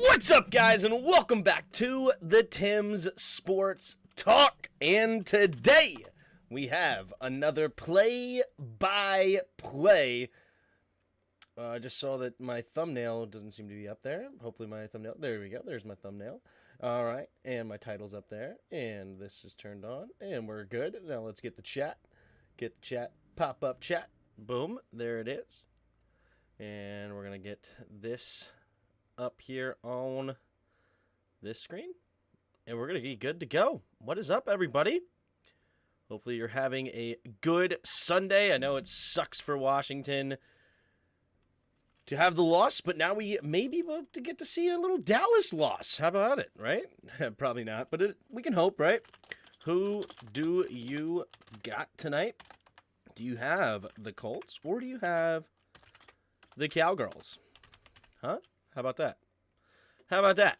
What's up, guys, and welcome back to the Tim's Sports Talk. And today we have another play-by-play. I just saw that my thumbnail doesn't seem to be up there. Hopefully my thumbnail, there we go, there's my thumbnail. All right, and my title's up there, and this is turned on, and we're good. Now let's get the chat, pop-up chat. Boom, there it is. And we're going to get this up here on this screen, and we're going to be good to go. What is up, everybody? Hopefully you're having a good Sunday. I know it sucks for Washington to have the loss, but now we may be able to get to see a little Dallas loss. How about it, right? Probably not, but we can hope, right? Who do you got tonight? Do you have the Colts, or do you have the Cowgirls? Huh? How about that? How about that?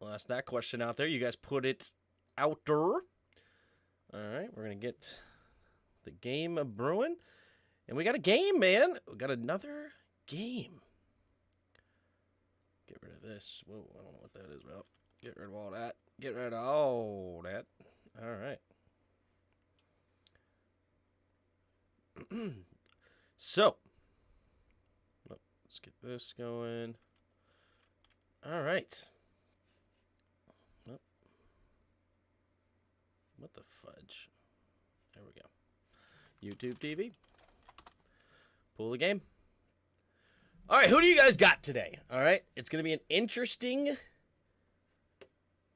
Well, ask that question out there. You guys put it out there. All right, we're going to get the game brewing. And we got a game, man. We got another game. Get rid of this. Whoa, I don't know what that is about. Get rid of all that. Get rid of all that. All right. So, let's get this going. All right. Oh. What the fudge? There we go. YouTube TV. Pull the game. All right, who do you guys got today? All right, it's going to be an interesting,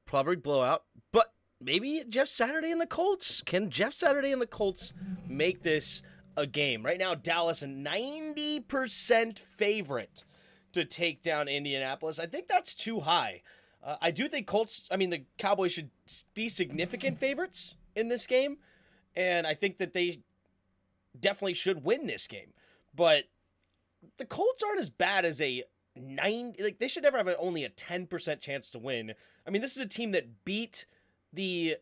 probably blowout, but maybe Jeff Saturday and the Colts. Can Jeff Saturday and the Colts make this a game? Right now, Dallas a 90% favorite to take down Indianapolis. I think that's too high. I do think the Cowboys should be significant favorites in this game, and I think that they definitely should win this game. But the Colts aren't as bad as a 9. Like, they should never have only a 10% chance to win. I mean, this is a team that beat the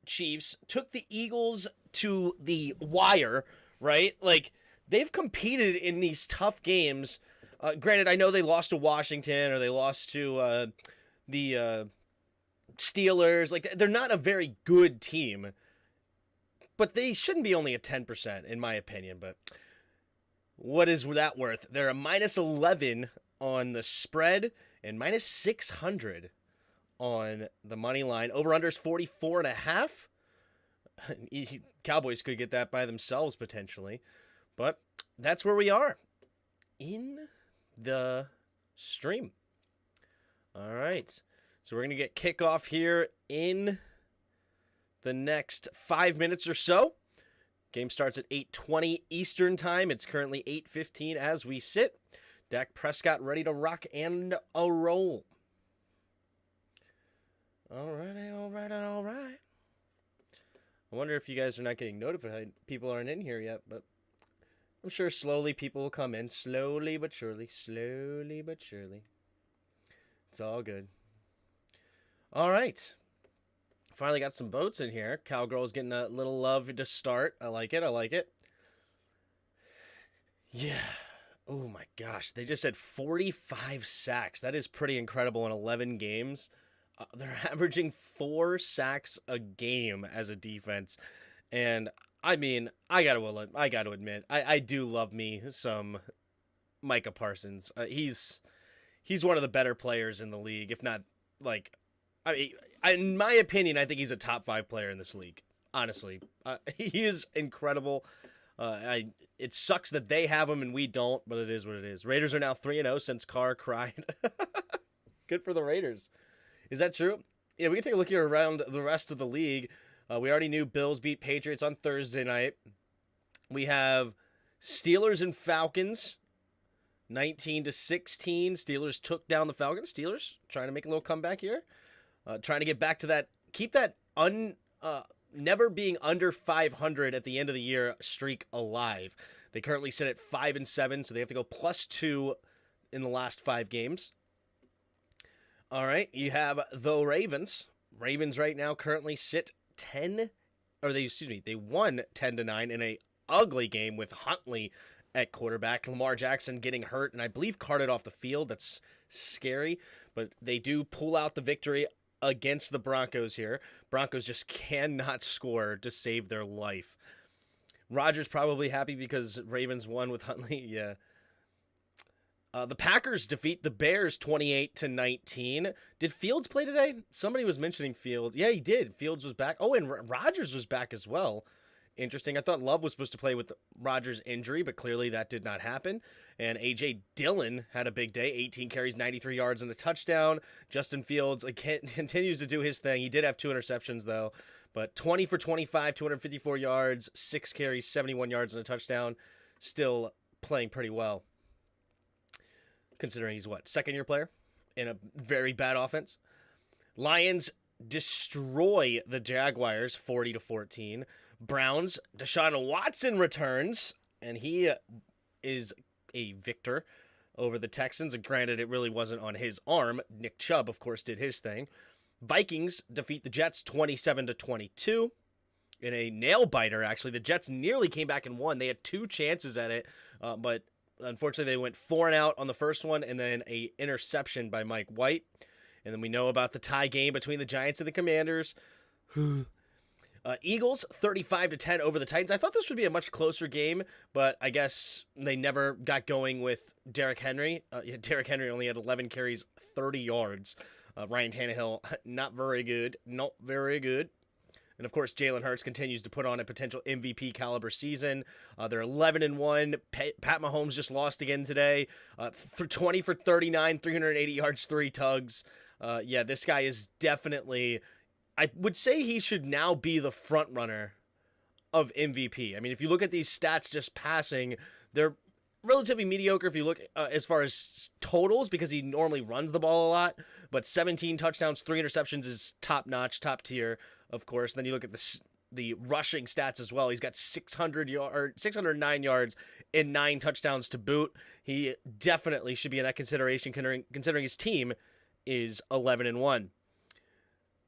Chiefs, took the Eagles to the wire, right? Like, they've competed in these tough games. Granted, I know they lost to Washington, or they lost to the Steelers. Like, they're not a very good team, but they shouldn't be only a 10%, in my opinion. But what is that worth? They're a -11 on the spread and -600 on the money line. Over-under's 44.5. Cowboys could get that by themselves, potentially. But that's where we are in the stream. All right. So we're going to get kickoff here in the next 5 minutes or so. Game starts at 8:20 Eastern time. It's currently 8:15 as we sit. Dak Prescott ready to rock and a roll. All right. I wonder if you guys are not getting notified. People aren't in here yet, but I'm sure slowly people will come in. Slowly but surely. It's all good. All right. Finally got some votes in here. Cowgirl's getting a little love to start. I like it. Yeah. Oh my gosh. They just had 45 sacks. That is pretty incredible in 11 games. They're averaging 4 sacks a game as a defense. And I mean, I got to admit, I do love me some Micah Parsons. He's one of the better players in the league, if not, like, in my opinion, I think he's a top 5 player in this league. Honestly, he is incredible. It sucks that they have him and we don't, but it is what it is. Raiders are now 3-0 since Carr cried. Good for the Raiders. Is that true? Yeah, we can take a look here around the rest of the league. We already knew Bills beat Patriots on Thursday night. We have Steelers and Falcons, 19-16. Steelers took down the Falcons. Steelers trying to make a little comeback here. Trying to get back to that, keep that never being under 500 at the end of the year streak alive. They currently sit at 5-7, so they have to go +2 in the last 5 games. All right, you have the Ravens. Ravens right now currently sit 10, or they won 10-9 in a ugly game with Huntley at quarterback. Lamar Jackson getting hurt and I believe carted off the field. That's scary, but they do pull out the victory against the Broncos here. Broncos just cannot score to save their life. Rodgers probably happy because Ravens won with Huntley. Yeah. The Packers defeat the Bears 28-19. Did Fields play today? Somebody was mentioning Fields. Yeah, he did. Fields was back. Oh, and Rodgers was back as well. Interesting. I thought Love was supposed to play with Rodgers' injury, but clearly that did not happen. And A.J. Dillon had a big day. 18 carries, 93 yards, and a touchdown. Justin Fields continues to do his thing. He did have 2 interceptions, though. But 20 for 25, 254 yards, 6 carries, 71 yards, and a touchdown. Still playing pretty well, considering he's, second-year player in a very bad offense. Lions destroy the Jaguars 40-14. Browns, Deshaun Watson returns, and he is a victor over the Texans. And granted, it really wasn't on his arm. Nick Chubb, of course, did his thing. Vikings defeat the Jets 27-22 in a nail-biter, actually. The Jets nearly came back and won. They had 2 chances at it, but unfortunately, they went 4 and out on the first one, and then an interception by Mike White. And then we know about the tie game between the Giants and the Commanders. Eagles 35-10 over the Titans. I thought this would be a much closer game, but I guess they never got going with Derrick Henry. Derrick Henry only had 11 carries, 30 yards. Ryan Tannehill, not very good. Not very good. And, of course, Jalen Hurts continues to put on a potential MVP caliber season. They're 11-1. Pat Mahomes just lost again today. 20 for 39, 380 yards, 3 tugs. Yeah, this guy is definitely, I would say he should now be the front runner of MVP. I mean, if you look at these stats just passing, they're relatively mediocre if you look as far as totals, because he normally runs the ball a lot. But 17 touchdowns, 3 interceptions is top-notch, top-tier, of course. And then you look at the rushing stats as well. He's got 609 yards and 9 touchdowns to boot. He definitely should be in that consideration, considering his team is 11-1.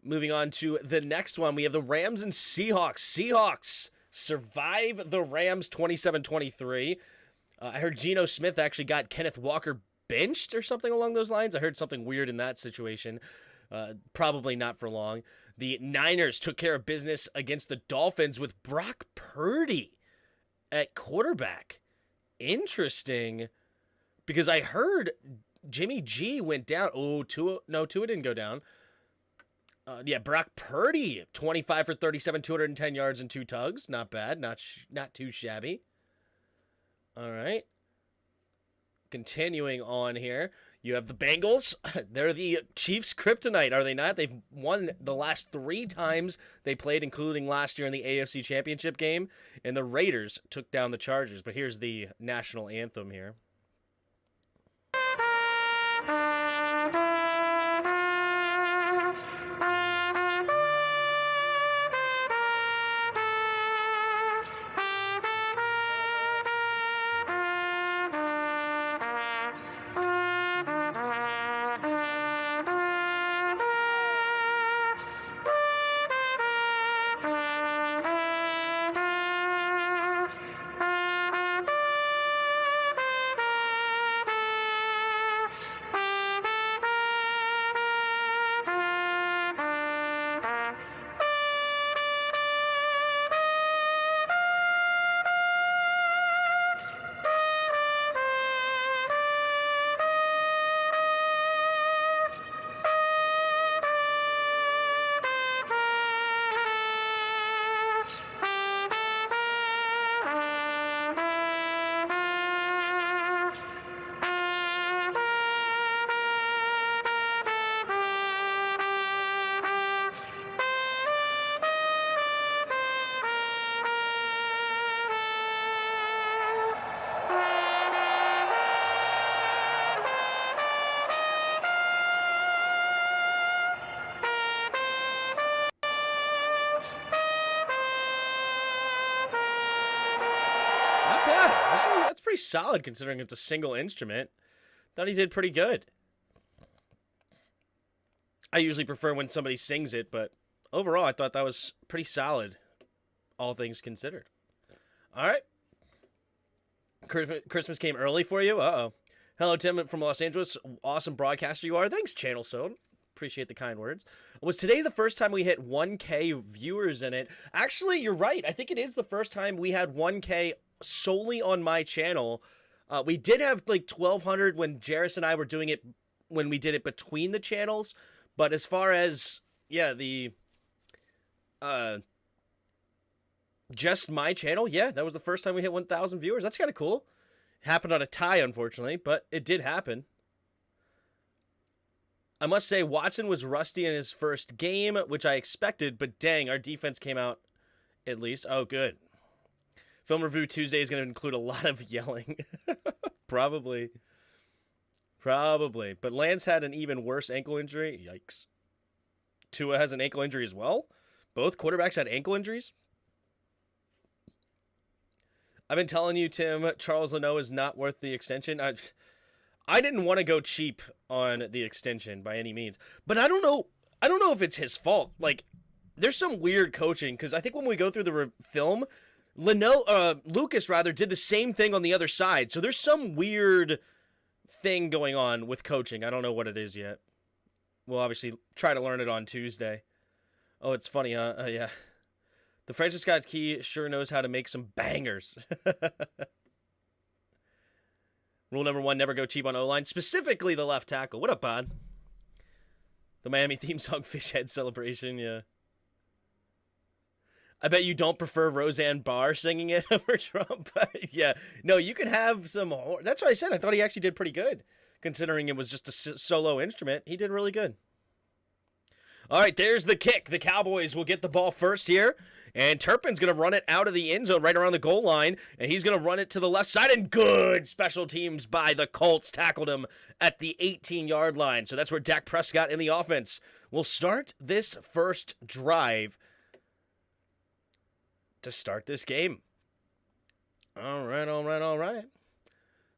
Moving on to the next one, we have the Rams and Seahawks. Seahawks survive the Rams 27-23. I heard Geno Smith actually got Kenneth Walker benched or something along those lines. I heard something weird in that situation. Probably not for long. The Niners took care of business against the Dolphins with Brock Purdy at quarterback. Interesting, because I heard Jimmy G went down. Oh, Tua didn't go down. Brock Purdy, 25 for 37, 210 yards and 2 tugs. Not bad. Not too shabby. All right. Continuing on here, you have the Bengals. They're the Chiefs' kryptonite, are they not? They've won the last 3 times they played, including last year in the AFC Championship game. And the Raiders took down the Chargers. But here's the national anthem here. That's pretty solid considering it's a single instrument. Thought he did pretty good. I usually prefer when somebody sings it, but overall I thought that was pretty solid, all things considered. All right. Christmas came early for you? Uh-oh. Hello, Tim from Los Angeles. Awesome broadcaster you are. Thanks, Channel Stone. Appreciate the kind words. Was today the first time we hit 1K viewers in it? Actually, you're right. I think it is the first time we had 1K solely on my channel. We did have like 1,200 when Jairus and I were doing it when we did it between the channels. But as far as, yeah, the... just my channel, yeah, that was the first time we hit 1,000 viewers. That's kind of cool. Happened on a tie, unfortunately, but it did happen. I must say, Watson was rusty in his first game, which I expected, but dang, our defense came out at least. Oh, good. Film review Tuesday is going to include a lot of yelling. Probably. But Lance had an even worse ankle injury. Yikes. Tua has an ankle injury as well. Both quarterbacks had ankle injuries. I've been telling you, Tim, Charles Leno is not worth the extension. I didn't want to go cheap on the extension by any means, but I don't know if it's his fault. Like, there's some weird coaching because I think when we go through the film, Lucas did the same thing on the other side. So there's some weird thing going on with coaching. I don't know what it is yet. We'll obviously try to learn it on Tuesday. Oh, it's funny, huh? Yeah. The Francis Scott Key sure knows how to make some bangers. Rule number 1, never go cheap on O-line, specifically the left tackle. What up, Bod? The Miami theme song, Fish Head Celebration, yeah. I bet you don't prefer Roseanne Barr singing it over Trump. Yeah, no, you could have some... That's what I said. I thought he actually did pretty good, considering it was just a solo instrument. He did really good. All right, there's the kick. The Cowboys will get the ball first here. And Turpin's going to run it out of the end zone right around the goal line. And he's going to run it to the left side. And good special teams by the Colts. Tackled him at the 18-yard line. So that's where Dak Prescott in the offense will start this first drive to start this game. All right.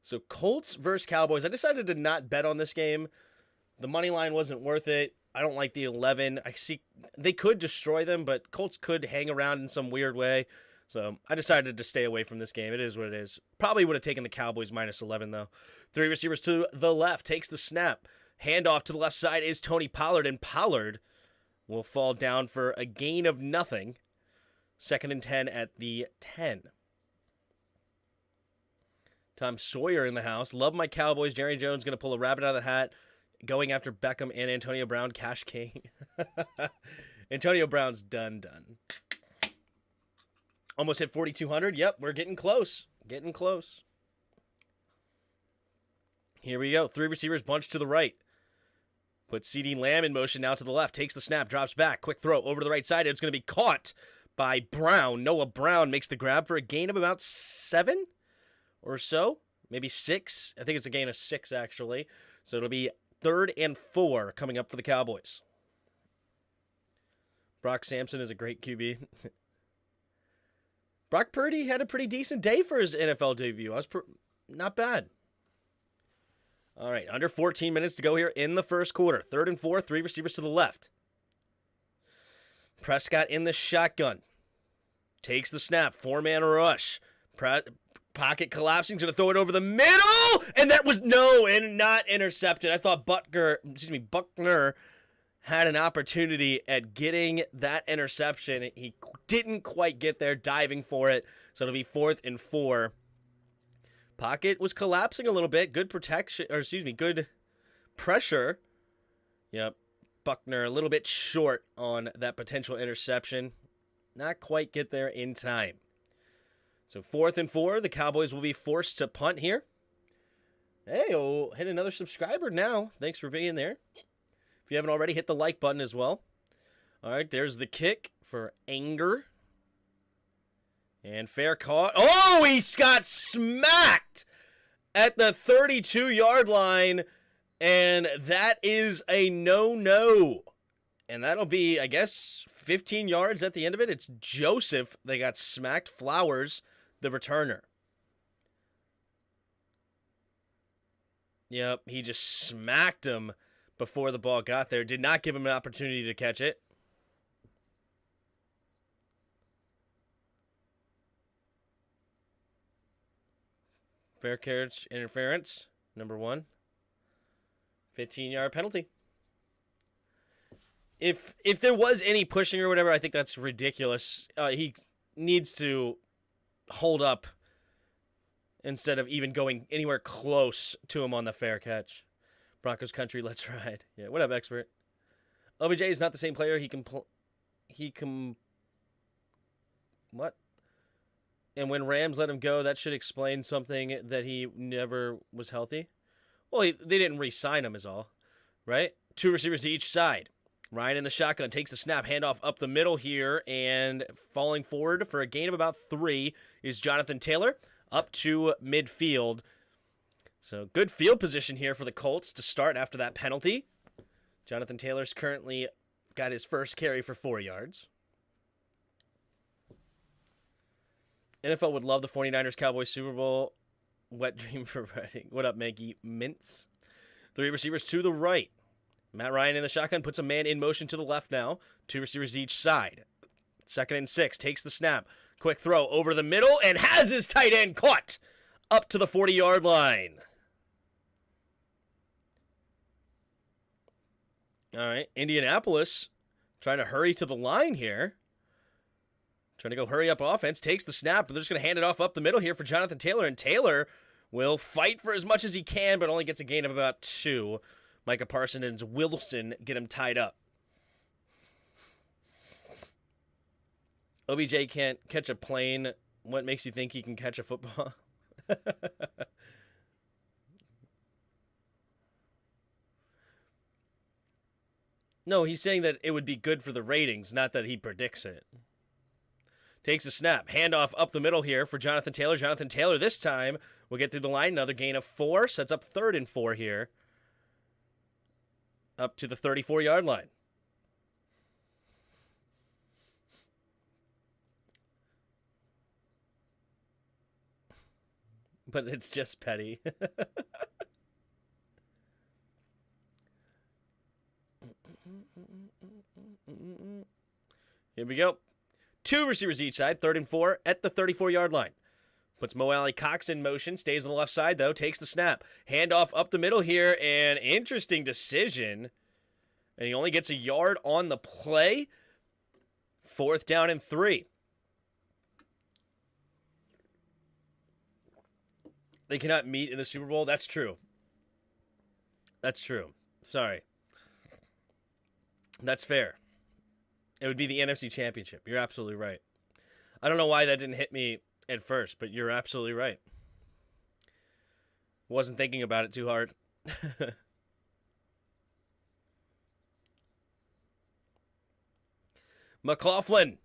So Colts versus Cowboys. I decided to not bet on this game. The money line wasn't worth it. I don't like the 11. I see they could destroy them, but Colts could hang around in some weird way. So I decided to stay away from this game. It is what it is. Probably would have taken the Cowboys minus 11, though. 3 receivers to the left. Takes the snap. Handoff to the left side is Tony Pollard, and Pollard will fall down for a gain of nothing. 2nd and 10 at the 10. Tom Sawyer in the house. Love my Cowboys. Jerry Jones going to pull a rabbit out of the hat. Going after Beckham and Antonio Brown, Cash King. Antonio Brown's done. Almost hit 4,200. Yep, we're getting close. Here we go. 3 receivers bunched to the right. Put CeeDee Lamb in motion now to the left. Takes the snap, drops back. Quick throw over to the right side. It's going to be caught by Brown. Noah Brown makes the grab for a gain of about 7 or so. Maybe 6. I think it's a gain of 6, actually. So it'll be 3rd and 4 coming up for the Cowboys. Brock Sampson is a great QB. Brock Purdy had a pretty decent day for his NFL debut. Not bad. All right, under 14 minutes to go here in the first quarter. 3rd and 4, 3 receivers to the left. Prescott in the shotgun. Takes the snap, 4-man rush. Pocket collapsing, going to throw it over the middle, and that was not intercepted. I thought Buckner had an opportunity at getting that interception. He didn't quite get there, diving for it, so it'll be 4th and 4. Pocket was collapsing a little bit. Good pressure. Yep, Buckner a little bit short on that potential interception. Not quite get there in time. So 4th and 4, the Cowboys will be forced to punt here. Hey, oh, hit another subscriber now. Thanks for being there. If you haven't already, hit the like button as well. All right, there's the kick for Anger. And fair call. Oh, he got smacked at the 32-yard line. And that is a no-no. And that'll be, I guess, 15 yards at the end of it. It's Joseph. They got smacked. Flowers, the returner. Yep, he just smacked him before the ball got there. Did not give him an opportunity to catch it. Fair catch interference, number 1. 15-yard penalty. If there was any pushing or whatever, I think that's ridiculous. He needs to hold up instead of even going anywhere close to him on the fair catch. Broncos country, let's ride. Yeah, what up, expert? OBJ is not the same player. What? And when Rams let him go, that should explain something that he never was healthy. Well, they didn't re-sign him is all, right? 2 receivers to each side. Ryan in the shotgun takes the snap, handoff up the middle here, and falling forward for a gain of about 3 is Jonathan Taylor up to midfield. So good field position here for the Colts to start after that penalty. Jonathan Taylor's currently got his first carry for 4 yards. NFL would love the 49ers Cowboys Super Bowl. Wet dream for Redding. What up, Maggie Mintz? 3 receivers to the right. Matt Ryan in the shotgun puts a man in motion to the left now. 2 receivers each side. 2nd and 6. Takes the snap. Quick throw over the middle and has his tight end caught up to the 40-yard line. All right, Indianapolis trying to hurry to the line here. Trying to go hurry up offense. Takes the snap, but they're just going to hand it off up the middle here for Jonathan Taylor. And Taylor will fight for as much as he can, but only gets a gain of about 2. Micah Parsons and Wilson get him tied up. OBJ can't catch a plane. What makes you think he can catch a football? No, he's saying that it would be good for the ratings, not that he predicts it. Takes a snap. Handoff up the middle here for Jonathan Taylor. Jonathan Taylor this time will get through the line. Another gain of 4. Sets up 3rd and 4 here. Up to the 34-yard line. But it's just petty. Here we go. 2 receivers each side, 3rd and 4 at the 34-yard line. Puts Mo Alley Cox in motion, stays on the left side, though, takes the snap. Handoff up the middle here, and interesting decision. And he only gets a yard on the play. 4th down and 3. They cannot meet in the Super Bowl. That's true. That's true. Sorry. That's fair. It would be the NFC Championship. You're absolutely right. I don't know why that didn't hit me at first, but you're absolutely right. Wasn't thinking about it too hard. McLaughlin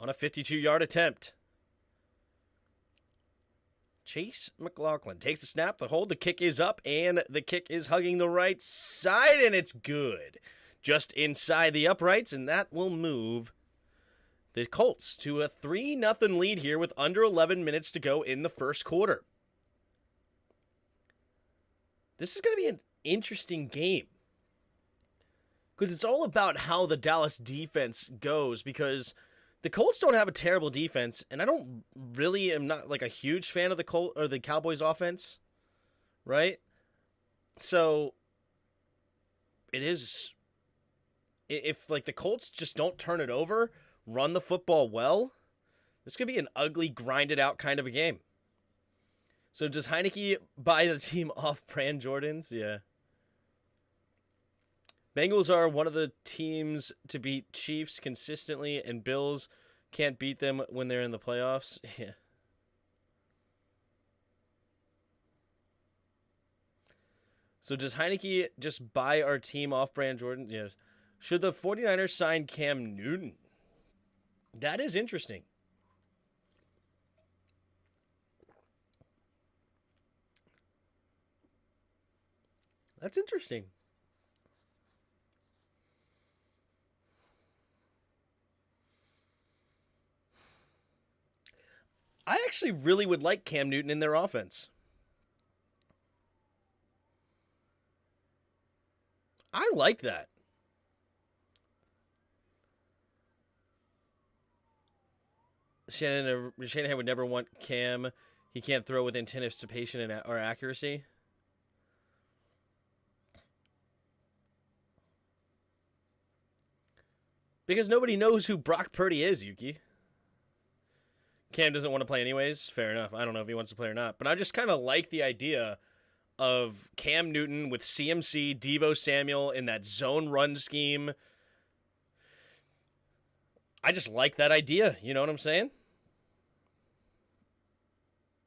on a 52-yard attempt. Chase McLaughlin takes the snap, the hold, the kick is up, and the kick is hugging the right side, and it's good. Just inside the uprights, and that will move the Colts to a 3-0 lead here with under 11 minutes to go in the first quarter. This is going to be an interesting game because it's all about how the Dallas defense goes, because the Colts don't have a terrible defense, and I am not like a huge fan of the Cowboys offense, right? So it is, if like the Colts just don't turn it over, run the football well, this could be an ugly, grinded out kind of a game. So does Heineke buy the team off-brand Jordans? Yeah. Bengals are one of the teams to beat Chiefs consistently, and Bills can't beat them when they're in the playoffs. Yeah. So does Heineke just buy our team off-brand Jordans? Yes. Should the 49ers sign Cam Newton? That is interesting. That's interesting. I actually really would like Cam Newton in their offense. I like that. Shanahan would never want Cam. He can't throw with anticipation or accuracy. Because nobody knows who Brock Purdy is, Yuki. Cam doesn't want to play anyways. Fair enough. I don't know if he wants to play or not. But I just kind of like the idea of Cam Newton with CMC, Deebo Samuel in that zone run scheme. I just like that idea. You know what I'm saying?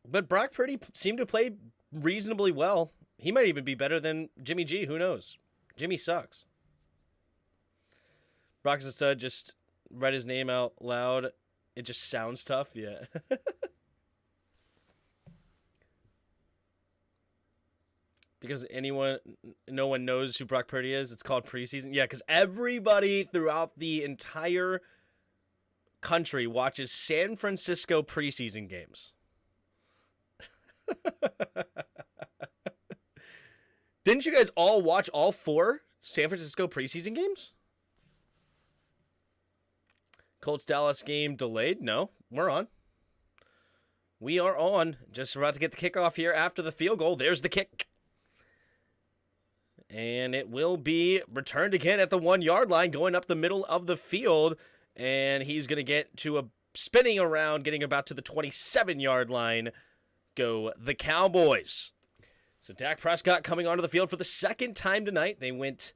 But Brock Purdy seemed to play reasonably well. He might even be better than Jimmy G. Who knows? Jimmy sucks. Brock is a stud. Just read his name out loud. It just sounds tough. Yeah. Because no one knows who Brock Purdy is. It's called preseason. Yeah, because everybody throughout the entire country watches San Francisco preseason games. Didn't you guys all watch all 4 San Francisco preseason games? Colts-Dallas game delayed? No, we're on. We are on. Just about to get the kickoff here after the field goal. There's the kick. And it will be returned again at the 1-yard line, going up the middle of the field. And he's going to get to a spinning around, getting about to the 27-yard line. Go the Cowboys. So Dak Prescott coming onto the field for the second time tonight. They went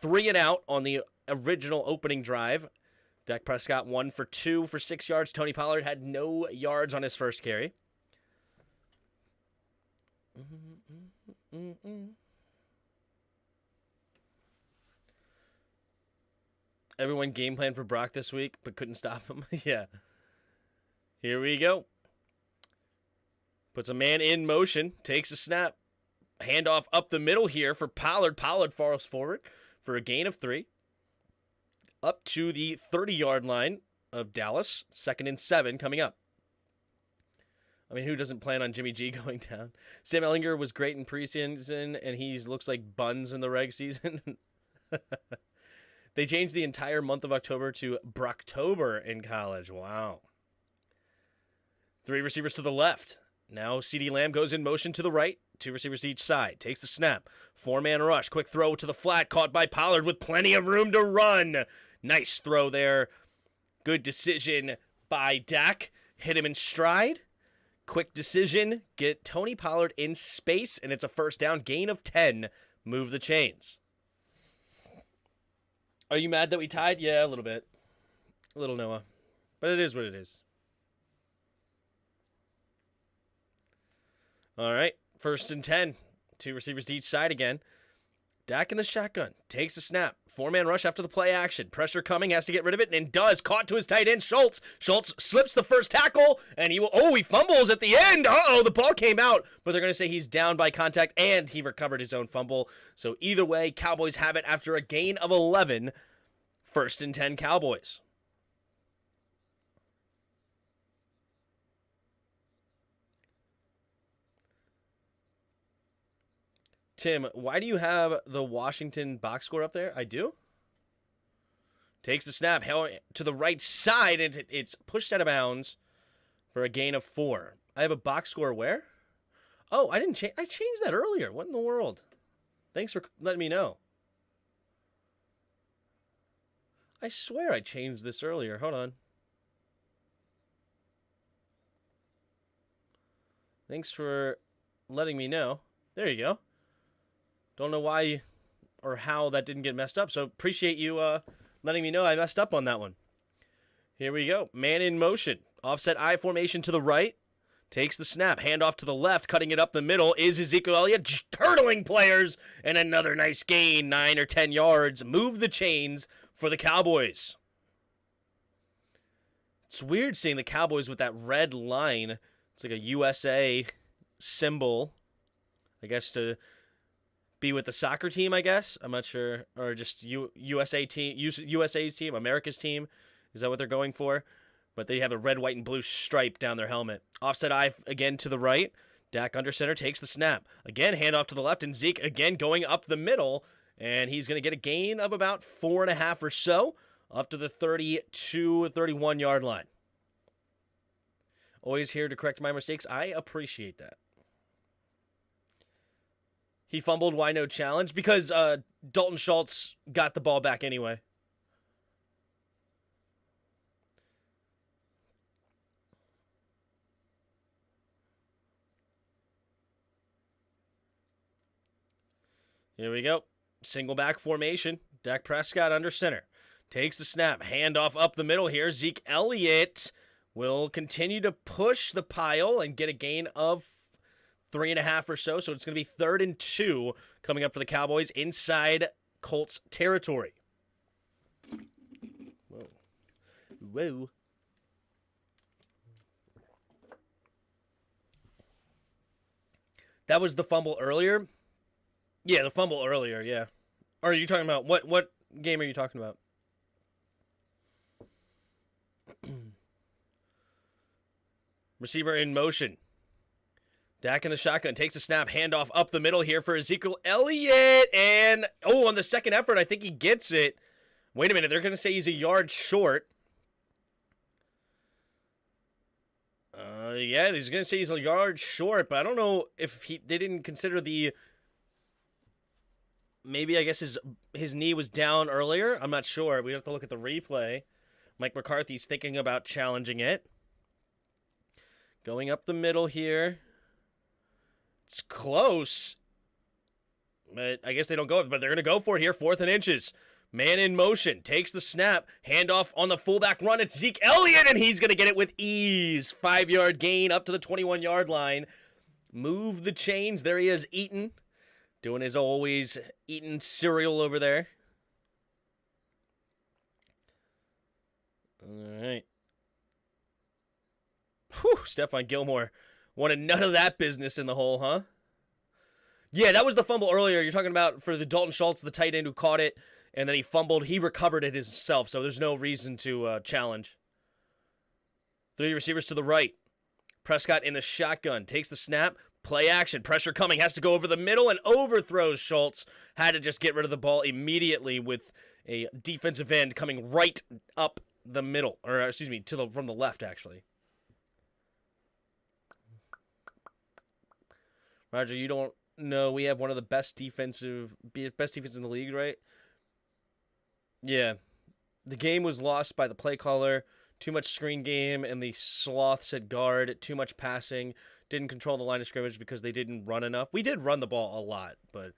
3 and out on the original opening drive. Dak Prescott 1 for 2 for 6 yards. Tony Pollard had no yards on his first carry. Everyone game plan for Brock this week, but couldn't stop him. Yeah. Here we go. Puts a man in motion, takes a snap. Handoff up the middle here for Pollard. Pollard falls forward for a gain of 3. Up to the 30-yard line of Dallas. 2nd and 7 coming up. I mean, who doesn't plan on Jimmy G going down? Sam Ehlinger was great in preseason, and he looks like buns in the reg season. They changed the entire month of October to Brocktober in college. Wow. 3 receivers to the left. Now CeeDee Lamb goes in motion to the right. 2 receivers each side. Takes the snap. 4-man rush. Quick throw to the flat. Caught by Pollard with plenty of room to run. Nice throw there. Good decision by Dak. Hit him in stride. Quick decision. Get Tony Pollard in space, and it's a first down. Gain of 10. Move the chains. Are you mad that we tied? Yeah, a little bit. A little, Noah. But it is what it is. All right. 1st and 10. 2 receivers to each side again. Dak in the shotgun. Takes a snap. 4-man rush after the play action. Pressure coming. Has to get rid of it. And does. Caught to his tight end, Schultz. Schultz slips the first tackle. And he fumbles at the end. Uh-oh, the ball came out. But they're going to say he's down by contact. And he recovered his own fumble. So either way, Cowboys have it after a gain of 11. 1st and 10 Cowboys. Tim, why do you have the Washington box score up there? I do. Takes the snap to the right side, and it's pushed out of bounds for a gain of 4. I have a box score where? Oh, I didn't change. I changed that earlier. What in the world? Thanks for letting me know. I swear I changed this earlier. Hold on. Thanks for letting me know. There you go. Don't know why or how that didn't get messed up, so appreciate you letting me know I messed up on that one. Here we go. Man in motion. Offset I formation to the right. Takes the snap. Handoff to the left. Cutting it up the middle is Ezekiel Elliott. Turtling players. And another nice gain. 9 or 10 yards. Move the chains for the Cowboys. It's weird seeing the Cowboys with that red line. It's like a USA symbol. I guess to be with the soccer team, I guess. I'm not sure. Or just USA's team, America's team. Is that what they're going for? But they have a red, white, and blue stripe down their helmet. Offset I again to the right. Dak under center takes the snap. Again, handoff to the left, and Zeke again going up the middle. And he's going to get a gain of about 4.5 or so, up to the 32, 31-yard line. Always here to correct my mistakes. I appreciate that. He fumbled. Why no challenge? Because Dalton Schultz got the ball back anyway. Here we go. Single back formation. Dak Prescott under center. Takes the snap. Handoff up the middle here. Zeke Elliott will continue to push the pile and get a gain of 3.5 or so. So it's going to be 3rd and 2 coming up for the Cowboys inside Colts territory. Whoa. Whoa. That was the fumble earlier? Yeah, the fumble earlier, yeah. Or are you talking about, what game are you talking about? Receiver in motion. Dak in the shotgun, takes a snap, handoff up the middle here for Ezekiel Elliott, and, on the second effort, I think he gets it. Wait a minute, they're going to say he's a yard short. Yeah, he's going to say he's a yard short, but I don't know if they didn't consider the... Maybe, I guess, his knee was down earlier. I'm not sure. We have to look at the replay. Mike McCarthy's thinking about challenging it. Going up the middle here. It's close. But I guess they don't go. But they're going to go for it here. 4th and inches. Man in motion. Takes the snap. Handoff on the fullback run. It's Zeke Elliott, and he's going to get it with ease. 5-yard gain up to the 21-yard line. Move the chains. There he is, Eaton. Doing his always, eating cereal over there. All right. Whew, Stephon Gilmore wanted none of that business in the hole, huh? Yeah, that was the fumble earlier. You're talking about for the Dalton Schultz, the tight end who caught it, and then he fumbled. He recovered it himself, so there's no reason to challenge. 3 receivers to the right. Prescott in the shotgun. Takes the snap. Play action. Pressure coming. Has to go over the middle and overthrows Schultz. Had to just get rid of the ball immediately with a defensive end coming right up the middle. Or, excuse me, from the left, actually. Roger, you don't know we have one of the best defense in the league, right? Yeah. The game was lost by the play caller. Too much screen game, and the sloth said guard. Too much passing. Didn't control the line of scrimmage because they didn't run enough. We did run the ball a lot, but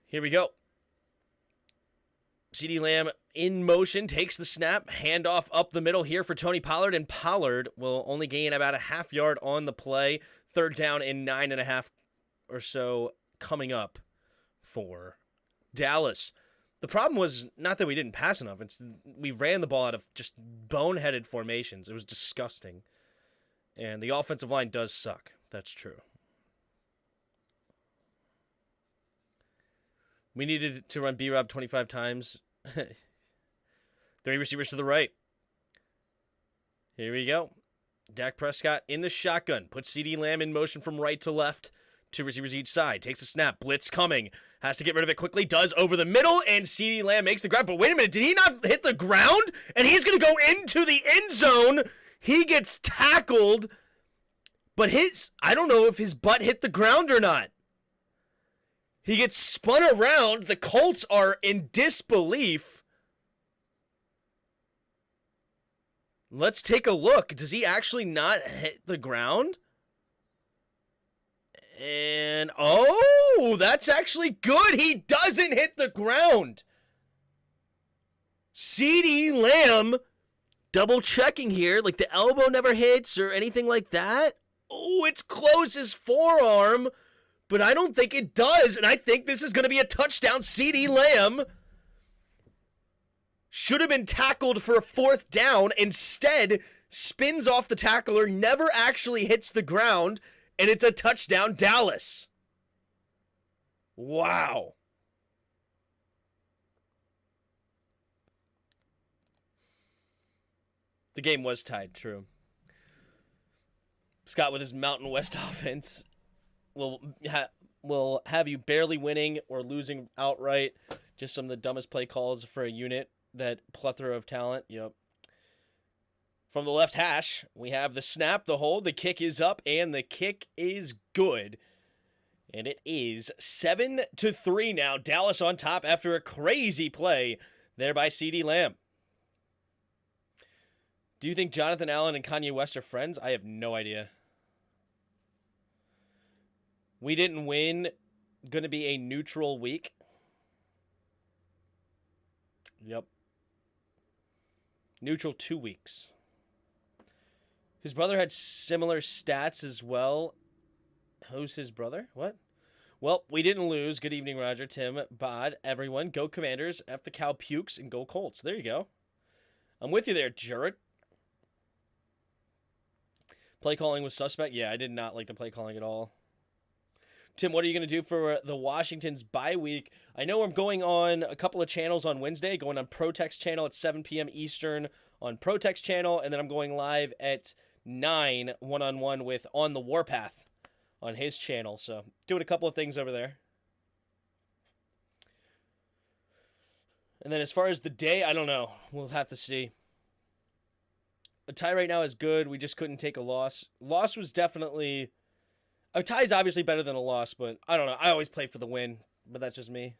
here we go. CeeDee Lamb in motion, takes the snap, handoff up the middle here for Tony Pollard, and Pollard will only gain about a half yard on the play. 3rd down and 9.5 or so coming up for Dallas. The problem was not that we didn't pass enough. We ran the ball out of just boneheaded formations. It was disgusting. And the offensive line does suck. That's true. We needed to run B-Rob 25 times. 3 receivers to the right. Here we go. Dak Prescott in the shotgun. Puts CeeDee Lamb in motion from right to left. 2 receivers each side. Takes a snap. Blitz coming. Has to get rid of it quickly. Does over the middle. And CeeDee Lamb makes the grab. But wait a minute. Did he not hit the ground? And he's going to go into the end zone. He gets tackled. But I don't know if his butt hit the ground or not. He gets spun around. The Colts are in disbelief. Let's take a look. Does he actually not hit the ground? And, that's actually good. He doesn't hit the ground. CeeDee Lamb, double checking here, like the elbow never hits or anything like that. Oh, it's close his forearm, but I don't think it does, and I think this is going to be a touchdown. CeeDee Lamb should have been tackled for a 4th down. Instead, spins off the tackler, never actually hits the ground, and it's a touchdown, Dallas. Wow. The game was tied, true. Scott with his Mountain West offense will have you barely winning or losing outright. Just some of the dumbest play calls for a unit, that plethora of talent. Yep. From the left hash, we have the snap, the hold, the kick is up, and the kick is good. And it is 7-3 now. Dallas on top after a crazy play there by CeeDee Lamb. Do you think Jonathan Allen and Kanye West are friends? I have no idea. We didn't win. Going to be a neutral week. Yep. Neutral 2 weeks. His brother had similar stats as well. Who's his brother? What? Well, we didn't lose. Good evening, Roger, Tim, Bod, everyone. Go Commanders, F the Cow Pukes, and go Colts. There you go. I'm with you there, Jared. Play calling was suspect. Yeah, I did not like the play calling at all. Tim, what are you going to do for the Washington's bye week? I know I'm going on a couple of channels on Wednesday, going on ProText channel at 7 p.m. Eastern on ProText channel, and then I'm going live at 9 one-on-one with On the Warpath on his channel. So doing a couple of things over there. And then as far as the day, I don't know. We'll have to see. A tie right now is good. We just couldn't take a loss. Loss was definitely... A tie is obviously better than a loss, but I don't know. I always play for the win, but that's just me.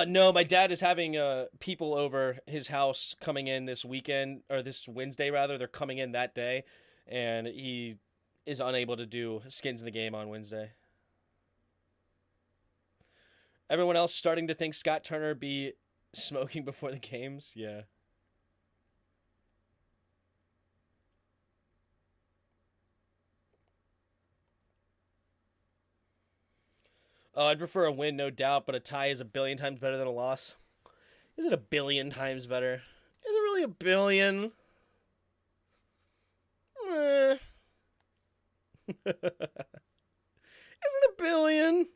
No, my dad is having people over his house coming in this weekend, or this Wednesday, rather. They're coming in that day, and he is unable to do Skins in the Game on Wednesday. Everyone else starting to think Scott Turner be smoking before the games? Yeah. Oh, I'd prefer a win, no doubt, but a tie is a billion times better than a loss. Is it a billion times better? Is it really a billion? Is it a billion?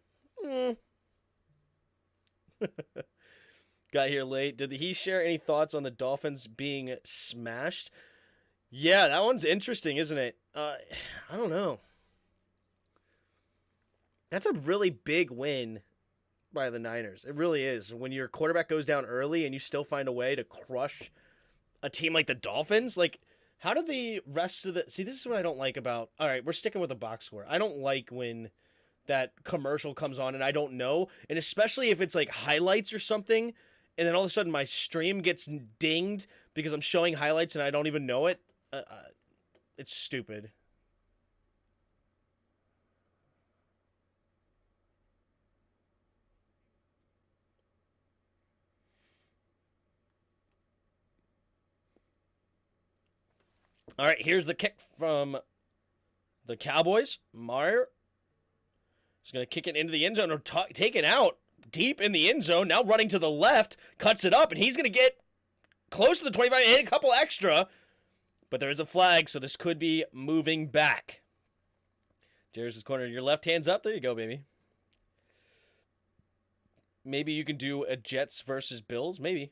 Got here late. Did he share any thoughts on the Dolphins being smashed? Yeah, that one's interesting, isn't it? I don't know. That's a really big win by the Niners. It really is. When your quarterback goes down early and you still find a way to crush a team like the Dolphins, like, how do the rest of the... See, this is what I don't like about... All right, we're sticking with the box score. I don't like when that commercial comes on and I don't know, and especially if it's like highlights or something, and then all of a sudden my stream gets dinged because I'm showing highlights and I don't even know it. It's stupid. All right, here's the kick from the Cowboys. Meyer is going to kick it into the end zone, or taken out deep in the end zone. Now running to the left, cuts it up, and he's going to get close to the 25 and a couple extra. But there is a flag, so this could be moving back. Jairus' corner, your left hand's up. There you go, baby. Maybe you can do a Jets versus Bills. Maybe.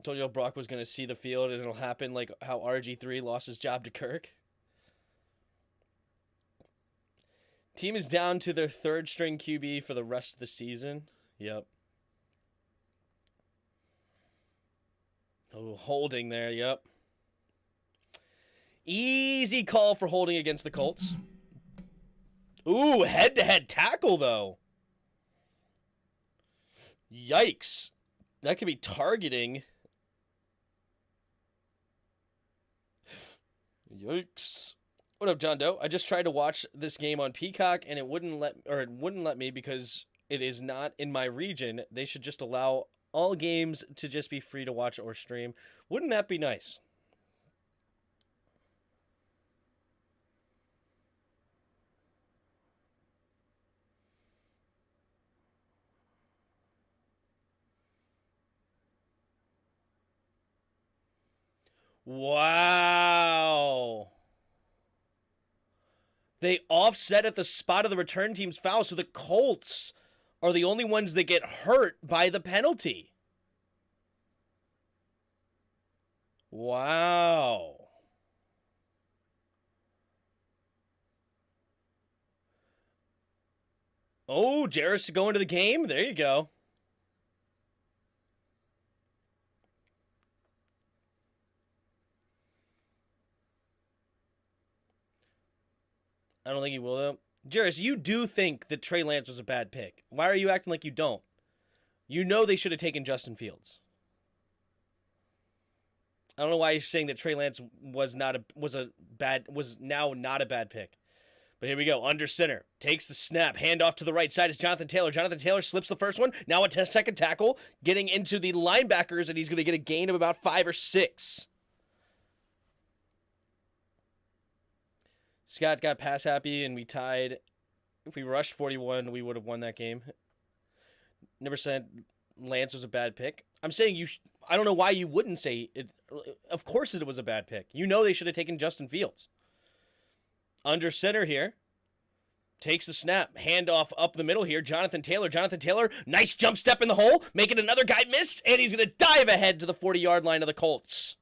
Told you Brock was going to see the field and it'll happen like how RG3 lost his job to Kirk. Team is down to their third string QB for the rest of the season. Yep. Oh, holding there. Yep. Easy call for holding against the Colts. Ooh, head-to-head tackle, though. Yikes. That could be targeting. Yikes. What up, John Doe? I just tried to watch this game on Peacock and it wouldn't let me because it is not in my region. They should just allow all games to just be free to watch or stream. Wouldn't that be nice? Wow. They offset at the spot of the return team's foul, so the Colts are the only ones that get hurt by the penalty. Wow. Oh, Jarris going to the game. There you go. I don't think he will, though. Jarris, you do think that Trey Lance was a bad pick. Why are you acting like you don't? You know they should have taken Justin Fields. I don't know why you're saying that Trey Lance was now not a bad pick. But here we go. Under center. Takes the snap. Handoff to the right side is Jonathan Taylor. Jonathan Taylor slips the first one. Now a second tackle. Getting into the linebackers, and he's going to get a gain of about 5 or 6. Scott got pass happy, and we tied. If we rushed 41, we would have won that game. Never said Lance was a bad pick. I'm saying you. I don't know why you wouldn't say it. Of course it was a bad pick. You know they should have taken Justin Fields. Under center here. Takes the snap. Handoff up the middle here. Jonathan Taylor. Jonathan Taylor. Nice jump step in the hole. Making another guy miss. And he's going to dive ahead to the 40-yard line of the Colts.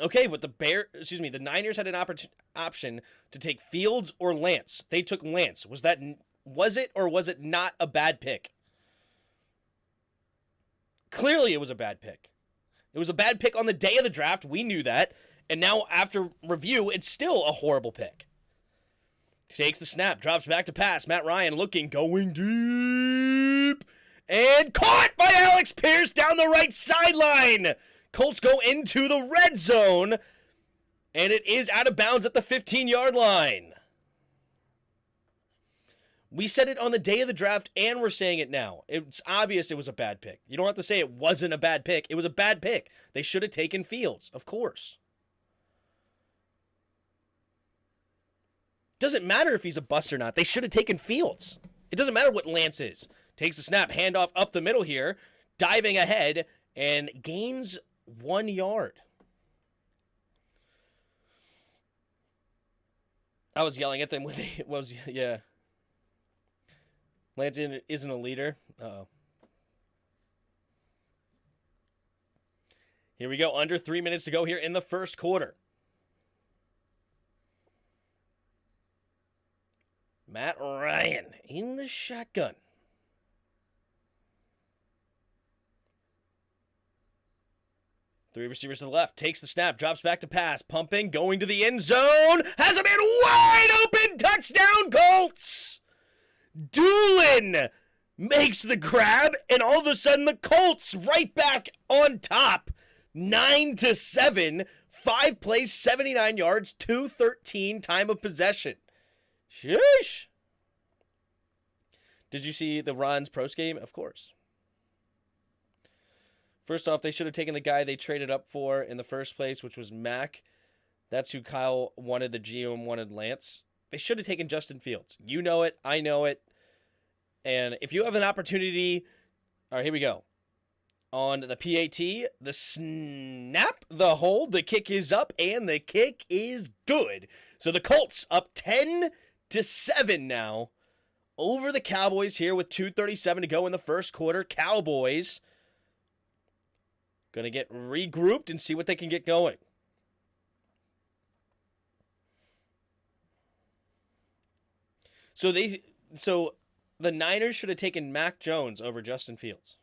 Okay, but the Niners had an option to take Fields or Lance. They took Lance. Was it or was it not a bad pick? Clearly it was a bad pick. It was a bad pick on the day of the draft. We knew that. And now after review, it's still a horrible pick. Takes the snap, drops back to pass. Matt Ryan looking, going deep. And caught by Alex Pierce down the right sideline. Colts go into the red zone. And it is out of bounds at the 15-yard line. We said it on the day of the draft, and we're saying it now. It's obvious it was a bad pick. You don't have to say it wasn't a bad pick. It was a bad pick. They should have taken Fields, of course. Doesn't matter if he's a bust or not. They should have taken Fields. It doesn't matter what Lance is. Takes the snap, handoff up the middle here, diving ahead, and gains 1 yard. I was yelling at them when they yeah. Lance isn't a leader. Uh-oh. Here we go. Under 3 minutes to go here in the first quarter. Matt Ryan in the shotgun. Three receivers to the left. Takes the snap. Drops back to pass. Pumping. Going to the end zone. Has a man wide open. Touchdown, Colts. Doolin makes the grab. And all of a sudden, the Colts right back on top. 9-7. 5 plays, 79 yards, 2:13 time of possession. Sheesh. Did you see the Ron's post game? Of course. First off, they should have taken the guy they traded up for in the first place, which was Mack. That's who Kyle wanted. The GM wanted Lance. They should have taken Justin Fields. You know it. I know it. And if you have an opportunity, all right, here we go. On the PAT, the snap, the hold, the kick is up, and the kick is good. So the Colts up 10-7 now over the Cowboys here with 2:37 to go in the first quarter. Cowboys going to get regrouped and see what they can get going. So the Niners should have taken Mac Jones over Justin Fields.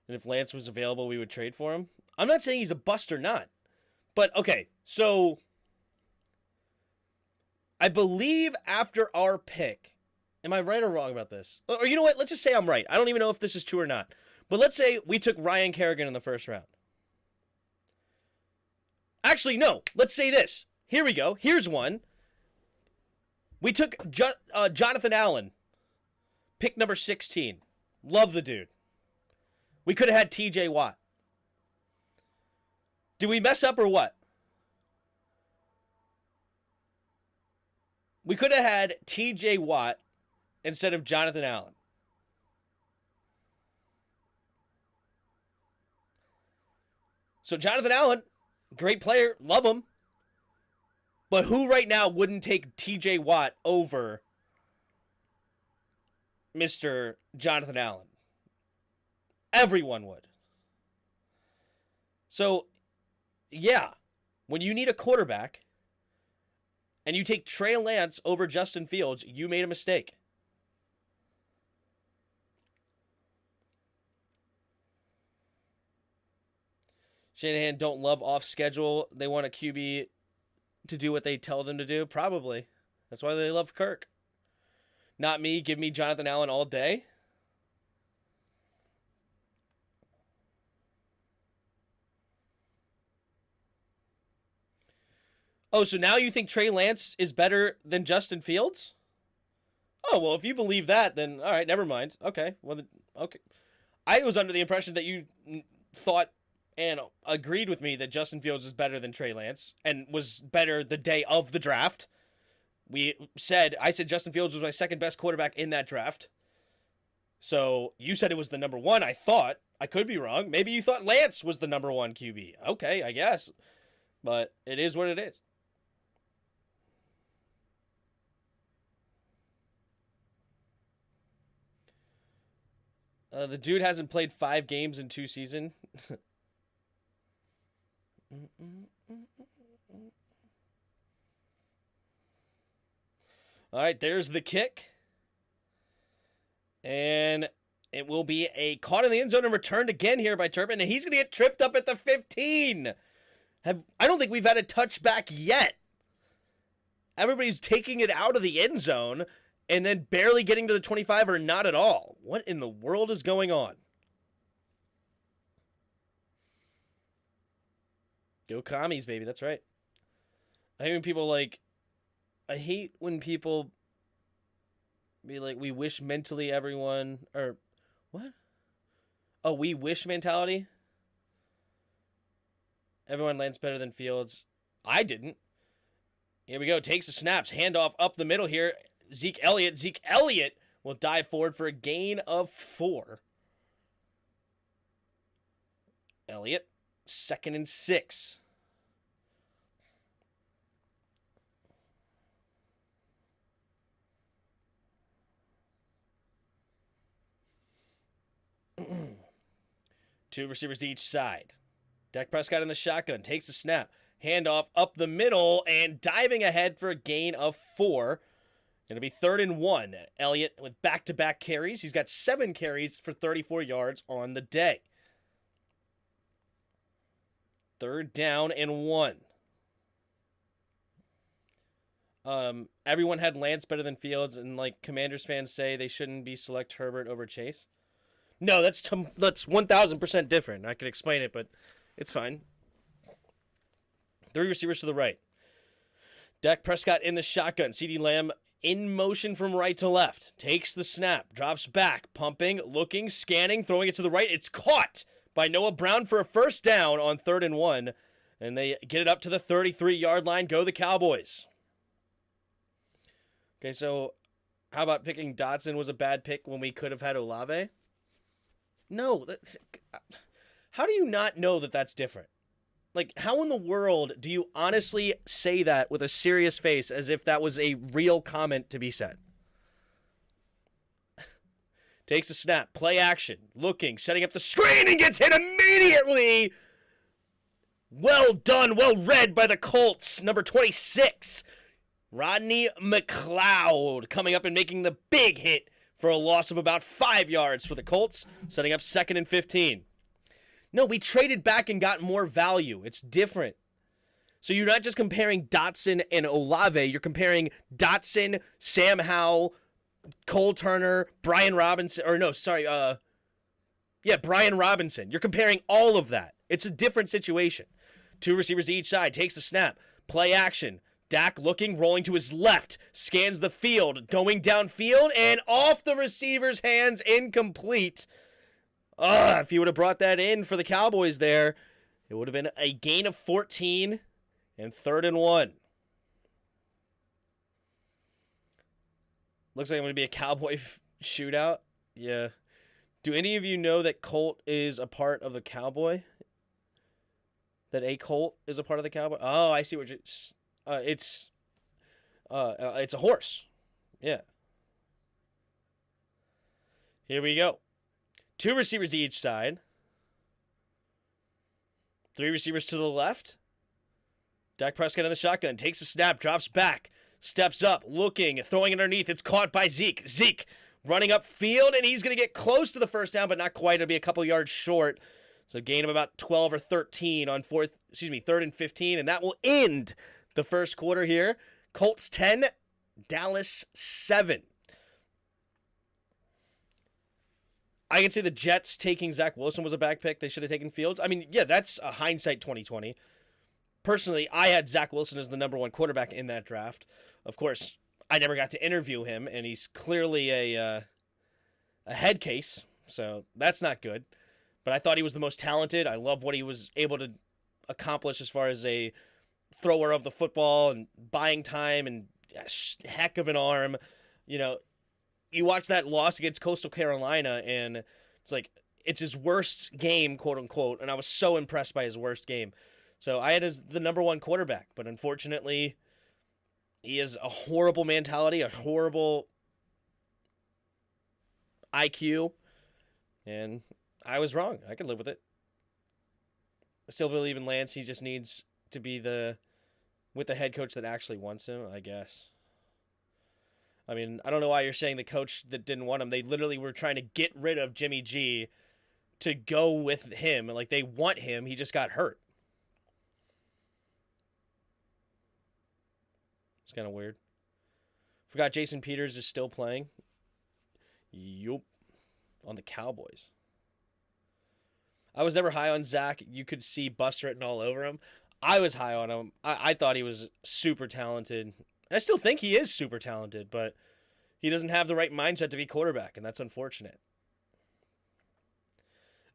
And if Lance was available, we would trade for him. I'm not saying he's a bust or not. But, okay, so I believe after our pick, am I right or wrong about this? Or you know what? Let's just say I'm right. I don't even know if this is true or not. But let's say we took Ryan Kerrigan in the first round. Actually, no. Let's say this. Here we go. Here's one. We took Jonathan Allen, pick number 16. Love the dude. We could have had TJ Watt. Did we mess up or what? We could have had TJ Watt instead of Jonathan Allen. So Jonathan Allen, great player, love him. But who right now wouldn't take TJ Watt over Mr. Jonathan Allen? Everyone would. So, yeah, when you need a quarterback and you take Trey Lance over Justin Fields, you made a mistake. Shanahan don't love off schedule. They want a QB to do what they tell them to do. Probably. That's why they love Kirk. Not me. Give me Jonathan Allen all day. Oh, so now you think Trey Lance is better than Justin Fields? Oh, well, if you believe that, then all right, never mind. Okay. Well, okay. I was under the impression that you thought and agreed with me that Justin Fields is better than Trey Lance and was better the day of the draft. I said Justin Fields was my second best quarterback in that draft. So you said it was the number one. I thought. I could be wrong. Maybe you thought Lance was the number one QB. Okay, I guess. But it is what it is. The dude hasn't played 5 games in 2 seasons. All right, there's the kick. And it will be a caught in the end zone and returned again here by Turpin. And he's going to get tripped up at the 15. I don't think we've had a touchback yet. Everybody's taking it out of the end zone and then barely getting to the 25 or not at all. What in the world is going on? Go commies, baby. That's right. I hate when people I hate when people be like, we wish mentally everyone, or what? Oh, we wish mentality? Everyone lands better than Fields. I didn't. Here we go. Takes the snaps. Handoff up the middle here. Zeke Elliott. Zeke Elliott will dive forward for a gain of 4. Elliott, 2nd and 6. Two receivers each side. Dak Prescott in the shotgun. Takes the snap. Handoff up the middle and diving ahead for a gain of 4. Going to be 3rd and 1. Elliott with back-to-back carries. He's got 7 carries for 34 yards on the day. 3rd down and 1. Everyone had Lance better than Fields, and Commanders fans say they shouldn't be select Herbert over Chase. No, that's 1,000% different. I could explain it, but it's fine. 3 receivers to the right. Dak Prescott in the shotgun. CeeDee Lamb in motion from right to left. Takes the snap. Drops back. Pumping. Looking. Scanning. Throwing it to the right. It's caught by Noah Brown for a 1st down on 3rd and 1. And they get it up to the 33-yard line. Go the Cowboys. Okay, so how about picking Dotson was a bad pick when we could have had Olave? No. How do you not know that that's different? How in the world do you honestly say that with a serious face as if that was a real comment to be said? Takes a snap. Play action. Looking. Setting up the screen and gets hit immediately. Well done. Well read by the Colts. Number 26. Rodney McLeod coming up and making the big hit for a loss of about 5 yards for the Colts. Setting up 2nd and 15. No, we traded back and got more value. It's different. So you're not just comparing Dotson and Olave. You're comparing Dotson, Sam Howell, Cole Turner, Brian Robinson. Brian Robinson. You're comparing all of that. It's a different situation. 2 receivers each side. Takes the snap. Play action. Dak looking, rolling to his left. Scans the field. Going downfield and off the receiver's hands. Incomplete. If he would have brought that in for the Cowboys there, it would have been a gain of 14 and 3rd and 1. Looks like I'm going to be a Cowboy shootout. Yeah. Do any of you know that Colt is a part of the Cowboy? That a Colt is a part of the Cowboy? Oh, I see what you're... it's a horse. Yeah. Here we go. 2 receivers each side. Three receivers to the left. Dak Prescott in the shotgun. Takes a snap. Drops back. Steps up. Looking. Throwing underneath. It's caught by Zeke. Zeke running upfield, and he's going to get close to the first down, but not quite. It'll be a couple yards short. So gain of about 12 or 13 on third and 15, and that will end the first quarter here. Colts 10, Dallas 7. I can say the Jets taking Zach Wilson was a back pick. They should have taken Fields. I mean, yeah, that's a hindsight 2020. Personally, I had Zach Wilson as the number one quarterback in that draft. Of course, I never got to interview him, and he's clearly a head case, so that's not good. But I thought he was the most talented. I love what he was able to accomplish as far as a thrower of the football and buying time and a heck of an arm. You know, you watch that loss against Coastal Carolina, and it's like it's his worst game, quote unquote, and I was so impressed by his worst game. So I had as the number one quarterback, but unfortunately, he has a horrible mentality, a horrible IQ, and I was wrong. I can live with it. I still believe in Lance. He just needs to be with the head coach that actually wants him, I guess. I mean, I don't know why you're saying the coach that didn't want him. They literally were trying to get rid of Jimmy G to go with him. Like, they want him. He just got hurt. It's kind of weird. Forgot Jason Peters is still playing. Yup. On the Cowboys. I was never high on Zach. You could see Buster written all over him. I was high on him. I thought he was super talented. I still think he is super talented, but he doesn't have the right mindset to be quarterback, and that's unfortunate.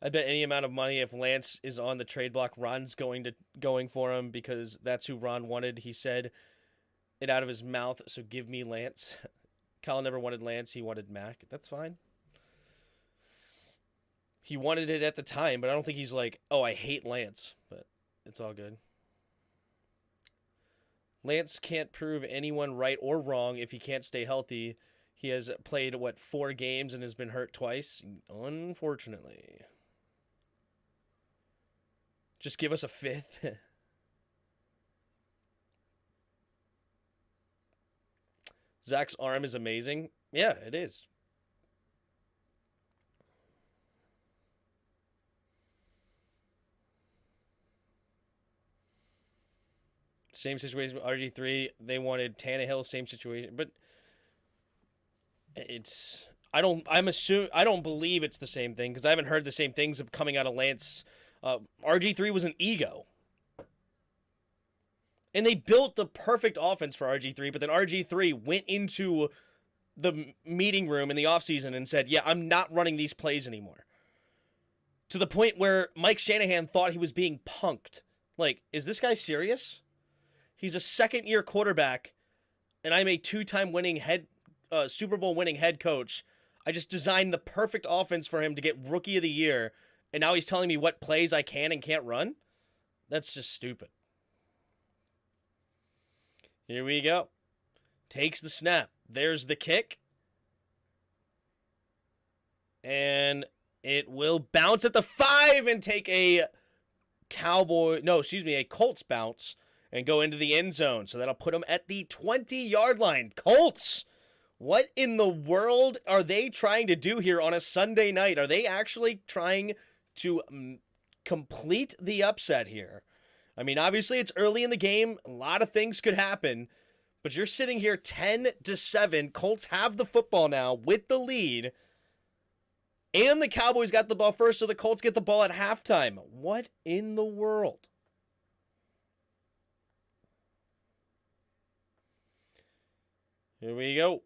I bet any amount of money if Lance is on the trade block, Ron's going for him because that's who Ron wanted. He said it out of his mouth, so give me Lance. Kyle never wanted Lance. He wanted Mac. That's fine. He wanted it at the time, but I don't think he's like, oh, I hate Lance, but it's all good. Lance can't prove anyone right or wrong if he can't stay healthy. He has played, 4 games and has been hurt twice? Unfortunately. Just give us a 5th. Zach's arm is amazing. Yeah, it is. Same situation with RG3. They wanted Tannehill, same situation. But I don't believe it's the same thing because I haven't heard the same things coming out of Lance. RG3 was an ego. And they built the perfect offense for RG3, but then RG3 went into the meeting room in the offseason and said, yeah, I'm not running these plays anymore. To the point where Mike Shanahan thought he was being punked. Like, is this guy serious? He's a second-year quarterback, and I'm a 2-time winning Super Bowl winning head coach. I just designed the perfect offense for him to get Rookie of the Year, and now he's telling me what plays I can and can't run? That's just stupid. Here we go. Takes the snap. There's the kick. And it will bounce at the 5 and take a Colts bounce and go into the end zone. So that'll put them at the 20-yard line. Colts, what in the world are they trying to do here on a Sunday night? Are they actually trying to complete the upset here? I mean, obviously it's early in the game. A lot of things could happen. But you're sitting here 10-7. Colts have the football now with the lead. And the Cowboys got the ball first, so the Colts get the ball at halftime. What in the world? Here we go.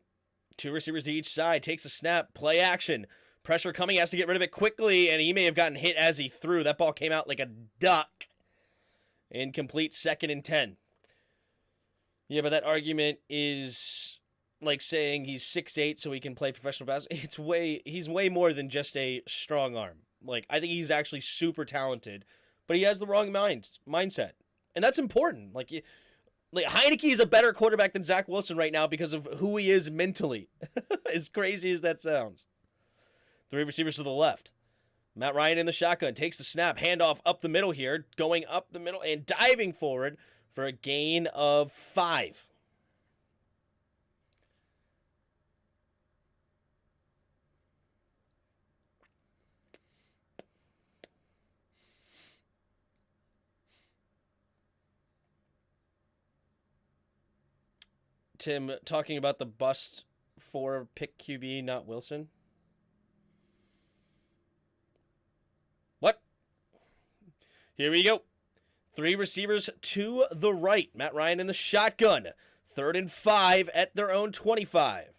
2 receivers to each side. Takes a snap. Play action. Pressure coming. Has to get rid of it quickly, and he may have gotten hit as he threw. That ball came out like a duck. Incomplete, 2nd and 10. Yeah, but that argument is like saying he's 6'8", so he can play professional basketball. He's way more than just a strong arm. Like, I think he's actually super talented, but he has the wrong mindset. And that's important. Like Heineke is a better quarterback than Zach Wilson right now because of who he is mentally. As crazy as that sounds. 3 receivers to the left. Matt Ryan in the shotgun, takes the snap, handoff up the middle here, going up the middle and diving forward for a gain of 5. Tim, talking about the bust for pick QB, not Wilson. What? Here we go. 3 receivers to the right. Matt Ryan in the shotgun. 3rd and 5 at their own 25.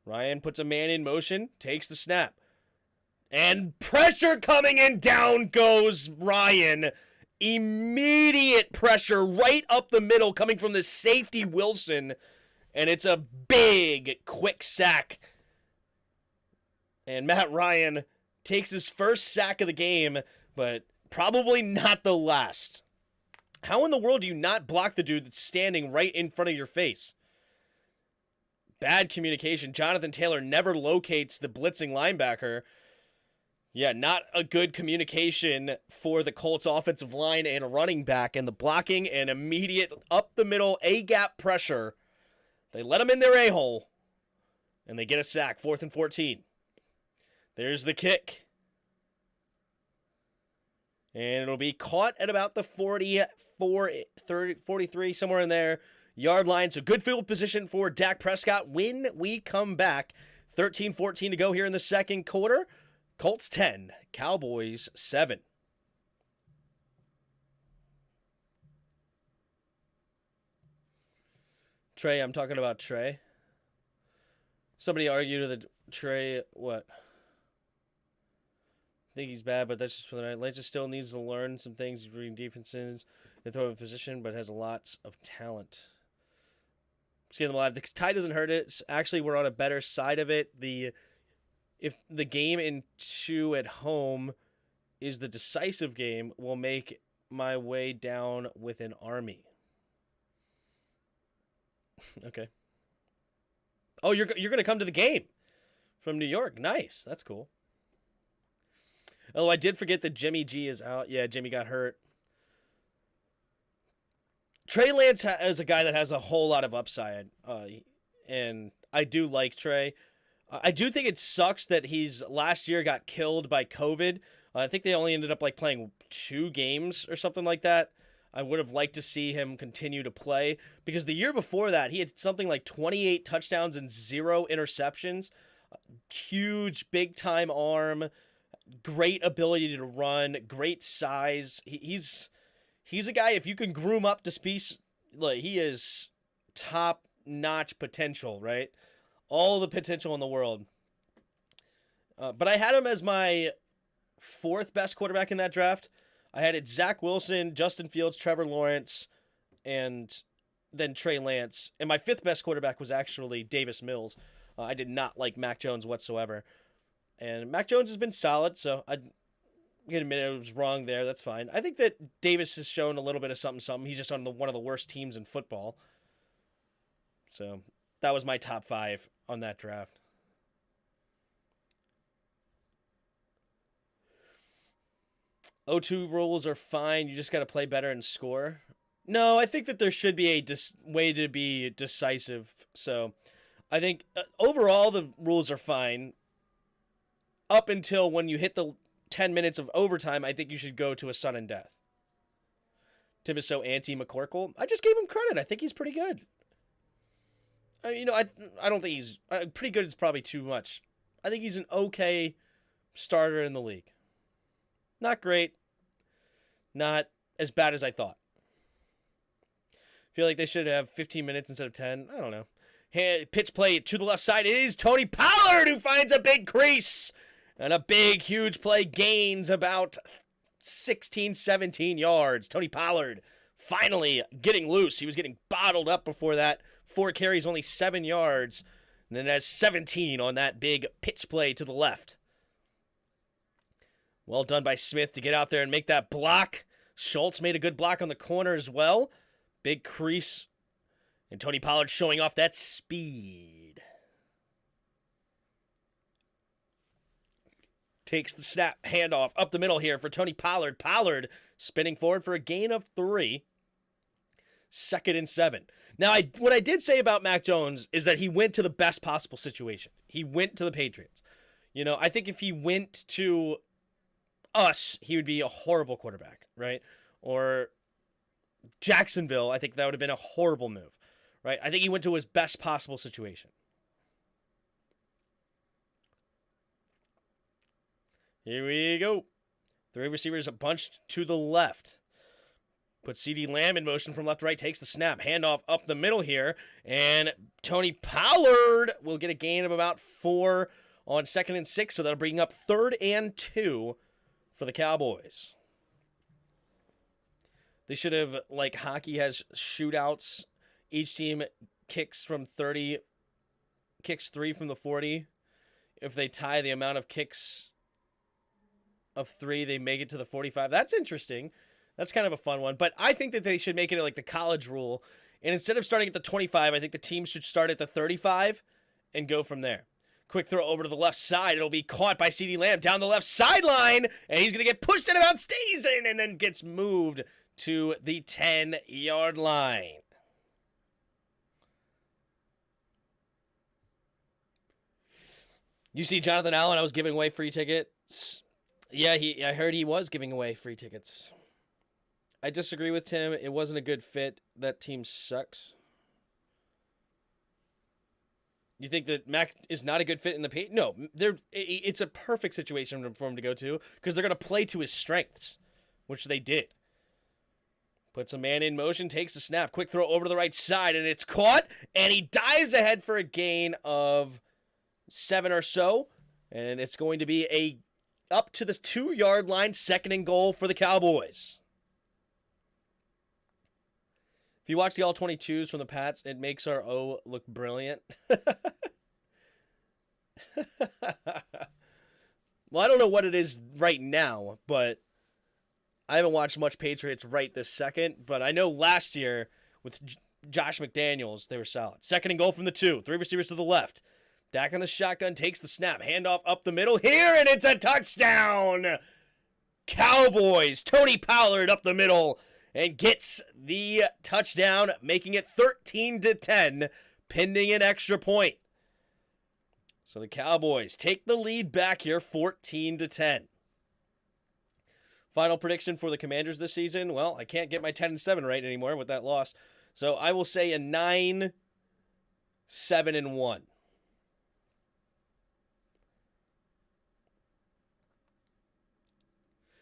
Ryan puts a man in motion, takes the snap. And pressure coming in, down goes Ryan. Immediate pressure right up the middle coming from the safety Wilson. And it's a big, quick sack. And Matt Ryan takes his first sack of the game, but probably not the last. How in the world do you not block the dude that's standing right in front of your face? Bad communication. Jonathan Taylor never locates the blitzing linebacker. Yeah, not a good communication for the Colts offensive line and running back, and the blocking and immediate up the middle A-gap pressure. They let him in their A-hole, and they get a sack, 4th and 14. There's the kick. And it'll be caught at about the 43, somewhere in there, yard line. So good field position for Dak Prescott when we come back. 13-14 to go here in the second quarter. Colts 10, Cowboys 7. Trey, I'm talking about Trey. Somebody argued that Trey, what? I think he's bad, but that's just for the night. Laser still needs to learn some things. He's reading defenses and throwing position, but has lots of talent. See them live. The tie doesn't hurt it. Actually, we're on a better side of it. If the game in 2 at home is the decisive game, we'll make my way down with an army. Okay. Oh, you're going to come to the game from New York. Nice. That's cool. Oh, I did forget that Jimmy G is out. Yeah, Jimmy got hurt. Trey Lance is a guy that has a whole lot of upside, and I do like Trey. I do think it sucks that he's last year got killed by COVID. I think they only ended up playing 2 games or something like that. I would have liked to see him continue to play because the year before that, he had something like 28 touchdowns and 0 interceptions. Huge, big-time arm, great ability to run, great size. He's a guy, if you can groom up to speed, he is top-notch potential, right? All the potential in the world. But I had him as my 4th best quarterback in that draft. I had it Zach Wilson, Justin Fields, Trevor Lawrence, and then Trey Lance. And my 5th best quarterback was actually Davis Mills. I did not like Mac Jones whatsoever. And Mac Jones has been solid, so I'm going to admit I was wrong there. That's fine. I think that Davis has shown a little bit of something. He's just on one of the worst teams in football. So that was my top 5 on that draft. O2 rules are fine. You just got to play better and score. No, I think that there should be a way to be decisive. So I think overall the rules are fine. Up until when you hit the 10 minutes of overtime, I think you should go to a sudden death. Tim is so anti-McCorkle. I just gave him credit. I think he's pretty good. I don't think he's... pretty good is probably too much. I think he's an okay starter in the league. Not great. Not as bad as I thought. Feel like they should have 15 minutes instead of 10. I don't know. Pitch play to the left side. It is Tony Pollard who finds a big crease. And a big, huge play gains about 16, 17 yards. Tony Pollard finally getting loose. He was getting bottled up before that. 4 carries, only 7 yards. And then has 17 on that big pitch play to the left. Well done by Smith to get out there and make that block. Schultz made a good block on the corner as well. Big crease. And Tony Pollard showing off that speed. takes the snap, handoff up the middle here for Tony Pollard. Pollard spinning forward for a gain of 3. 2nd and 7. Now, what I did say about Mac Jones is that he went to the best possible situation. He went to the Patriots. I think if he went to us, he would be a horrible quarterback, right? Or Jacksonville, I think that would have been a horrible move, right? I think he went to his best possible situation. Here we go. 3 receivers bunched to the left. Put CeeDee Lamb in motion from left to right. Takes the snap. Handoff up the middle here. And Tony Pollard will get a gain of about 4 on 2nd and 6. So that'll bring up 3rd and 2 for the Cowboys. They should have, like hockey has shootouts. Each team kicks from 30, kicks 3 from the 40. If they tie the amount of kicks of 3, they make it to the 45. That's interesting. That's kind of a fun one. But I think that they should make it like the college rule. And instead of starting at the 25, I think the team should start at the 35 and go from there. Quick throw over to the left side. It'll be caught by CeeDee Lamb down the left sideline. And he's going to get pushed in about, stays in, and then gets moved to the 10-yard line. You see Jonathan Allen, I was giving away free tickets. Yeah, I heard he was giving away free tickets. I disagree with Tim. It wasn't a good fit. That team sucks. You think that Mac is not a good fit in the paint? No, it's a perfect situation for him to go to because they're going to play to his strengths, which they did. Puts a man in motion, takes the snap, quick throw over to the right side, and it's caught, and he dives ahead for a gain of 7 or so, and it's going to be up to the 2-yard line, 2nd and goal for the Cowboys. If you watch the all-22s from the Pats, it makes our O look brilliant. Well, I don't know what it is right now, but I haven't watched much Patriots right this second. But I know last year with Josh McDaniels, they were solid. 2nd and goal from the 2. 3 receivers to the left. Dak on the shotgun, takes the snap. Handoff up the middle here, and it's a touchdown! Cowboys, Tony Pollard up the middle, and gets the touchdown, making it 13-10, pending an extra point. So the Cowboys take the lead back here, 14-10. Final prediction for the Commanders this season? Well, I can't get my 10-7 right anymore with that loss. So I will say a 9-7-1.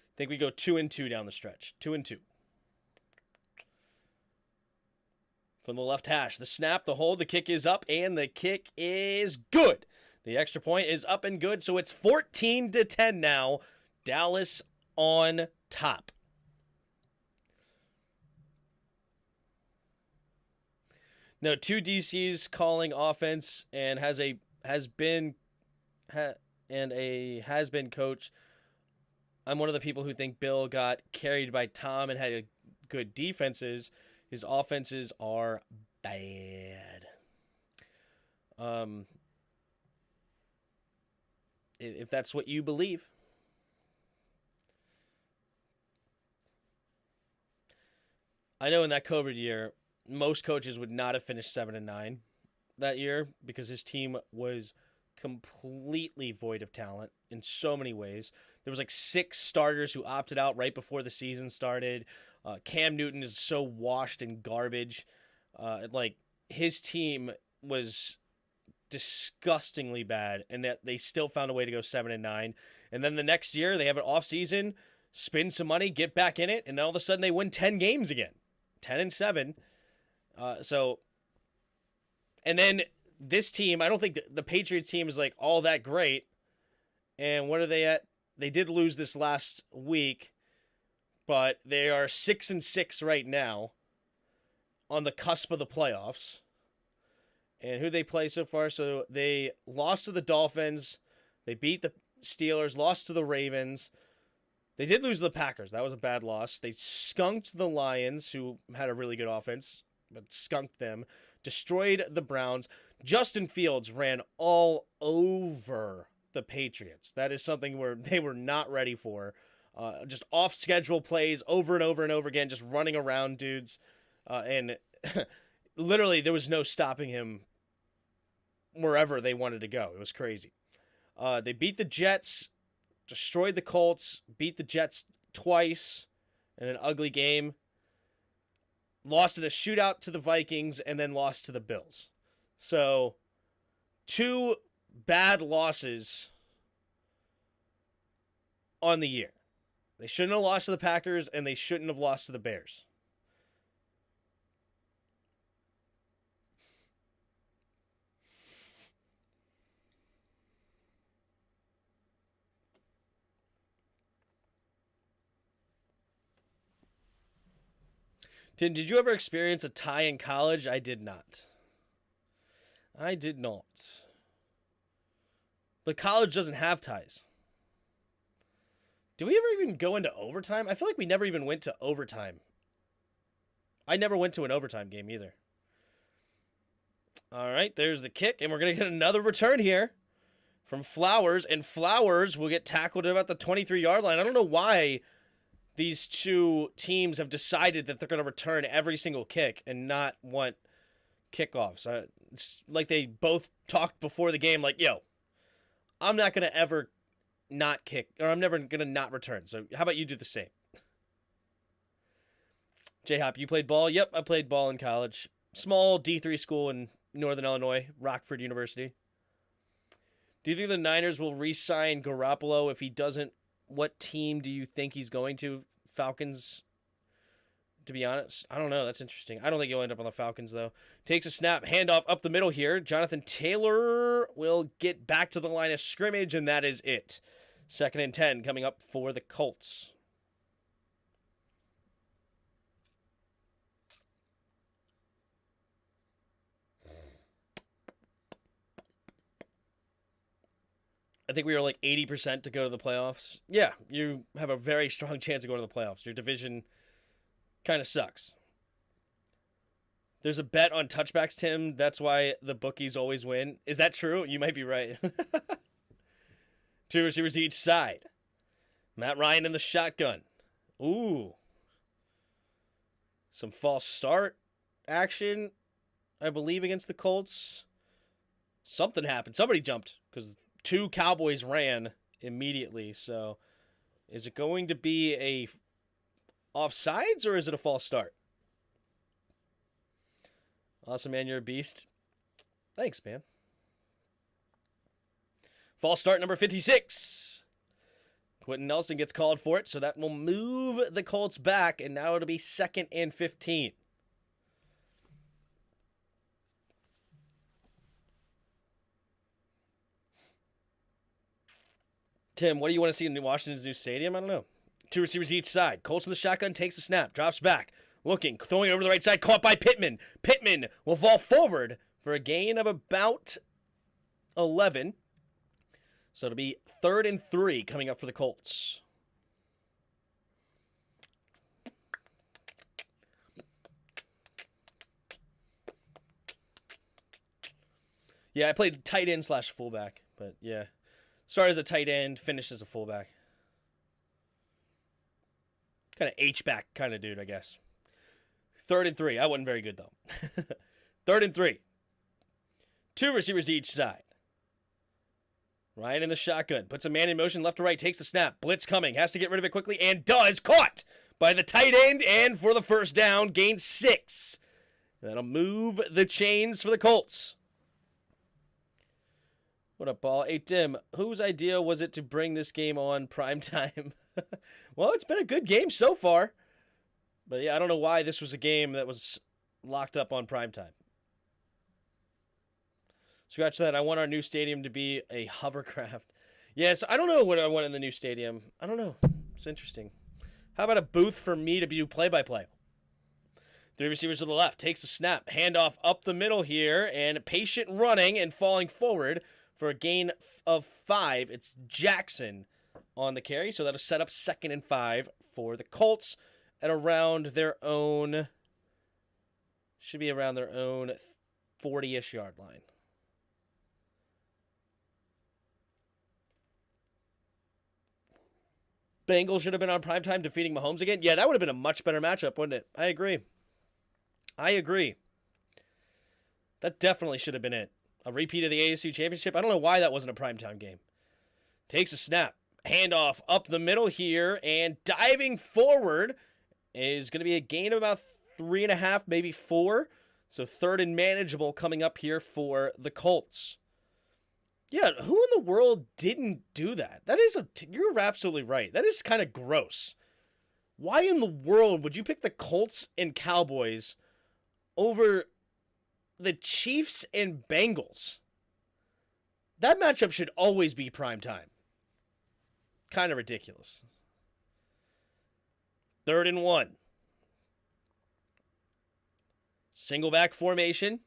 I think we go 2-2 down the stretch. 2-2. From the left hash, the snap, the hold, the kick is up, and the kick is good. The extra point is up and good, so it's 14-10 now. Dallas on top. Now, 2 DCs calling offense and a has been coach. I'm one of the people who think Bill got carried by Tom and had good defenses. His offenses are bad. If that's what you believe. I know in that COVID year, most coaches would not have finished 7-9 that year because his team was completely void of talent in so many ways. There was like 6 starters who opted out right before the season started. Cam Newton is so washed in garbage. Like his team was disgustingly bad, and that they still found a way to go 7-9. And then the next year they have an off season, spend some money, get back in it, and all of a sudden they win 10 games again, 10-7. And then this team, I don't think the Patriots team is like all that great. And what are they at? They did lose this last week, but they are 6-6 right now, on the cusp of the playoffs. And who they play so far? So they lost to the Dolphins. They beat the Steelers, lost to the Ravens. They did lose to the Packers. That was a bad loss. They skunked the Lions, who had a really good offense, but skunked them. Destroyed the Browns. Justin Fields ran all over the Patriots. That is something where they were not ready for. Just off-schedule plays over and over and over again, just running around dudes. And literally there was no stopping him wherever they wanted to go. It was crazy. They beat the Jets, destroyed the Colts, beat the Jets twice in an ugly game, lost in a shootout to the Vikings, and then lost to the Bills. So, 2 bad losses on the year. They shouldn't have lost to the Packers, and they shouldn't have lost to the Bears. Tim, did you ever experience a tie in college? I did not. I did not. But college doesn't have ties. Do we ever even go into overtime? I feel like we never even went to overtime. I never went to an overtime game either. All right, there's the kick, and we're going to get another return here from Flowers, and Flowers will get tackled at about the 23-yard line. I don't know why these two teams have decided that they're going to return every single kick and not want kickoffs. It's like they both talked before the game like, yo, I'm not going to ever not kick, or I'm never going to not return. So how about you do the same? J-Hop, you played ball? Yep, I played ball in college. Small D3 school in Northern Illinois, Rockford University. Do you think the Niners will re-sign Garoppolo? If he doesn't, what team do you think he's going to? Falcons, to be honest. I don't know. That's interesting. I don't think he'll end up on the Falcons, though. Takes a snap, handoff up the middle here. Jonathan Taylor will get back to the line of scrimmage, and that is it. 2nd and 10 coming up for the Colts. I think we were like 80% to go to the playoffs. Yeah, you have a very strong chance of going to the playoffs. Your division kind of sucks. There's a bet on touchbacks, Tim. That's why the bookies always win. Is that true? You might be right. 2 receivers each side. Matt Ryan in the shotgun. Ooh. Some false start action, I believe, against the Colts. Something happened. Somebody jumped because 2 Cowboys ran immediately. So is it going to be a offsides or is it a false start? Awesome, man. You're a beast. Thanks, man. False start number 56. Quentin Nelson gets called for it, so that will move the Colts back, and now it'll be 2nd and 15. Tim, what do you want to see in Washington's new stadium? I don't know. 2 receivers each side. Colts in the shotgun, takes the snap, drops back, looking, throwing over the right side, caught by Pittman. Pittman will fall forward for a gain of about 11. So it'll be 3rd and 3 coming up for the Colts. Yeah, I played tight end / fullback, but yeah. Started as a tight end, finished as a fullback. Kind of H-back kind of dude, I guess. 3rd and 3. I wasn't very good, though. 3rd and 3. 2 receivers each side. Ryan in the shotgun. Puts a man in motion left to right. Takes the snap. Blitz coming. Has to get rid of it quickly and does. Caught by the tight end. And for the first down, gain 6. That'll move the chains for the Colts. What up, Paul? Hey, Tim, whose idea was it to bring this game on primetime? Well, it's been a good game so far. But yeah, I don't know why this was a game that was locked up on primetime. Scratch that. I want our new stadium to be a hovercraft. Yes, I don't know what I want in the new stadium. I don't know. It's interesting. How about a booth for me to do play-by-play? 3 receivers to the left. Takes a snap. Handoff up the middle here. And patient running and falling forward for a gain of 5. It's Jackson on the carry. So that'll set up 2nd and 5 for the Colts at around their own, should be around their own 40-ish yard line. Bengals should have been on primetime defeating Mahomes again. Yeah, that would have been a much better matchup, wouldn't it? I agree. That definitely should have been it. A repeat of the ASU Championship. I don't know why that wasn't a primetime game. Takes a snap. Handoff up the middle here, and diving forward is going to be a gain of about 3.5, maybe 4. So 3rd and manageable coming up here for the Colts. Yeah, who in the world didn't do that? You're absolutely right. That is kind of gross. Why in the world would you pick the Colts and Cowboys over the Chiefs and Bengals? That matchup should always be prime time. Kind of ridiculous. 3rd and 1. Single back formation.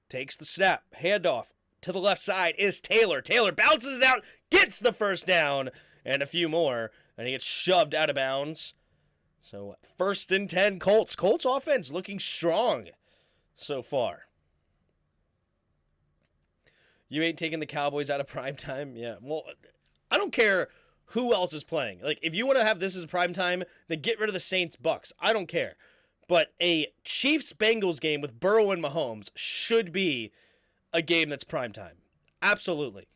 Takes the snap. Handoff to the left side is Taylor. Taylor bounces it out, gets the first down, and a few more, and he gets shoved out of bounds. So 1st and 10 Colts. Colts offense looking strong so far. You ain't taking the Cowboys out of prime time? Yeah, well, I don't care who else is playing. Like, if you want to have this as prime time, then get rid of the Saints-Bucks. I don't care. But a Chiefs-Bengals game with Burrow and Mahomes should be a game that's primetime. Absolutely.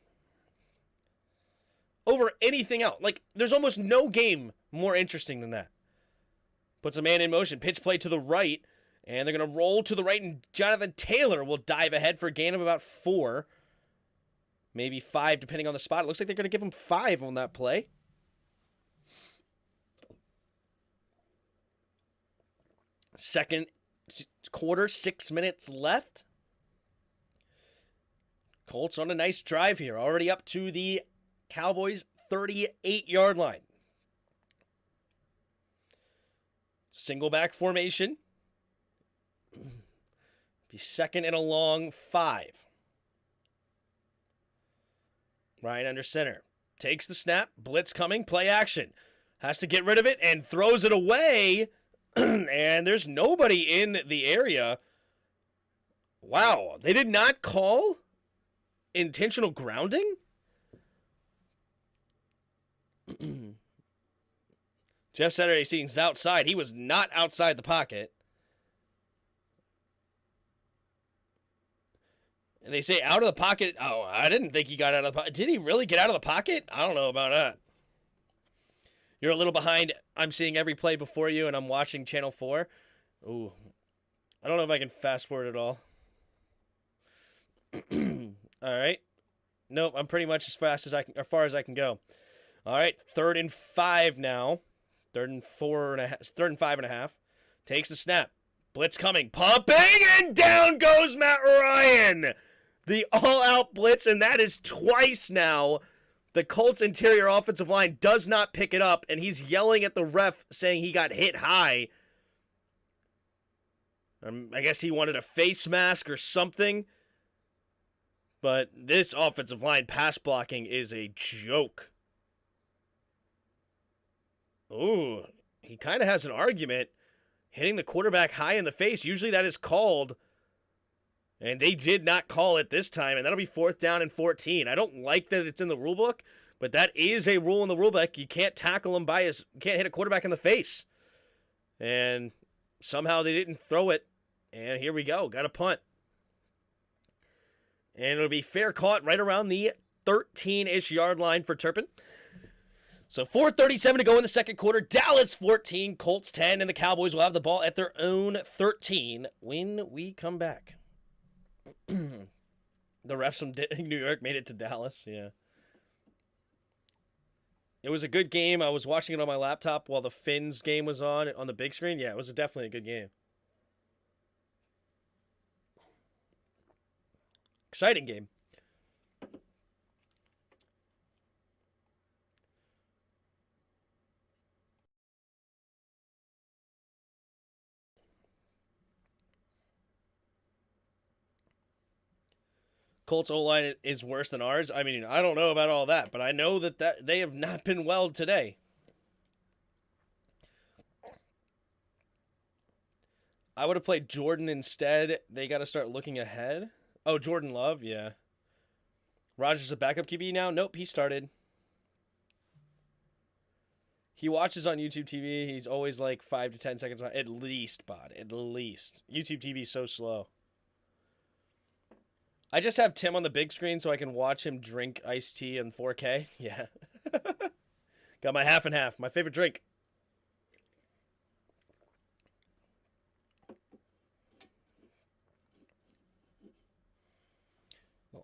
Over anything else. Like, there's almost no game more interesting than that. Puts a man in motion. Pitch play to the right. And they're going to roll to the right. And Jonathan Taylor will dive ahead for a gain of about 4. Maybe 5, depending on the spot. It looks like they're going to give him 5 on that play. Second quarter, 6 minutes left. Colts on a nice drive here. Already up to the Cowboys' 38-yard line. Single back formation. Be 2nd and a long 5. Ryan under center. Takes the snap. Blitz coming. Play action. Has to get rid of it and throws it away. And there's nobody in the area. Wow. They did not call intentional grounding? Jeff Saturday seeing outside. He was not outside the pocket. And they say out of the pocket. Oh, I didn't think he got out of the pocket. Did he really get out of the pocket? I don't know about that. You're a little behind. I'm seeing every play before you, and I'm watching Channel 4. Ooh. I don't know if I can fast forward at all. All right. Nope, I'm pretty much as fast as as far as I can go. All right, 3rd and 5 now. 3rd and 5.5. Takes the snap. Blitz coming. Pumping, and down goes Matt Ryan. The all-out blitz, and that is twice now. The Colts interior offensive line does not pick it up, and he's yelling at the ref saying he got hit high. I guess he wanted a face mask or something. But this offensive line pass blocking is a joke. Ooh, he kind of has an argument. Hitting the quarterback high in the face, usually that is called. And they did not call it this time, and that'll be 4th down and 14. I don't like that it's in the rule book, but that is a rule in the rule book. You can't tackle him you can't hit a quarterback in the face. And somehow they didn't throw it. And here we go. Got a punt. And it'll be fair caught right around the 13-ish yard line for Turpin. So 4:37 to go in the second quarter. Dallas 14, Colts 10, and the Cowboys will have the ball at their own 13 when we come back. The refs from New York made it to Dallas, yeah. It was a good game. I was watching it on my laptop while the Finns game was on the big screen. Yeah, it was definitely a good game. Exciting game. Colts O-line is worse than ours. I mean, I don't know about all that, but I know that they have not been well today. I would have played Jordan instead. They got to start looking ahead. Oh, Jordan Love, yeah. Rodgers a backup QB now? Nope, he started. He watches on YouTube TV. He's always like 5 to 10 seconds behind. At least, bud. At least. YouTube TV is so slow. I just have Tim on the big screen so I can watch him drink iced tea in 4K. Yeah. Got my half and half. My favorite drink.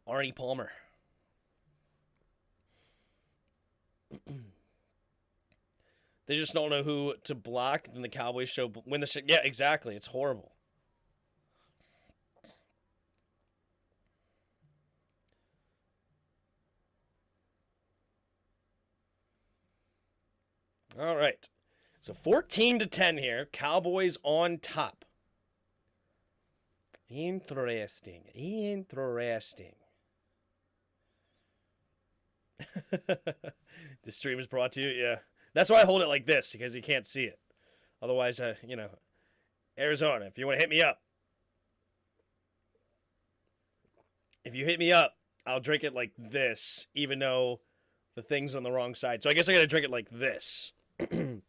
Arnie Palmer. They just don't know who to block. Then the Cowboys win the shit. Yeah, exactly. It's horrible. All right. So 14-10 here. Cowboys on top. Interesting. This stream is brought to you. Yeah. That's why I hold it like this, because you can't see it. Otherwise, Arizona, if you want to hit me up. If you hit me up, I'll drink it like this, even though the thing's on the wrong side. So I guess I got to drink it like this. That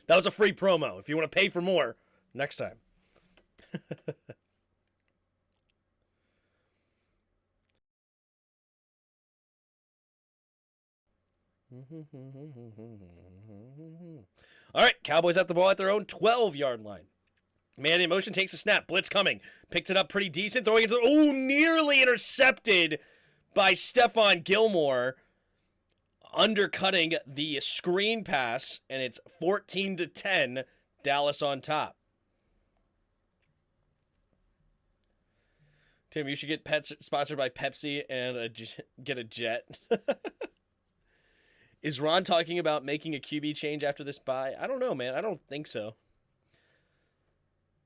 was a free promo. If you want to pay for more, next time. All right, Cowboys at the ball at their own 12-yard line. Man in motion, takes a snap. Blitz coming. Picks it up pretty decent. Throwing it to nearly intercepted by Stephon Gilmore. Undercutting the screen pass, and it's 14-10. Dallas on top. Tim, you should get sponsored by Pepsi and get a jet. Is Ron talking about making a QB change after this bye? I don't know, man. I don't think so.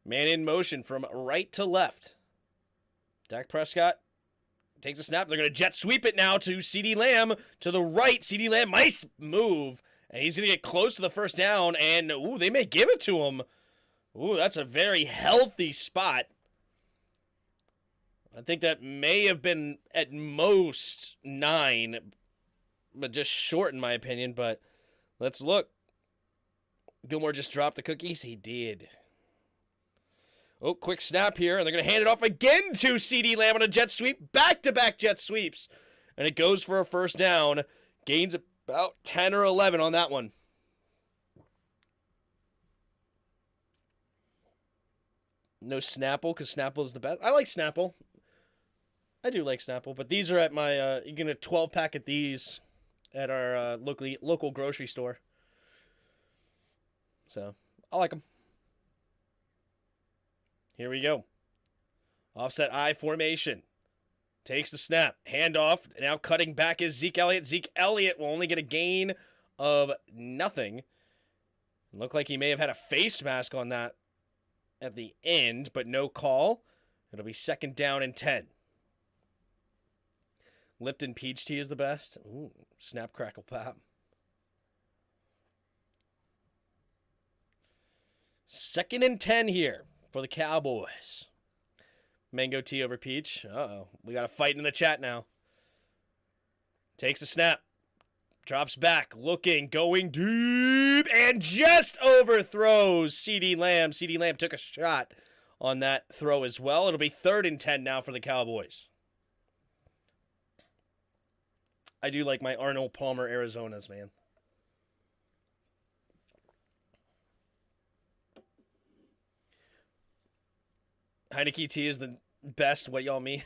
Man in motion from right to left. Dak Prescott takes a snap. They're going to jet sweep it now to CeeDee Lamb to the right. CeeDee Lamb, nice move. And he's going to get close to the first down. And, they may give it to him. That's a very healthy spot. I think that may have been at most 9, but just short in my opinion. But let's look. Gilmore just dropped the cookies. He did. Quick snap here, and they're going to hand it off again to CeeDee Lamb on a jet sweep. Back-to-back jet sweeps. And it goes for a first down. Gains about 10 or 11 on that one. No Snapple, because Snapple is the best. I like Snapple. I do like Snapple, but these are at my, you get a 12-pack of these at our local grocery store. So, I like them. Here we go. Offset I formation. Takes the snap. Handoff. Now cutting back is Zeke Elliott. Zeke Elliott will only get a gain of nothing. Looked like he may have had a face mask on that at the end, but no call. It'll be 2nd down and 10. Lipton peach tea is the best. Snap, crackle, pop. 2nd and 10 here for the Cowboys. Mango tea over peach. Uh-oh. We got a fight in the chat now. Takes a snap. Drops back. Looking. Going deep. And just overthrows CeeDee Lamb. CeeDee Lamb took a shot on that throw as well. It'll be 3rd and 10 now for the Cowboys. I do like my Arnold Palmer Arizonas, man. Heineke tea is the best. What y'all mean?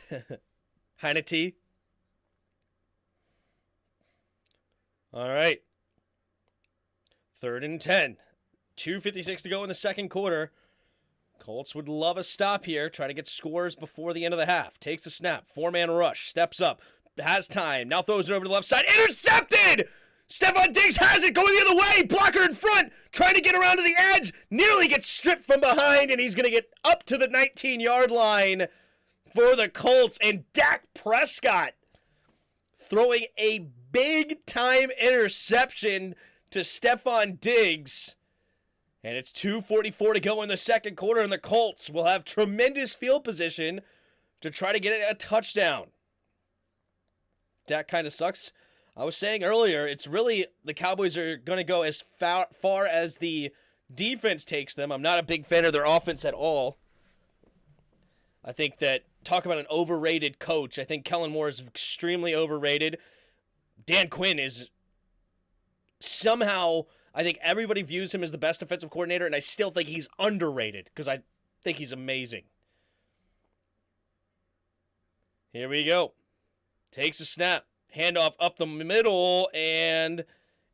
Heineke tea. All right. 3rd and 10. 2:56 to go in the second quarter. Colts would love a stop here. Try to get scores before the end of the half. Takes a snap. 4-man rush. Steps up. Has time. Now throws it over to the left side. Intercepted! Stephon Diggs has it, going the other way. Blocker in front, trying to get around to the edge. Nearly gets stripped from behind, and he's going to get up to the 19-yard line for the Colts. And Dak Prescott throwing a big-time interception to Stephon Diggs. And it's 2:44 to go in the second quarter, and the Colts will have tremendous field position to try to get a touchdown. That kind of sucks. I was saying earlier, it's really the Cowboys are going to go as far as the defense takes them. I'm not a big fan of their offense at all. I think that, talk about an overrated coach, I think Kellen Moore is extremely overrated. Dan Quinn is somehow, I think everybody views him as the best defensive coordinator, and I still think he's underrated because I think he's amazing. Here we go. Takes a snap. Handoff up the middle, and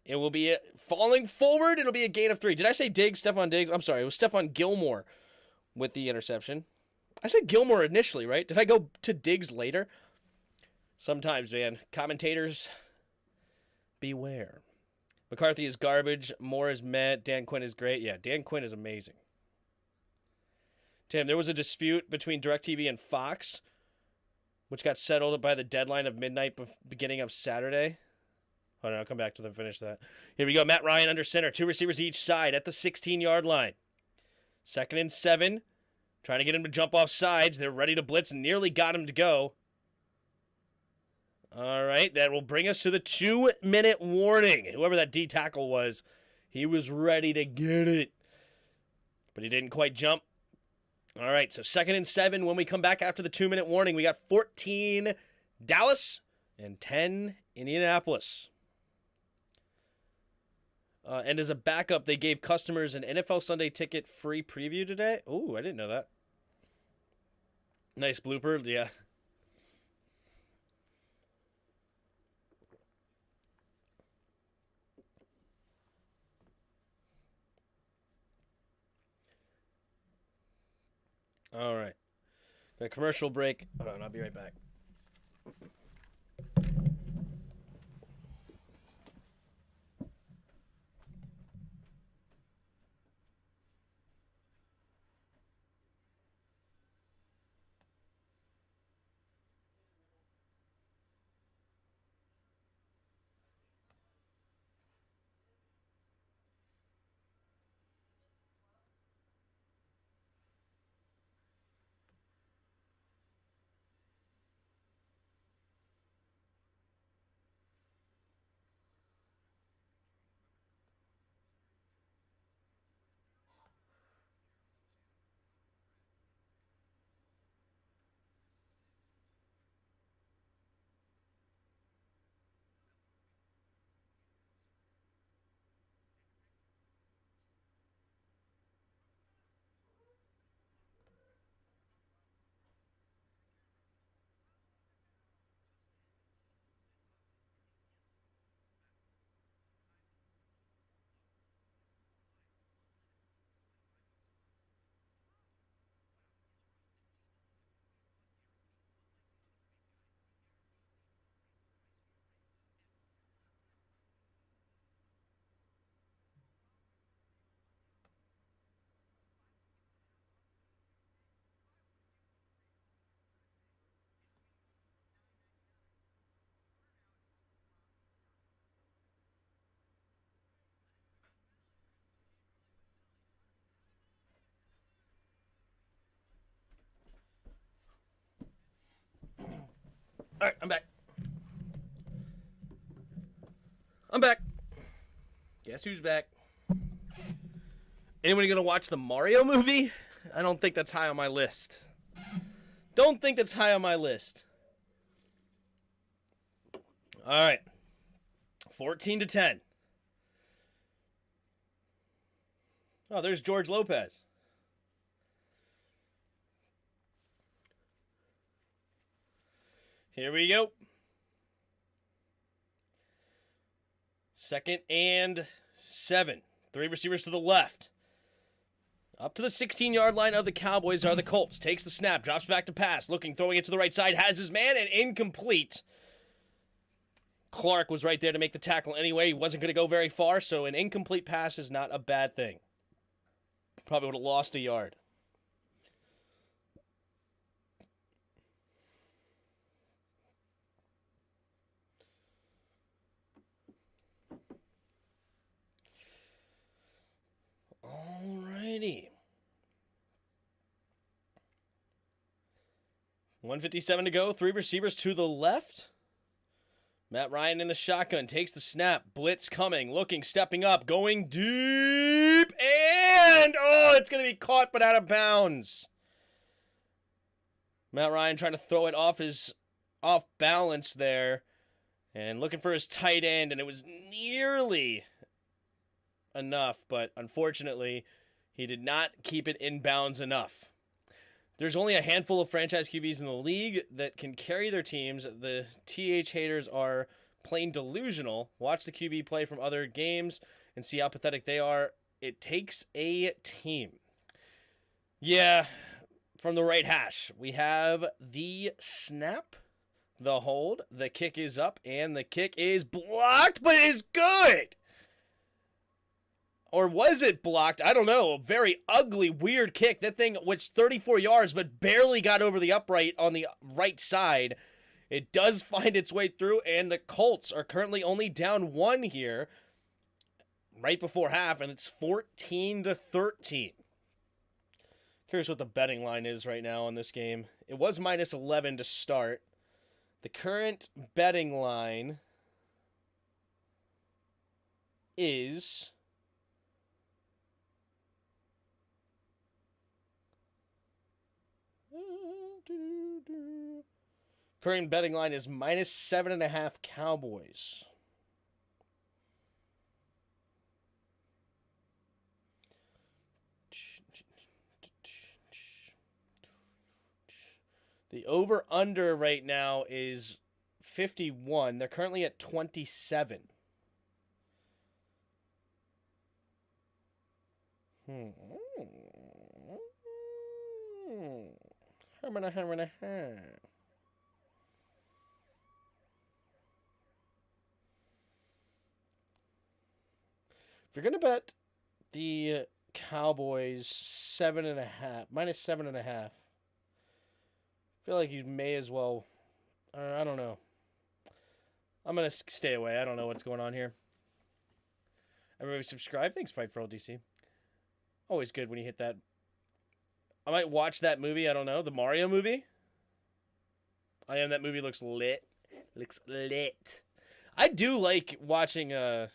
it will be falling forward. It'll be a gain of 3. Did I say Diggs? Stephon Diggs? I'm sorry. It was Stephon Gilmore with the interception. I said Gilmore initially, right? Did I go to Diggs later? Sometimes, man. Commentators, beware. McCarthy is garbage. Moore is meh. Dan Quinn is great. Yeah, Dan Quinn is amazing. Tim, there was a dispute between DirecTV and Fox, which got settled by the deadline of midnight beginning of Saturday. Hold on, I'll come back to them and finish that. Here we go. Matt Ryan under center. 2 receivers each side at the 16-yard line. 2nd and 7. Trying to get him to jump off sides. They're ready to blitz and nearly got him to go. All right, that will bring us to the 2-minute warning. Whoever that D tackle was, he was ready to get it. But he didn't quite jump. All right, so 2nd and 7. When we come back after the 2-minute warning, we got 14 Dallas and 10 Indianapolis. And as a backup, they gave customers an NFL Sunday Ticket free preview today. Ooh, I didn't know that. Nice blooper, yeah. All right. A commercial break. Hold on, I'll be right back. All right, I'm back. I'm back. Guess who's back? Anybody gonna watch the Mario movie? I don't think that's high on my list. Don't think that's high on my list. All right. 14-10. Oh, there's George Lopez. Here we go. 2nd and 7. 3 receivers to the left. Up to the 16-yard line of the Cowboys are the Colts. Takes the snap, drops back to pass, looking, throwing it to the right side, has his man, and incomplete. Clark was right there to make the tackle anyway. He wasn't going to go very far, so an incomplete pass is not a bad thing. Probably would have lost a yard. Alrighty. 1:57 to go. 3 receivers to the left. Matt Ryan in the shotgun. Takes the snap. Blitz coming. Looking. Stepping up. Going deep. And, it's going to be caught but out of bounds. Matt Ryan trying to throw it off balance there. And looking for his tight end. And it was nearly enough. But unfortunately, he did not keep it in bounds enough. There's only a handful of franchise QBs in the league that can carry their teams. The TH haters are plain delusional. Watch the QB play from other games and see how pathetic they are. It takes a team. Yeah, from the right hash, we have the snap, the hold, the kick is up, and the kick is blocked, but is good. Or was it blocked? I don't know. A very ugly, weird kick. That thing was 34 yards, but barely got over the upright on the right side. It does find its way through, and the Colts are currently only down 1 here right before half, and it's 14-13. Curious what the betting line is right now on this game. It was -11 to start. The current betting line is... Current betting line is -7.5 Cowboys. The over-under right now is 51. They're currently at 27. If you're going to bet the Cowboys -7.5, I feel like you may as well, I don't know. I'm going to stay away. I don't know what's going on here. Everybody subscribe. Thanks, Fight for All DC. Always good when you hit that. I might watch that movie. I don't know. The Mario movie. That movie looks lit. Looks lit. I do like watching, I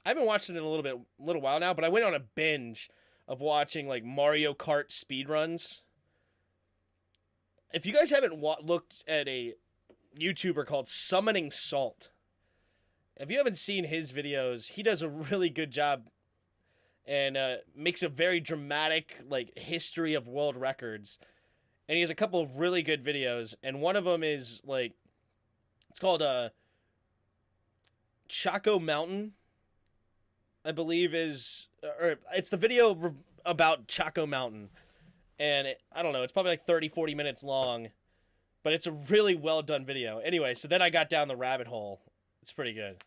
haven't watched it in a little while now, but I went on a binge of watching like Mario Kart speedruns. If you guys haven't looked at a YouTuber called Summoning Salt, if you haven't seen his videos, he does a really good job and makes a very dramatic like history of world records. And he has a couple of really good videos, and one of them is like, it's called Chaco Mountain, I believe or it's the video about Chaco Mountain. And I don't know, it's probably like 30, 40 minutes long, but it's a really well done video. Anyway, so then I got down the rabbit hole. It's pretty good.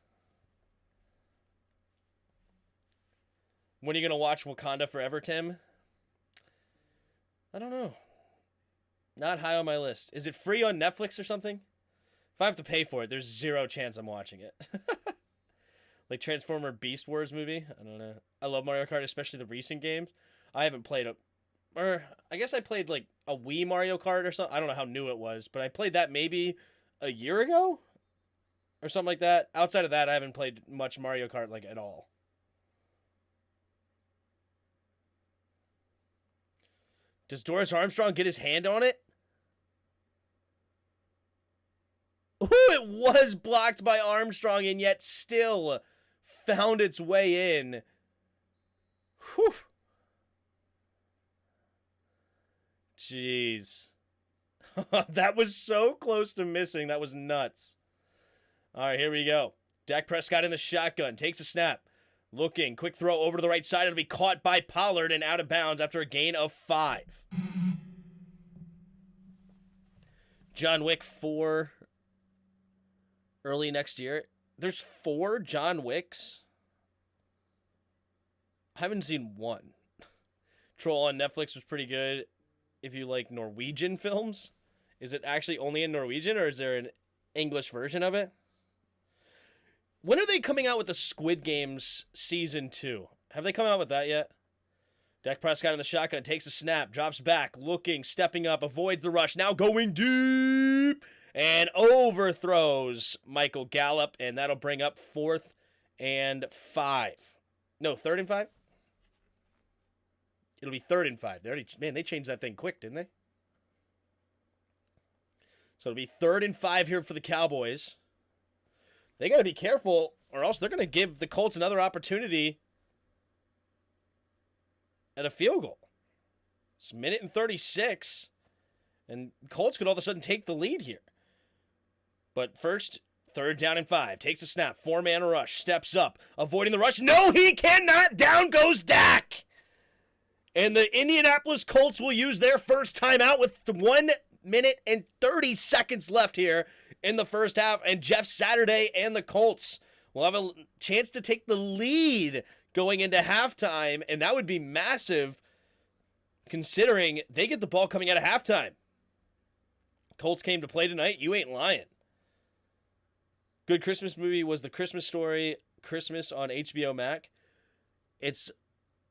When are you going to watch Wakanda Forever, Tim? I don't know. Not high on my list. Is it free on Netflix or something? If I have to pay for it, there's zero chance I'm watching it. Like Transformer Beast Wars movie. I don't know. I love Mario Kart, especially the recent games. I haven't played or I guess I played like a Wii Mario Kart or something. I don't know how new it was, but I played that maybe a year ago or something like that. Outside of that, I haven't played much Mario Kart like at all. Does Doris Armstrong get his hand on it? Ooh, it was blocked by Armstrong and yet still found its way in. Whew. Jeez. That was so close to missing. That was nuts. All right, here we go. Dak Prescott in the shotgun. Takes a snap. Looking. Quick throw over to the right side. It'll be caught by Pollard and out of bounds after a gain of 5. John Wick 4 early next year. There's 4 John Wicks. I haven't seen one. Troll on Netflix was pretty good. If you like Norwegian films, is it actually only in Norwegian or is there an English version of it? When are they coming out with the Squid Games season 2? Have they come out with that yet? Dak Prescott in the shotgun, takes a snap, drops back, looking, stepping up, avoids the rush, now going deep, and overthrows Michael Gallup, and that'll bring up 4th and 5. No, 3rd and 5? It'll be 3rd and 5. They changed that thing quick, didn't they? So it'll be 3rd and 5 here for the Cowboys. They got to be careful, or else they're going to give the Colts another opportunity at a field goal. It's a minute and 36, and Colts could all of a sudden take the lead here. But first, 3rd down and 5. Takes a snap, 4-man rush, steps up, avoiding the rush. No, he cannot! Down goes Dak! And the Indianapolis Colts will use their first timeout with 1 minute and 30 seconds left here in the first half. And Jeff Saturday and the Colts will have a chance to take the lead going into halftime, and that would be massive considering they get the ball coming out of halftime. Colts came to play tonight. You ain't lying. Good Christmas movie was The Christmas Story, Christmas on HBO Max. It's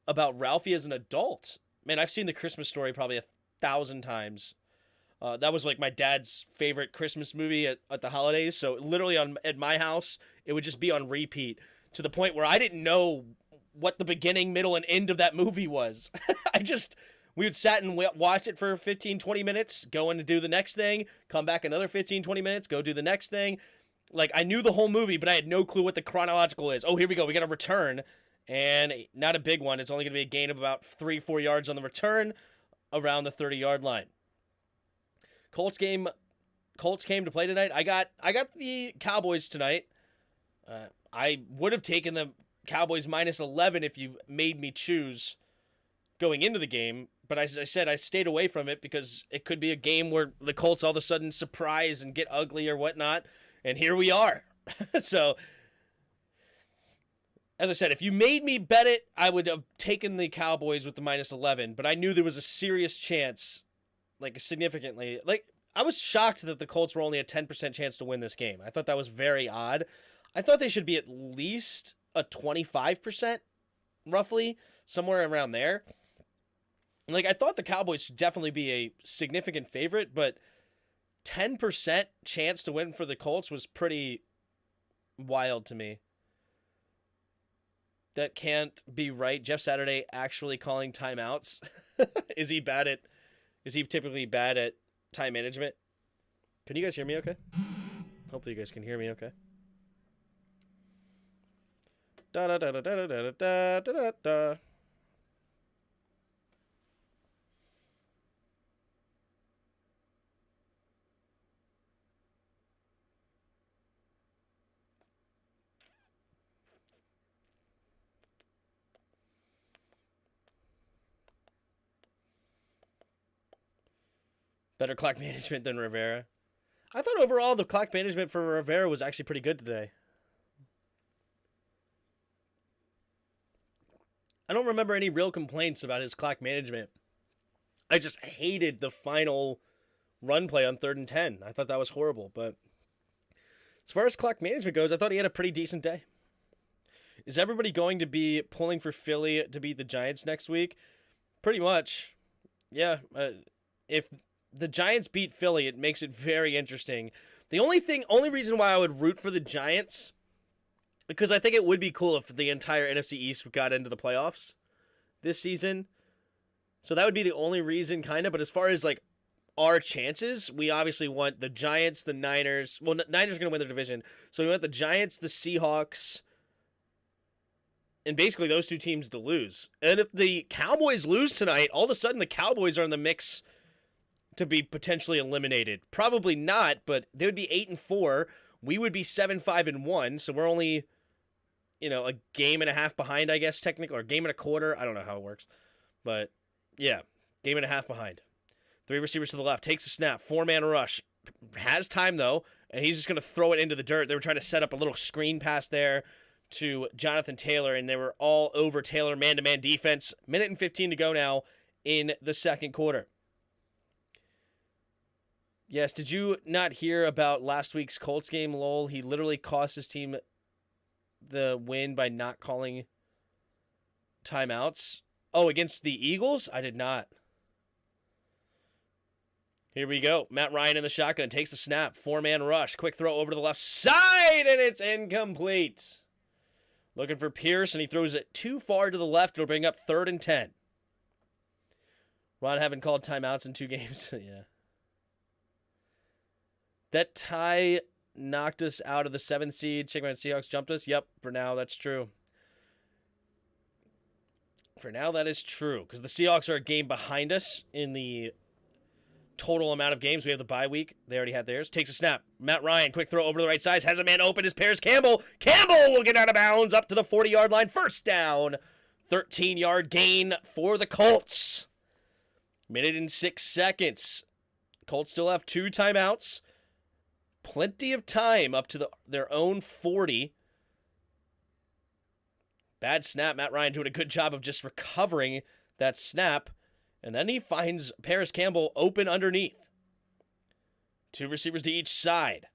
about Ralphie as an adult. Man, I've seen The Christmas Story probably 1,000 times. That was like my dad's favorite Christmas movie at the holidays. So literally at my house, it would just be on repeat to the point where I didn't know what the beginning, middle, and end of that movie was. We would sat and watch it for 15, 20 minutes, go in to do the next thing, come back another 15, 20 minutes, go do the next thing. Like, I knew the whole movie, but I had no clue what the chronological is. Oh, here we go. We got a return, and not a big one. It's only going to be a gain of about 3-4 yards on the return around the 30-yard line. Colts came to play tonight. I got the Cowboys tonight. I would have taken the Cowboys minus 11 if you made me choose going into the game. But as I said, I stayed away from it because it could be a game where the Colts all of a sudden surprise and get ugly or whatnot. And here we are. So, as I said, if you made me bet it, I would have taken the Cowboys with the minus 11. But I knew there was a serious chance, like significantly. Like, I was shocked that the Colts were only a 10% chance to win this game. I thought that was very odd. I thought they should be at least a 25%, roughly, somewhere around there. Like, I thought the Cowboys should definitely be a significant favorite, but 10% chance to win for the Colts was pretty wild to me. That can't be right. Jeff Saturday actually calling timeouts. Is he typically bad at time management? Can you guys hear me okay? Hopefully you guys can hear me okay. Da da da da da da da da da da. Better clock management than Rivera. I thought overall the clock management for Rivera was actually pretty good today. I don't remember any real complaints about his clock management. I just hated the final run play on 3rd and 10. I thought that was horrible. But as far as clock management goes, I thought he had a pretty decent day. Is everybody going to be pulling for Philly to beat the Giants next week? Pretty much. Yeah. If the Giants beat Philly, it makes it very interesting. The only reason why I would root for the Giants, because I think it would be cool if the entire NFC East got into the playoffs this season. So that would be the only reason, kind of. But as far as, like, our chances, we obviously want the Giants, the Niners. Well, Niners are going to win their division. So we want the Giants, the Seahawks, and basically those two teams to lose. And if the Cowboys lose tonight, all of a sudden the Cowboys are in the mix to be potentially eliminated. Probably not, but they would be 8-4. We would be 7-5-1. So we're only, a game and a half behind, I guess, technically, or a game and a quarter. I don't know how it works. But, yeah, game and a half behind. 3 receivers to the left. Takes a snap. 4-man rush. Has time, though, and he's just going to throw it into the dirt. They were trying to set up a little screen pass there to Jonathan Taylor, and they were all over Taylor, man-to-man defense. Minute and 15 to go now in the second quarter. Yes, did you not hear about last week's Colts game, lol? He literally cost his team the win by not calling timeouts. Oh, against the Eagles? I did not. Here we go. Matt Ryan in the shotgun. Takes the snap. 4-man rush. Quick throw over to the left side, and it's incomplete. Looking for Pierce, and he throws it too far to the left. It'll bring up 3rd and 10. Ron haven't called timeouts in 2 games. Yeah. That tie knocked us out of the 7th seed. Chicken Seahawks jumped us. Yep, for now, that's true. For now, that is true. Because the Seahawks are a game behind us in the total amount of games. We have the bye week. They already had theirs. Takes a snap. Matt Ryan, quick throw over to the right side. Has a man open. Is Paris Campbell. Campbell will get out of bounds up to the 40-yard line. First down. 13-yard gain for the Colts. Minute and 6 seconds. Colts still have 2 timeouts. Plenty of time up to their own 40. Bad snap. Matt Ryan doing a good job of just recovering that snap. And then he finds Paris Campbell open underneath. 2 receivers to each side.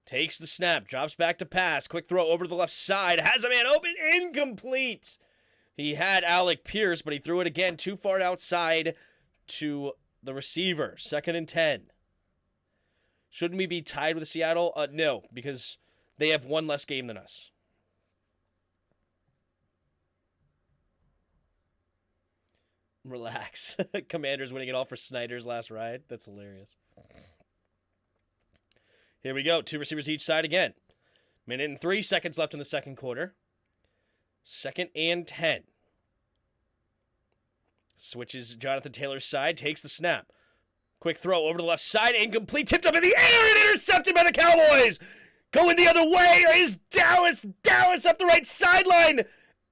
Takes the snap. Drops back to pass. Quick throw over to the left side. Has a man open. Incomplete. He had Alec Pierce, but he threw it again too far outside to the receiver. 2nd and 10. Shouldn't we be tied with Seattle? No, because they have 1 less game than us. Relax. Commanders winning it all for Snyder's last ride. That's hilarious. Here we go. 2 receivers each side again. Minute and 3 seconds left in the second quarter. 2nd and 10. Switches Jonathan Taylor's side. Takes the snap. Quick throw over to the left side. Incomplete. Tipped up in the air and intercepted by the Cowboys. Going the other way is Dallas. Dallas up the right sideline.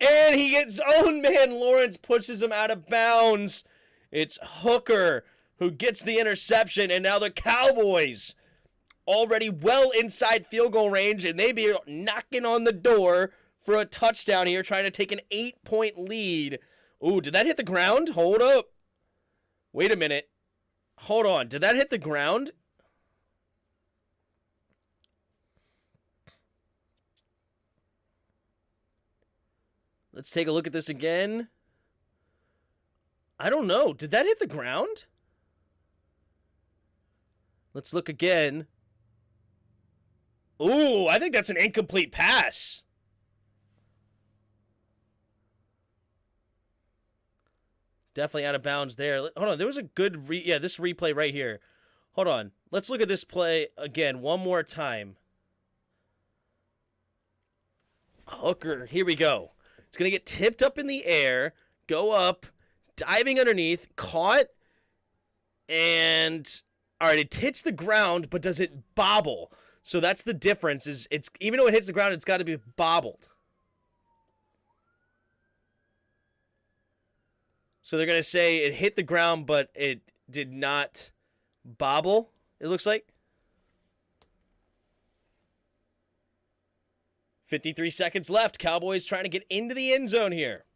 And he gets own man. Lawrence pushes him out of bounds. It's Hooker who gets the interception. And now the Cowboys already well inside field goal range. And they be knocking on the door for a touchdown here. Trying to take an 8-point lead. Ooh, did that hit the ground? Hold up. Wait a minute. Hold on. Did that hit the ground? Let's take a look at this again. I don't know. Did that hit the ground? Let's look again. Ooh, I think that's an incomplete pass. Definitely out of bounds there. Hold on. There was a good this replay right here. Hold on. Let's look at this play again one more time. Hooker. Here we go. It's going to get tipped up in the air, go up, diving underneath, caught, and all right, it hits the ground, but does it bobble? So that's the difference. Is it's even though it hits the ground, it's got to be bobbled. So they're going to say it hit the ground, but it did not bobble, it looks like. 53 seconds left. Cowboys trying to get into the end zone here.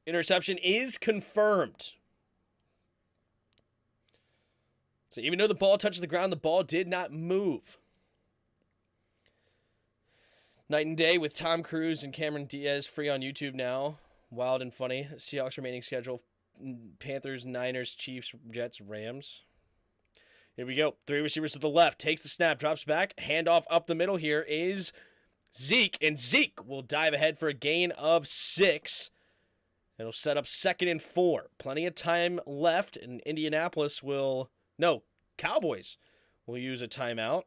Interception is confirmed. So even though the ball touched the ground, the ball did not move. Night and Day with Tom Cruise and Cameron Diaz free on YouTube now. Wild and funny. Seahawks remaining schedule. Panthers, Niners, Chiefs, Jets, Rams. Here we go. 3 receivers to the left. Takes the snap. Drops back. Handoff up the middle here is Zeke. And Zeke will dive ahead for a gain of 6. It'll set up 2nd and 4. Plenty of time left. And Indianapolis will... No, Cowboys will use a timeout.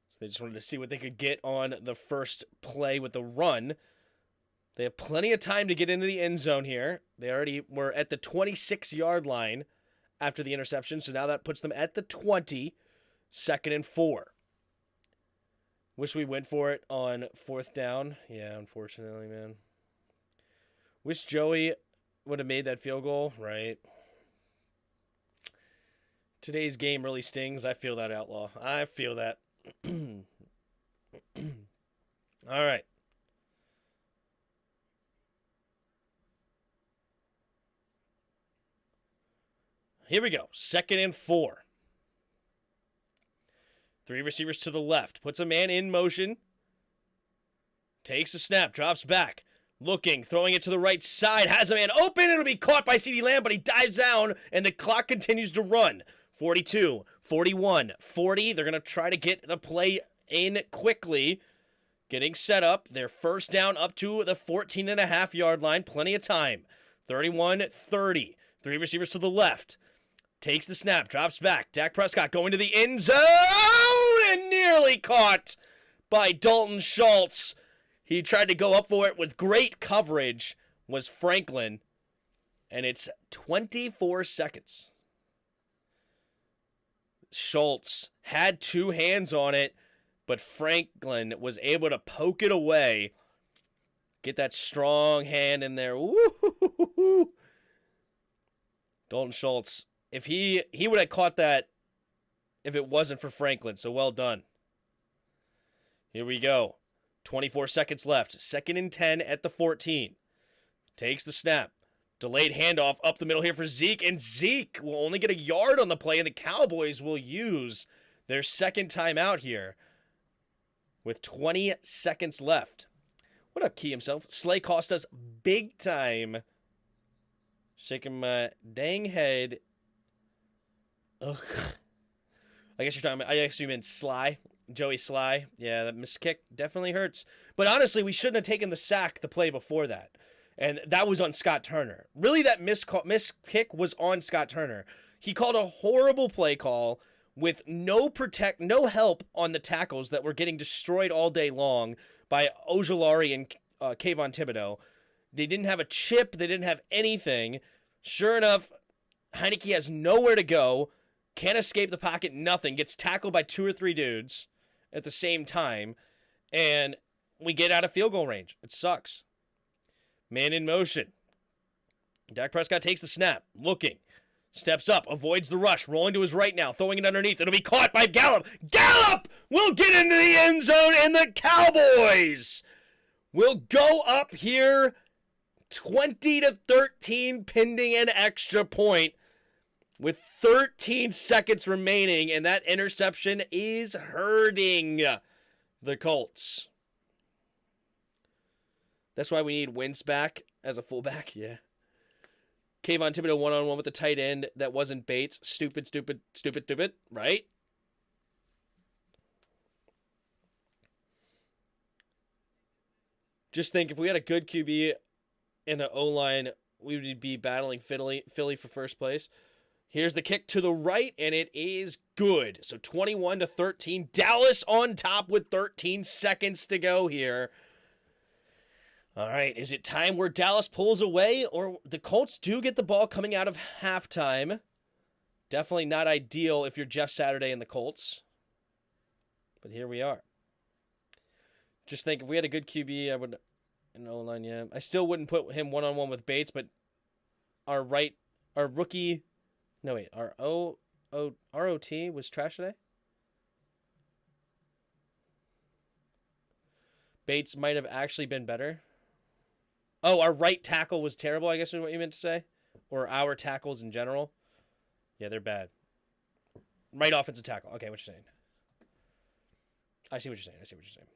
So they just wanted to see what they could get on the first play with the run. They have plenty of time to get into the end zone here. They already were at the 26-yard line after the interception, so now that puts them at the 20, 2nd and 4. Wish we went for it on 4th down. Yeah, unfortunately, man. Wish Joey would have made that field goal, right? Today's game really stings. I feel that, Outlaw. I feel that. All right. Here we go. 2nd and 4. 3 receivers to the left. Puts a man in motion. Takes a snap. Drops back. Looking. Throwing it to the right side. Has a man open. It'll be caught by CeeDee Lamb, but he dives down, and the clock continues to run. 42, 41, 40. They're going to try to get the play in quickly. Getting set up. Their first down up to the 14.5-yard line. Plenty of time. 31-30. 3 receivers to the left. Takes the snap. Drops back. Dak Prescott going to the end zone and nearly caught by Dalton Schultz. He tried to go up for it with great coverage. Was Franklin. And it's 24 seconds. Schultz had 2 hands on it, but Franklin was able to poke it away. Get that strong hand in there. Woo-hoo-hoo-hoo. Dalton Schultz, if he would have caught that if it wasn't for Franklin, so well done. Here we go. 24 seconds left. 2nd and 10 at the 14. Takes the snap. Delayed handoff up the middle here for Zeke, and Zeke will only get a yard on the play, and the Cowboys will use their second timeout here with 20 seconds left. What up, Key himself? Slay cost us big time. Shaking my dang head. Ugh. I guess you're talking about, I actually meant Sly. Joey Sly. Yeah, that missed kick definitely hurts. But honestly, we shouldn't have taken the sack the play before that. And that was on Scott Turner. Really, that missed kick was on Scott Turner. He called a horrible play call with no help on the tackles that were getting destroyed all day long by Ojulari and Kayvon Thibodeau. They didn't have a chip. They didn't have anything. Sure enough, Heineke has nowhere to go. Can't escape the pocket. Nothing. Gets tackled by 2 or 3 dudes at the same time. And we get out of field goal range. It sucks. Man in motion. Dak Prescott takes the snap. Looking. Steps up. Avoids the rush. Rolling to his right now. Throwing it underneath. It'll be caught by Gallup. Gallup will get into the end zone, and the Cowboys will go up here 20-13 pending an extra point with 13 seconds remaining, and that interception is hurting the Colts. That's why we need Wentz back as a fullback. Yeah. Kayvon Thibodeau one-on-one with the tight end. That wasn't Bates. Stupid, right? Just think, if we had a good QB and an O-line, we would be battling Philly for first place. Here's the kick to the right, and it is good. So 21-13. Dallas on top with 13 seconds to go here. All right, is it time where Dallas pulls away, or the Colts do get the ball coming out of halftime? Definitely not ideal if you're Jeff Saturday and the Colts. But here we are. Just think, if we had a good QB, I would, an O-line, yeah. I still wouldn't put him one-on-one with Bates, but our rookie, no wait, our ROT was trash today? Bates might have actually been better. Oh, our right tackle was terrible, I guess is what you meant to say? Or our tackles in general? Yeah, they're bad. Right offensive tackle. Okay, what you're saying. I see what you're saying.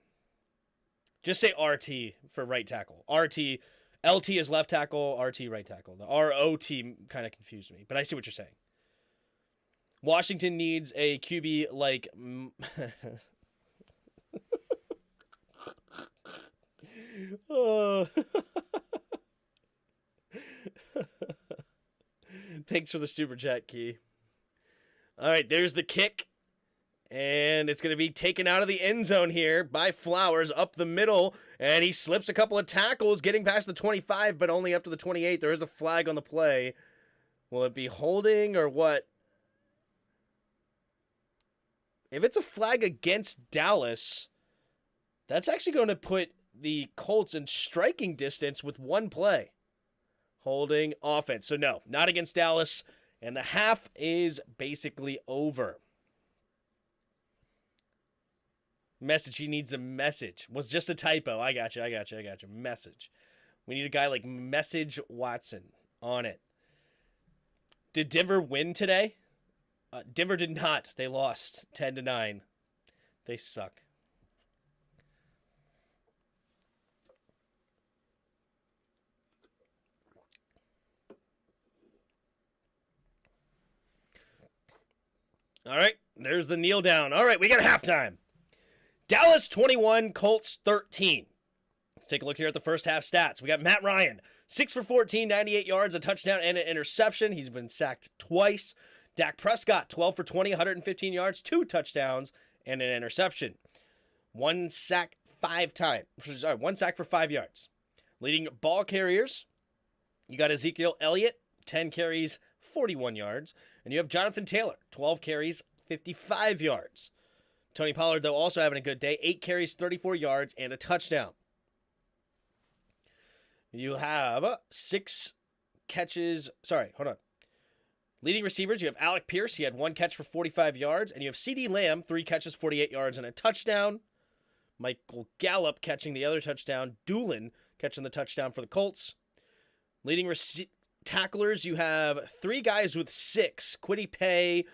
Just say RT for right tackle. LT is left tackle, RT right tackle. The ROT kind of confused me, but I see what you're saying. Washington needs a QB like... Oh. Thanks for the super chat, Key. All right, there's the kick. And it's going to be taken out of the end zone here by Flowers up the middle. And he slips a couple of tackles, getting past the 25, but only up to the 28. There is a flag on the play. Will it be holding or what? If it's a flag against Dallas, that's actually going to put the Colts in striking distance with one play. Holding offense. So no, not against Dallas. And the half is basically over. Message, he needs a message. Was just a typo. I got you. Message. We need a guy like Message Watson on it. Did Denver win today? Denver did not. They lost 10-9. They suck. All right, there's the kneel down. All right, we got halftime. Dallas 21, Colts 13. Let's take a look here at the first half stats. We got Matt Ryan, 6 for 14, 98 yards, a touchdown, and an interception. He's been sacked twice. Dak Prescott, 12 for 20, 115 yards, 2 touchdowns, and an interception. One sack for 5 yards. Leading ball carriers, you got Ezekiel Elliott, 10 carries, 41 yards. And you have Jonathan Taylor, 12 carries, 55 yards. Tony Pollard, though, also having a good day, 8 carries, 34 yards, and a touchdown. You have 6 catches. Sorry, hold on. Leading receivers, you have Alec Pierce. He had 1 catch for 45 yards. And you have CeeDee Lamb, 3 catches, 48 yards, and a touchdown. Michael Gallup catching the other touchdown. Doolin catching the touchdown for the Colts. Leading tacklers, you have 3 guys with 6. Kwity Paye,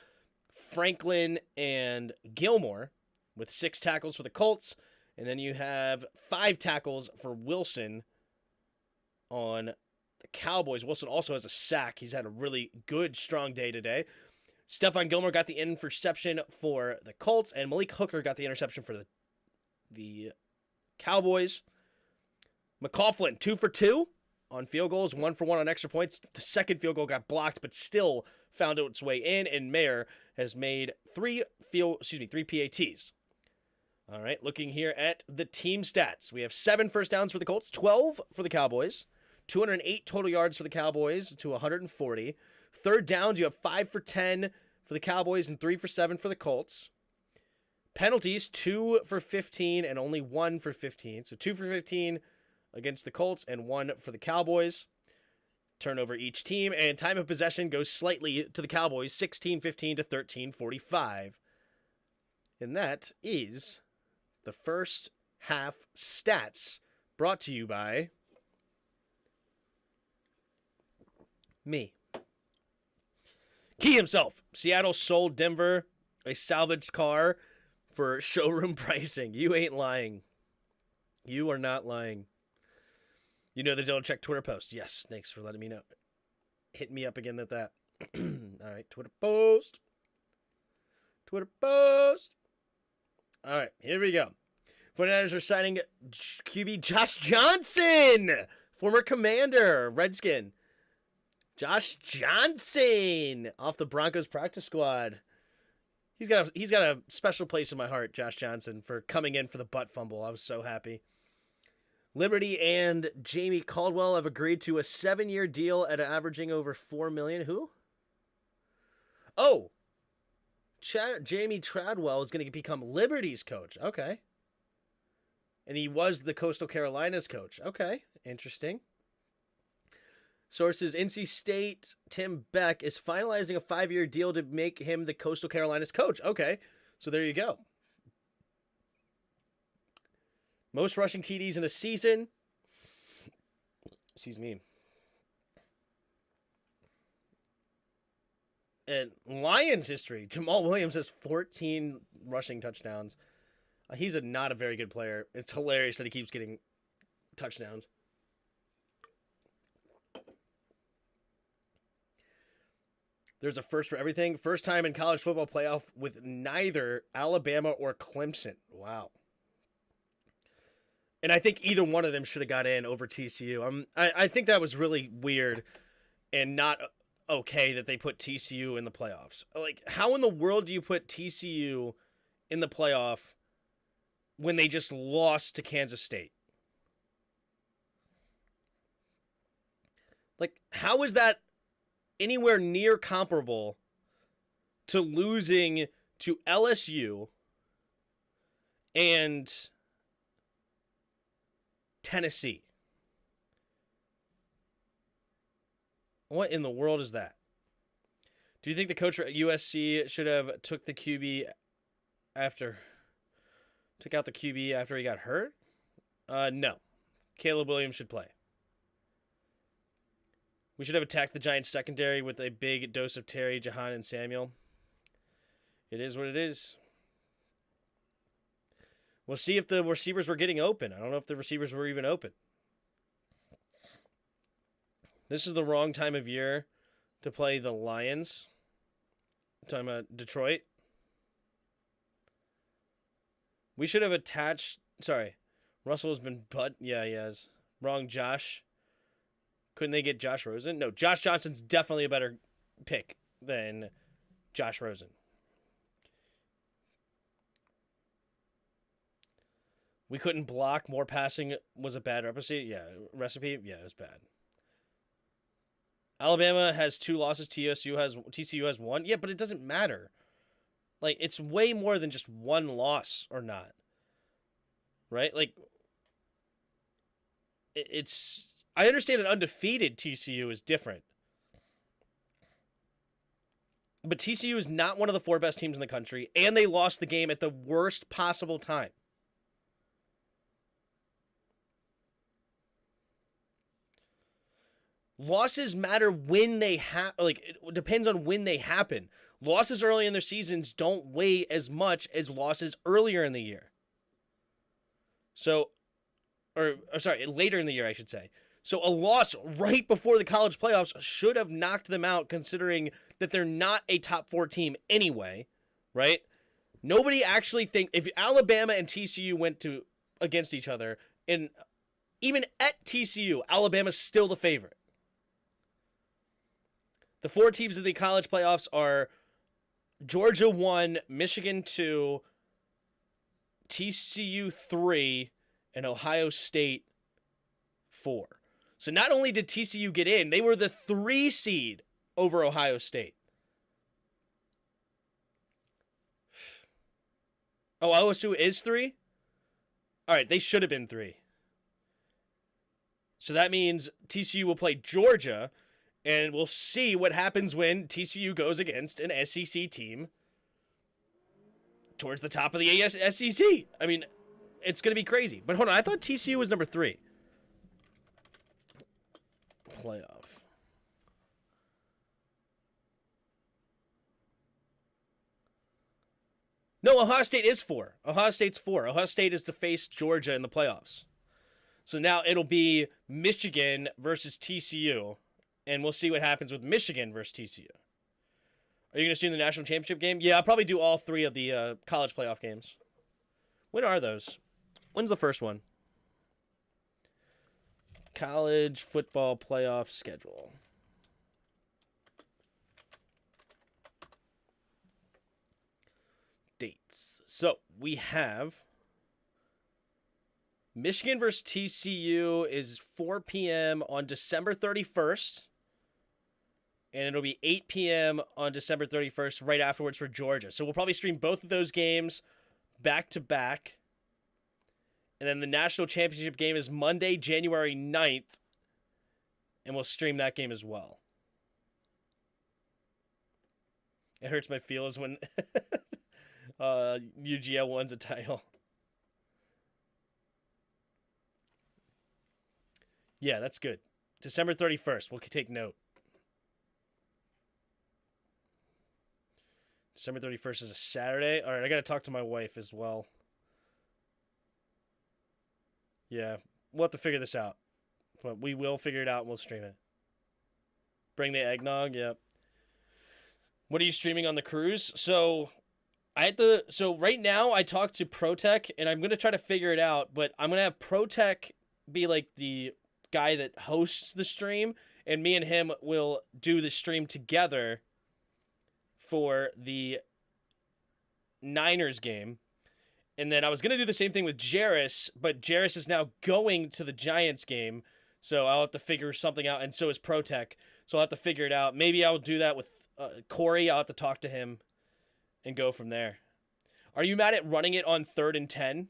Franklin, and Gilmore with 6 tackles for the Colts. And then you have 5 tackles for Wilson on the Cowboys. Wilson also has a sack. He's had a really good, strong day today. Stephon Gilmore got the interception for the Colts, and Malik Hooker got the interception for the Cowboys. McCaughlin, 2 for 2 on field goals, 1 for 1 on extra points. The second field goal got blocked, but still found its way in, and Mayer has made 3 PATs. All right, looking here at the team stats. We have 7 first downs for the Colts, 12 for the Cowboys, 208 total yards for the Cowboys to 140. Third downs, you have 5 for 10 for the Cowboys and 3 for 7 for the Colts. Penalties, 2 for 15 and only 1 for 15. So 2 for 15 against the Colts and 1 for the Cowboys. Turnover each team, and time of possession goes slightly to the Cowboys, 16-15 to 13-45. And that is the first half stats brought to you by me. Key himself. Seattle sold Denver a salvaged car for showroom pricing. You ain't lying. You are not lying. You know the deal. Check Twitter post. Yes, thanks for letting me know. Hit me up again at that. All right, Twitter post. Twitter post. All right, here we go. 49ers are signing QB Josh Johnson, former Commander, Redskin. Josh Johnson off the Broncos practice squad. He's got a special place in my heart, Josh Johnson, for coming in for the butt fumble. I was so happy. Liberty and Jamie Caldwell have agreed to a 7-year deal at averaging over $4 million. Who? Oh, Jamie Tradwell is going to become Liberty's coach. Okay. And he was the Coastal Carolinas coach. Okay, interesting. Sources, NC State, Tim Beck is finalizing a 5-year deal to make him the Coastal Carolinas coach. Okay, so there you go. Most rushing TDs in a season. Excuse me. And Lions history, Jamal Williams has 14 rushing touchdowns. He's not a very good player. It's hilarious that he keeps getting touchdowns. There's a first for everything. First time in college football playoff with neither Alabama or Clemson. Wow. And I think either one of them should have got in over TCU. I think that was really weird and not okay that they put TCU in the playoffs. Like, how in the world do you put TCU in the playoff when they just lost to Kansas State? Like, how is that anywhere near comparable to losing to LSU and Tennessee? What in the world is that? Do you think the coach at USC should have took out the QB after he got hurt? No. Caleb Williams should play. We should have attacked the Giants secondary with a big dose of Terry, Jahan, and Samuel. It is what it is. We'll see if the receivers were getting open. I don't know if the receivers were even open. This is the wrong time of year to play the Lions. I'm talking about Detroit. We should have attached... Sorry. Russell has been... Yeah, he has. Wrong, Josh. Couldn't they get Josh Rosen? No, Josh Johnson's definitely a better pick than Josh Rosen. We couldn't block. More passing was a bad recipe. Yeah, it was bad. Alabama has 2 losses. TCU has 1. Yeah, but it doesn't matter. Like, it's way more than just 1 loss or not. Right? Like, it's... I understand an undefeated TCU is different. But TCU is not one of the 4 best teams in the country, and they lost the game at the worst possible time. Losses matter when they it depends on when they happen. Losses early in their seasons don't weigh as much as losses earlier in the year. So, later in the year, I should say. So a loss right before the college playoffs should have knocked them out, considering that they're not a top 4 team anyway, right? Nobody actually if Alabama and TCU went against each other, and even at TCU, Alabama's still the favorite. The 4 teams in the college playoffs are Georgia 1, Michigan 2, TCU 3, and Ohio State 4. So not only did TCU get in, they were the 3 seed over Ohio State. Oh, OSU is 3? All right, they should have been 3. So that means TCU will play Georgia, and we'll see what happens when TCU goes against an SEC team towards the top of the SEC. I mean, it's going to be crazy. But hold on, I thought TCU was number 3. Playoff. No, Ohio State is 4. Ohio State's 4. Ohio State is to face Georgia in the playoffs. So now it'll be Michigan versus TCU, and we'll see what happens with Michigan versus TCU. Are you going to stream the national championship game? Yeah, I'll probably do all 3 of the college playoff games. When are those? When's the first one? College football playoff schedule. Dates. So we have Michigan versus TCU is 4 p.m. on December 31st. And it'll be 8 p.m. on December 31st, right afterwards for Georgia. So we'll probably stream both of those games back to back. And then the national championship game is Monday, January 9th. And we'll stream that game as well. It hurts my feelings when UGL wins a title. Yeah, that's good. December 31st. We'll take note. December 31st is a Saturday. All right, I got to talk to my wife as well. Yeah, we'll have to figure this out. But we will figure it out and we'll stream it. Bring the eggnog, yep. What are you streaming on the cruise? So right now I talked to ProTech and I'm going to try to figure it out, but I'm going to have ProTech be like the guy that hosts the stream, and me and him will do the stream together for the Niners game. And then I was going to do the same thing with Jairus, but Jairus is now going to the Giants game, so I'll have to figure something out, and so is ProTech, so I'll have to figure it out. Maybe I'll do that with Corey. I'll have to talk to him and go from there. Are you mad at running it on 3rd and 10?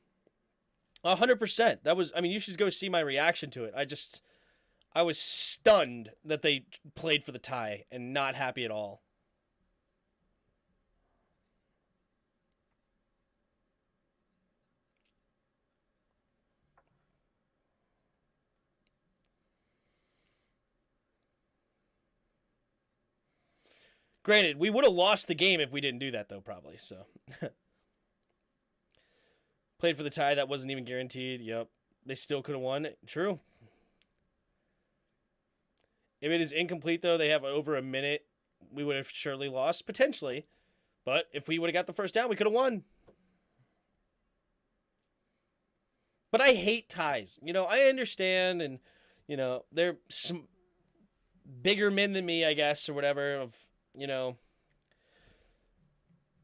100%. You should go see my reaction to it. I was stunned that they played for the tie and not happy at all. Granted, we would have lost the game if we didn't do that, though, probably. So, Played for the tie. That wasn't even guaranteed. Yep. They still could have won. True. If it is incomplete, though, they have over a minute. We would have surely lost, potentially. But if we would have got the first down, we could have won. But I hate ties. I understand, and, they're some bigger men than me, I guess, or whatever, of,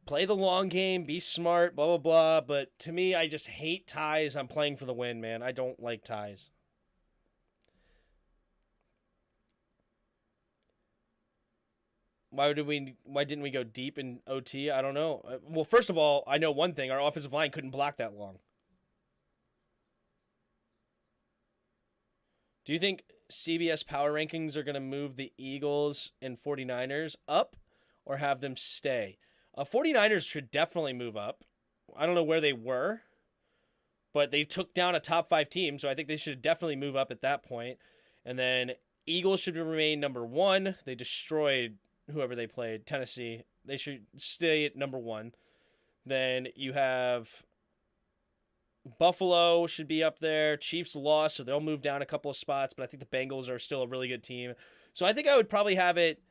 play the long game, be smart, blah, blah, blah. But to me, I just hate ties. I'm playing for the win, man. I don't like ties. Why didn't we go deep in OT? I don't know. Well, first of all, I know one thing. Our offensive line couldn't block that long. Do you think CBS power rankings are going to move the Eagles and 49ers up or have them stay? 49ers should definitely move up. I don't know where they were, but they took down a top 5 team, so I think they should definitely move up at that point. And then Eagles should remain number 1. They destroyed whoever they played, Tennessee. They should stay at number 1. Then you have Buffalo should be up there. Chiefs lost, so they'll move down a couple of spots, but I think the Bengals are still a really good team. So I think I would probably have it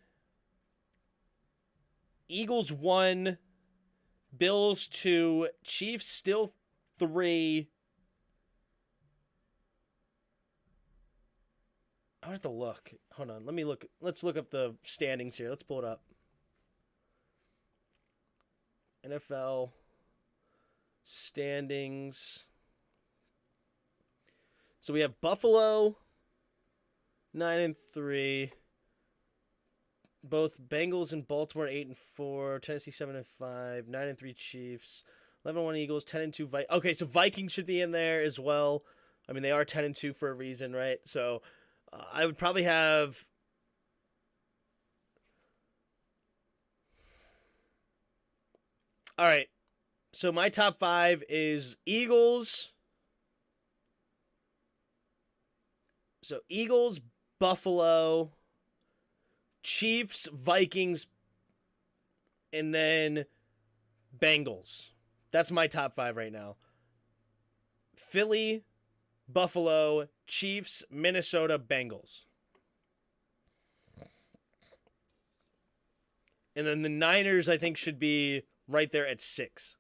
Eagles 1, Bills 2, Chiefs still 3. I have to look. Hold on. Let's look up the standings here. Let's pull it up. NFL standings. So we have Buffalo 9-3. Both Bengals and Baltimore 8-4. Tennessee 7-5. 9-3 Chiefs. 11-1 Eagles. 10-2 Vikings. Okay, so Vikings should be in there as well. I mean, they are 10-2 for a reason, right? So I would probably have all right. So my top 5 is Eagles. So Eagles, Buffalo, Chiefs, Vikings, and then Bengals. That's my top 5 right now. Philly, Buffalo, Chiefs, Minnesota, Bengals. And then the Niners, I think, should be right there at 6.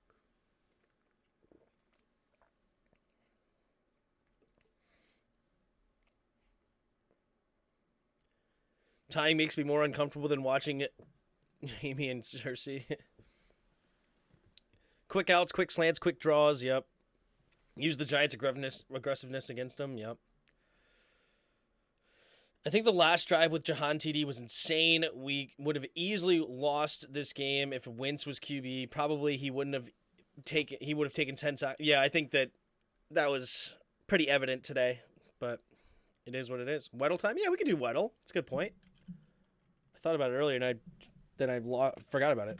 Tying makes me more uncomfortable than watching it. Amy and Cersei. Quick outs, quick slants, quick draws, yep. Use the Giants' aggressiveness against them. Yep. I think the last drive with Jahan TD was insane. We would have easily lost this game if Wentz was QB. Probably he would have taken 10 sacks. Yeah, I think that was pretty evident today, but it is what it is. Weddle time? Yeah, we can do Weddle. That's a good point. I thought about it earlier, and then I forgot about it.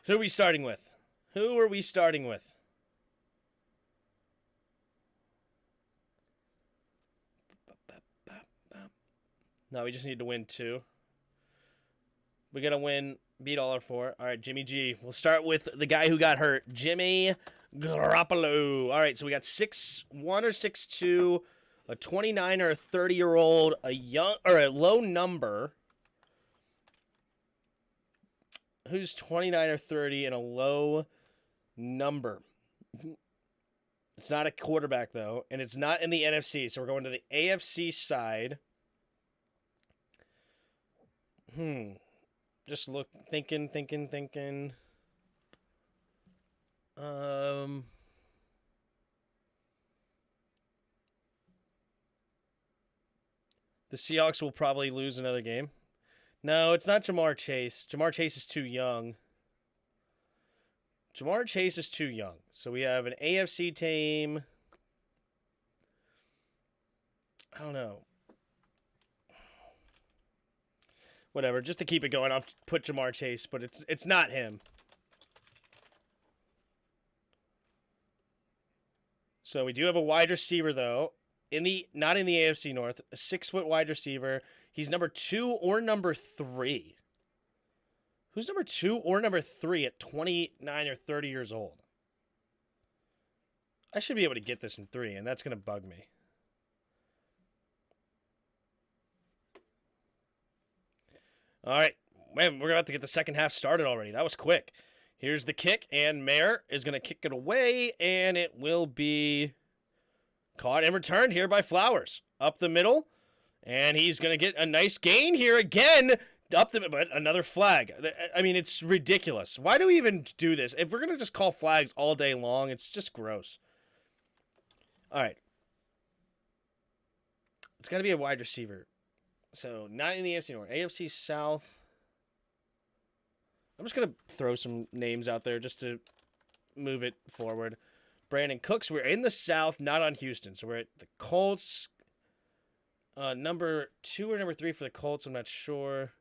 Who are we starting with? No, we just need to win 2. We got to beat all our 4. All right, Jimmy G. We'll start with the guy who got hurt, Jimmy Garoppolo. All right, so we got 6'1" or 6'2", a 29 or a 30-year-old, a low number. Who's 29 or 30 and a low number? It's not a quarterback, though, and it's not in the NFC, so we're going to the AFC side. Just thinking. The Seahawks will probably lose another game. No, it's not Jamar Chase. Jamar Chase is too young. So we have an AFC team. I don't know. Whatever, just to keep it going, I'll put Jamar Chase, but it's not him. So we do have a wide receiver, though, not in the AFC North, a 6-foot wide receiver. He's number 2 or number 3. Who's number 2 or number 3 at 29 or 30 years old? I should be able to get this in 3, and that's going to bug me. All right. Man, we're about to get the second half started already. That was quick. Here's the kick, and Mayer is going to kick it away, and it will be caught and returned here by Flowers. Up the middle, and he's going to get a nice gain here again. Up the but another flag. I mean, it's ridiculous. Why do we even do this? If we're going to just call flags all day long, it's just gross. All right. It's got to be a wide receiver. So, not in the AFC North. AFC South. I'm just going to throw some names out there just to move it forward. Brandon Cooks. We're in the South, not on Houston. So, we're at the Colts. Number 2 or number 3 for the Colts, I'm not sure.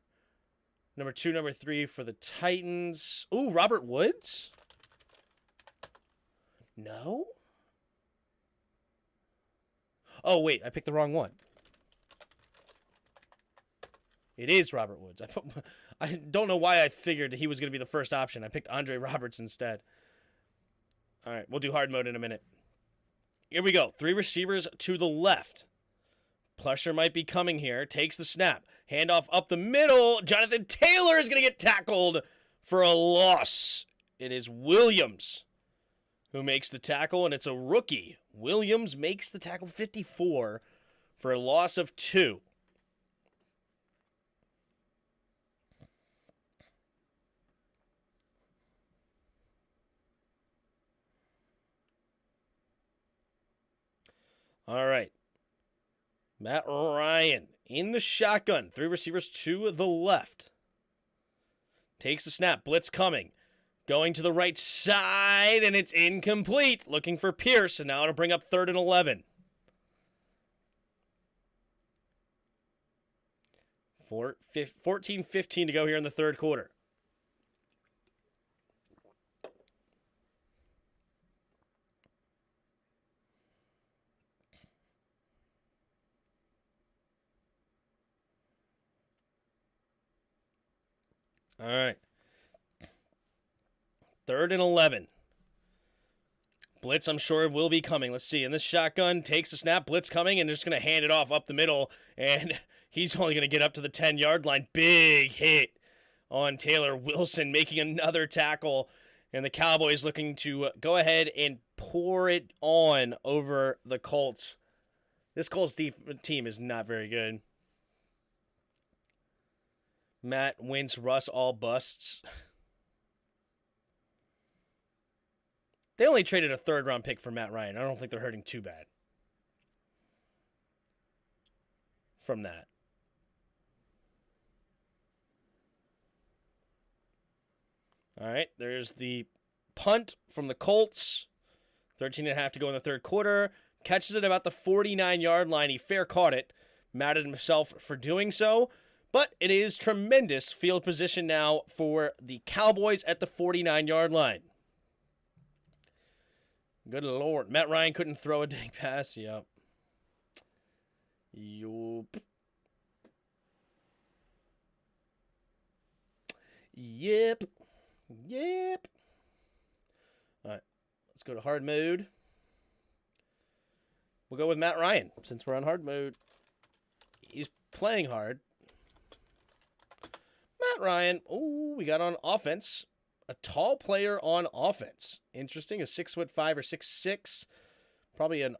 Number 2, number 3 for the Titans. Ooh, Robert Woods? No? Oh, wait, I picked the wrong one. It is Robert Woods. I don't know why I figured he was going to be the first option. I picked Andre Roberts instead. All right, we'll do hard mode in a minute. Here we go. 3 receivers to the left. Plusher might be coming here. Takes the snap. Handoff up the middle. Jonathan Taylor is going to get tackled for a loss. It is Williams who makes the tackle, and it's a rookie. Williams makes the tackle 54 for a loss of 2. All right. Matt Ryan in the shotgun. 3 receivers to the left. Takes the snap. Blitz coming. Going to the right side, and it's incomplete. Looking for Pierce, and now it'll bring up 3rd and 11. 14-15 to go here in the third quarter. All right. 3rd and 11. Blitz, I'm sure, will be coming. Let's see. And this shotgun takes the snap. Blitz coming, and they're just going to hand it off up the middle. And he's only going to get up to the 10-yard line. Big hit on Taylor Wilson, making another tackle. And the Cowboys looking to go ahead and pour it on over the Colts. This Colts team is not very good. Matt Wentz, Russ, all busts. They only traded a 3rd-round pick for Matt Ryan. I don't think they're hurting too bad from that. All right, there's the punt from the Colts. 13.5 to go in the third quarter. Catches it about the 49-yard line. He fair caught it. Mad at himself for doing so. But it is tremendous field position now for the Cowboys at the 49-yard line. Good Lord. Matt Ryan couldn't throw a dang pass. Yep. Yup. Yep. Yep. All right. Let's go to hard mode. We'll go with Matt Ryan since we're on hard mode. He's playing hard. Matt Ryan. Oh, we got on offense. A tall player on offense. Interesting. A 6'5" or 6'6". Probably an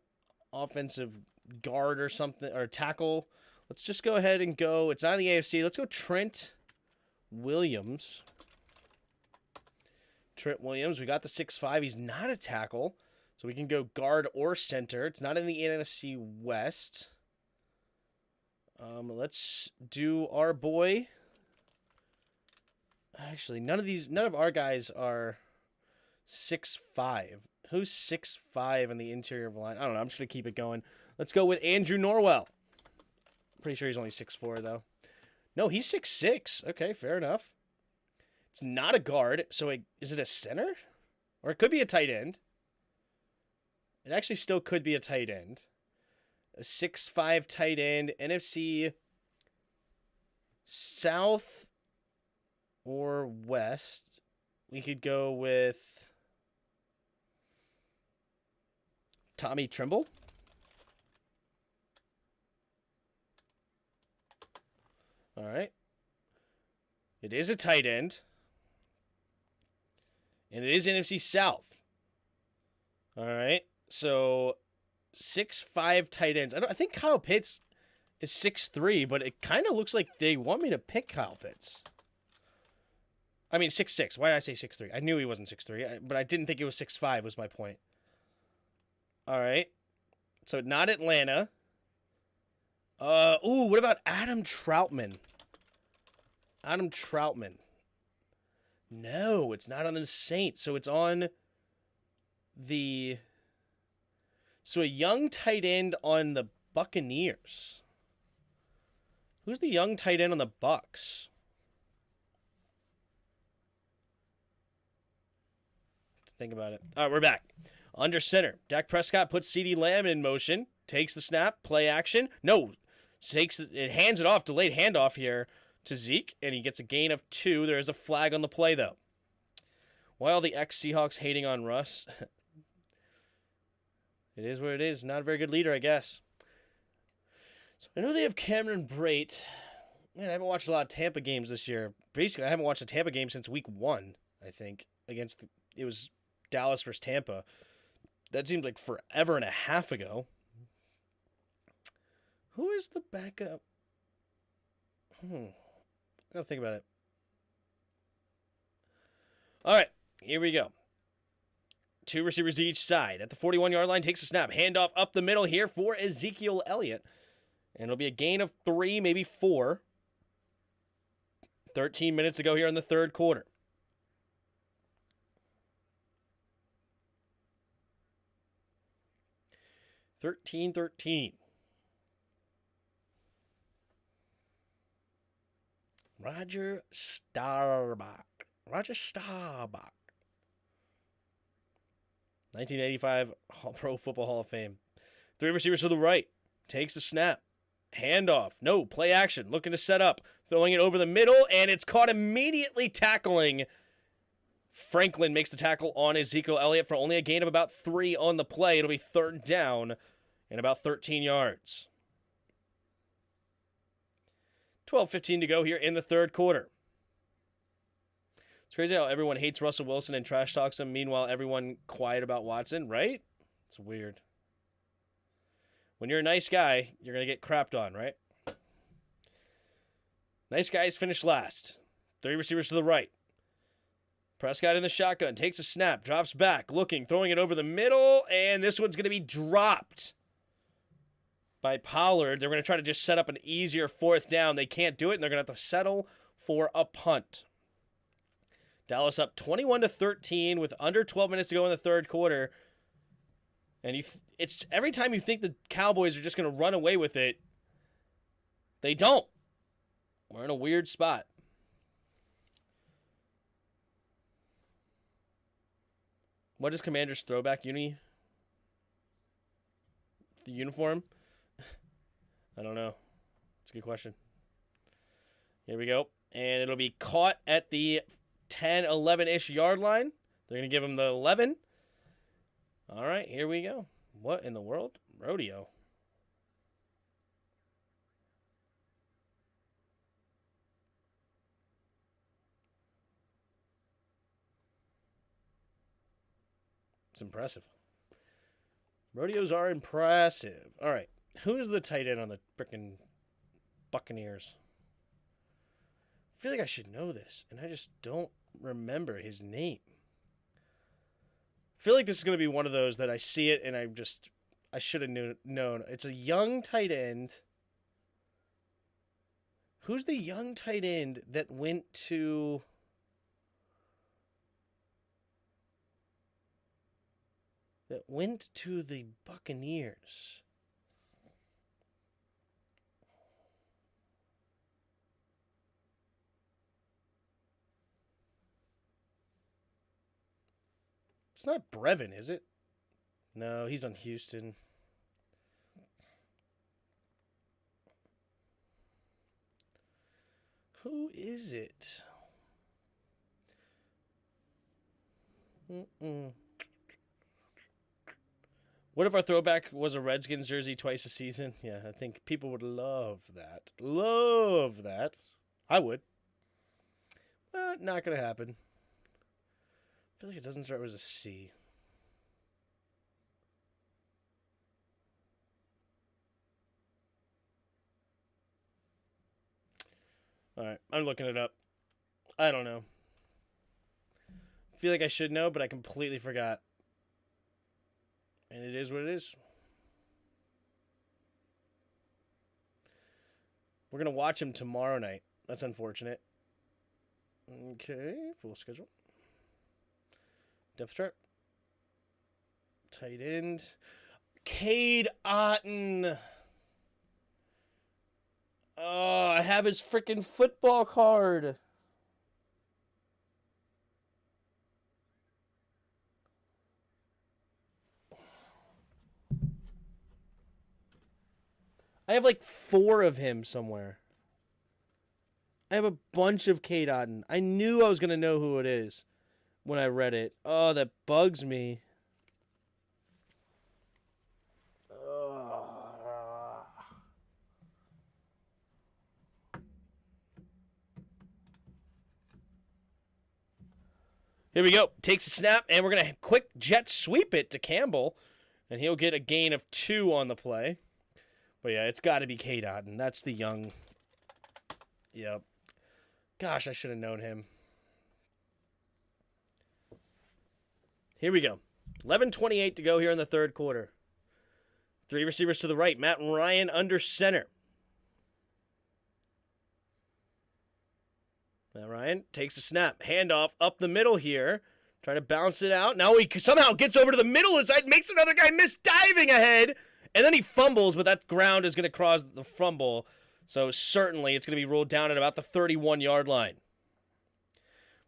offensive guard or something, or tackle. Let's just go ahead and go. It's not in the AFC. Let's go Trent Williams. Trent Williams. We got the 6'5". He's not a tackle. So we can go guard or center. It's not in the NFC West. Let's do our boy. Actually, none of our guys are 6'5". Who's 6'5" in the interior of the line? I don't know. I'm just going to keep it going. Let's go with Andrew Norwell. Pretty sure he's only 6'4", though. No, he's 6'6". Okay, fair enough. It's not a guard, so is it a center? Or it could be a tight end. It actually still could be a tight end. A 6'5" tight end. NFC South. or West. We could go with Tommy Trimble. All right. It is a tight end. And it is NFC South. All right. So 6'5" tight ends. I think Kyle Pitts is 6'3", but it kind of looks like they want me to pick Kyle Pitts. I mean 6'6". Why did I say 6'3"? I knew he wasn't 6'3", but I didn't think it was 6'5", was my point. All right. So not Atlanta. What about Adam Troutman? Adam Troutman. No, it's not on the Saints. So it's on the... So a young tight end on the Buccaneers. Who's the young tight end on the Bucs? Think about it. All right, we're back. Under center, Dak Prescott puts CeeDee Lamb in motion, takes the snap, play action. No, hands it off, delayed handoff here to Zeke, and he gets a gain of 2. There is a flag on the play, though. While the ex-Seahawks hating on Russ, it is what it is. Not a very good leader, I guess. So I know they have Cameron Brate. Man, I haven't watched a lot of Tampa games this year. Basically, I haven't watched a Tampa game since week 1, I think, it was Dallas versus Tampa. That seems like forever and a half ago. Who is the backup? I gotta think about it. All right, here we go. 2 receivers each side. At the 41-yard line, takes a snap. Handoff up the middle here for Ezekiel Elliott. And it'll be a gain of 3, maybe 4. 13 minutes to go here in the third quarter. 13-13. Roger Staubach. 1985 Pro Football Hall of Fame. 3 receivers to the right. Takes the snap. Handoff. No, play action. Looking to set up. Throwing it over the middle, and it's caught immediately tackling. Franklin makes the tackle on Ezekiel Elliott for only a gain of about 3 on the play. It'll be third down and about 13 yards. 12:15 to go here in the third quarter. It's crazy how everyone hates Russell Wilson and trash talks him. Meanwhile, everyone quiet about Watson, right? It's weird. When you're a nice guy, you're going to get crapped on, right? Nice guys finish last. 3 receivers to the right. Prescott in the shotgun, takes a snap, drops back, looking, throwing it over the middle, and this one's going to be dropped by Pollard. They're going to try to just set up an easier fourth down. They can't do it, and they're going to have to settle for a punt. Dallas up 21-13 with under 12 minutes to go in the third quarter. And it's every time you think the Cowboys are just going to run away with it, they don't. We're in a weird spot. What is Commander's throwback uni? The uniform? I don't know. It's a good question. Here we go. And it'll be caught at the 10, 11-ish yard line. They're going to give him the 11. All right, here we go. What in the world? Rodeo. It's impressive. Rodeos are impressive. All right. Who's the tight end on the frickin' Buccaneers? I feel like I should know this, and I just don't remember his name. I feel like this is going to be one of those that I see it, and I should have known. It's a young tight end. Who's the young tight end that went to... the Buccaneers? It's not Brevin, is it? No, he's on Houston. Who is it? Mm-mm. What if our throwback was a Redskins jersey twice a season? Yeah, I think people would love that. Love that. I would. Not going to happen. I feel like it doesn't start with a C. All right, I'm looking it up. I don't know. I feel like I should know, but I completely forgot. And it is what it is. We're going to watch him tomorrow night. That's unfortunate. Okay, full schedule. Depth chart. Tight end. Cade Otton. Oh, I have his freaking football card. I have like 4 of him somewhere. I have a bunch of Cade Otton. I knew I was going to know who it is when I read it. Oh, that bugs me. Here we go. Takes a snap, and we're going to quick jet sweep it to Campbell, and he'll get a gain of 2 on the play. But yeah, it's got to be Cade Otton. That's the young. Yep. Gosh, I should have known him. Here we go. 11:28 to go here in the third quarter. 3 receivers to the right. Matt Ryan under center. Matt Ryan takes a snap. Handoff up the middle here. Trying to bounce it out. Now he somehow gets over to the middle of the side, makes another guy miss diving ahead. And then he fumbles, but that ground is going to cause the fumble. So certainly it's going to be ruled down at about the 31-yard line.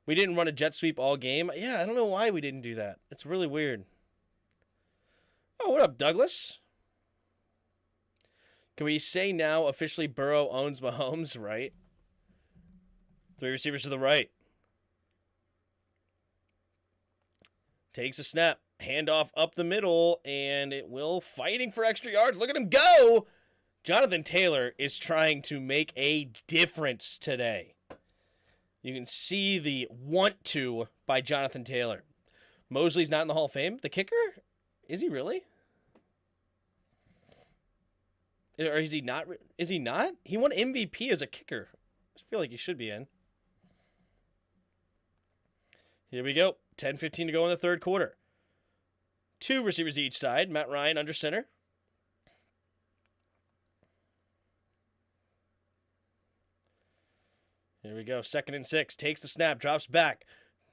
We didn't run a jet sweep all game. Yeah, I don't know why we didn't do that. It's really weird. Oh, what up, Douglas? Can we say now officially Burrow owns Mahomes, right? 3 receivers to the right. Takes a snap. Handoff up the middle, and it will fighting for extra yards. Look at him go! Jonathan Taylor is trying to make a difference today. You can see the want to by Jonathan Taylor. Mosley's not in the Hall of Fame. The kicker? Is he really? Or is he not? Is he not? He won MVP as a kicker. I feel like he should be in. Here we go. 10:15 to go in the third quarter. 2 receivers each side. Matt Ryan under center. Here we go. 2nd and 6. Takes the snap. Drops back.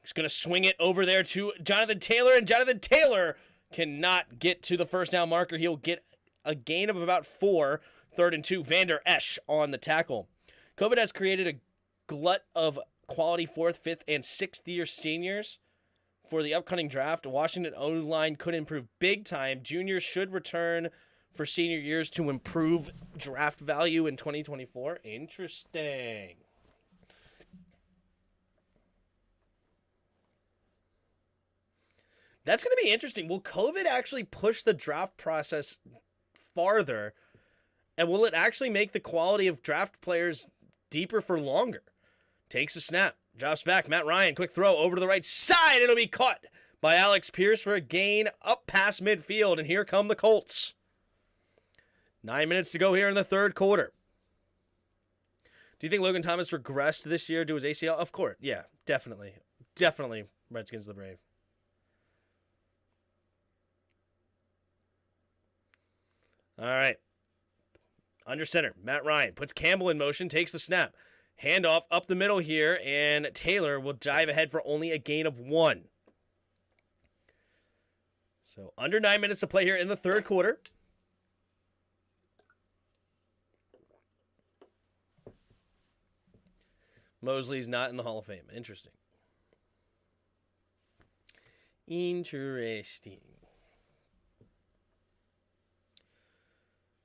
He's going to swing it over there to Jonathan Taylor. And Jonathan Taylor cannot get to the first down marker. He'll get a gain of about 4. 3rd and 2. Vander Esch on the tackle. COVID has created a glut of quality 4th, 5th, and 6th year seniors. For the upcoming draft, Washington O-line could improve big time. Juniors should return for senior years to improve draft value in 2024. Interesting. That's going to be interesting. Will COVID actually push the draft process farther? And will it actually make the quality of draft players deeper for longer? Takes a snap. Drops back. Matt Ryan, quick throw over to the right side. It'll be caught by Alex Pierce for a gain up past midfield. And here come the Colts. 9 minutes to go here in the third quarter. Do you think Logan Thomas regressed this year to his ACL? Of course. Yeah, definitely. Definitely Redskins the Brave. All right. Under center, Matt Ryan puts Campbell in motion, takes the snap. Handoff up the middle here, and Taylor will dive ahead for only a gain of 1. So under 9 minutes to play here in the third quarter. Mosley's not in the Hall of Fame. Interesting. Interesting.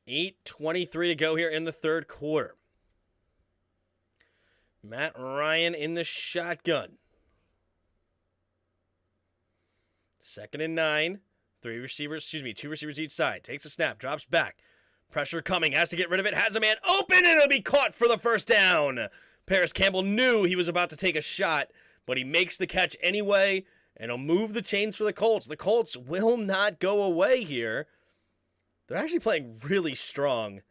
8:23 to go here in the third quarter. Matt Ryan in the shotgun. 2nd and 9. Two receivers each side. Takes a snap, drops back. Pressure coming, has to get rid of it, has a man open, and it'll be caught for the first down. Paris Campbell knew he was about to take a shot, but he makes the catch anyway, and he'll move the chains for the Colts. The Colts will not go away here. They're actually playing really strong,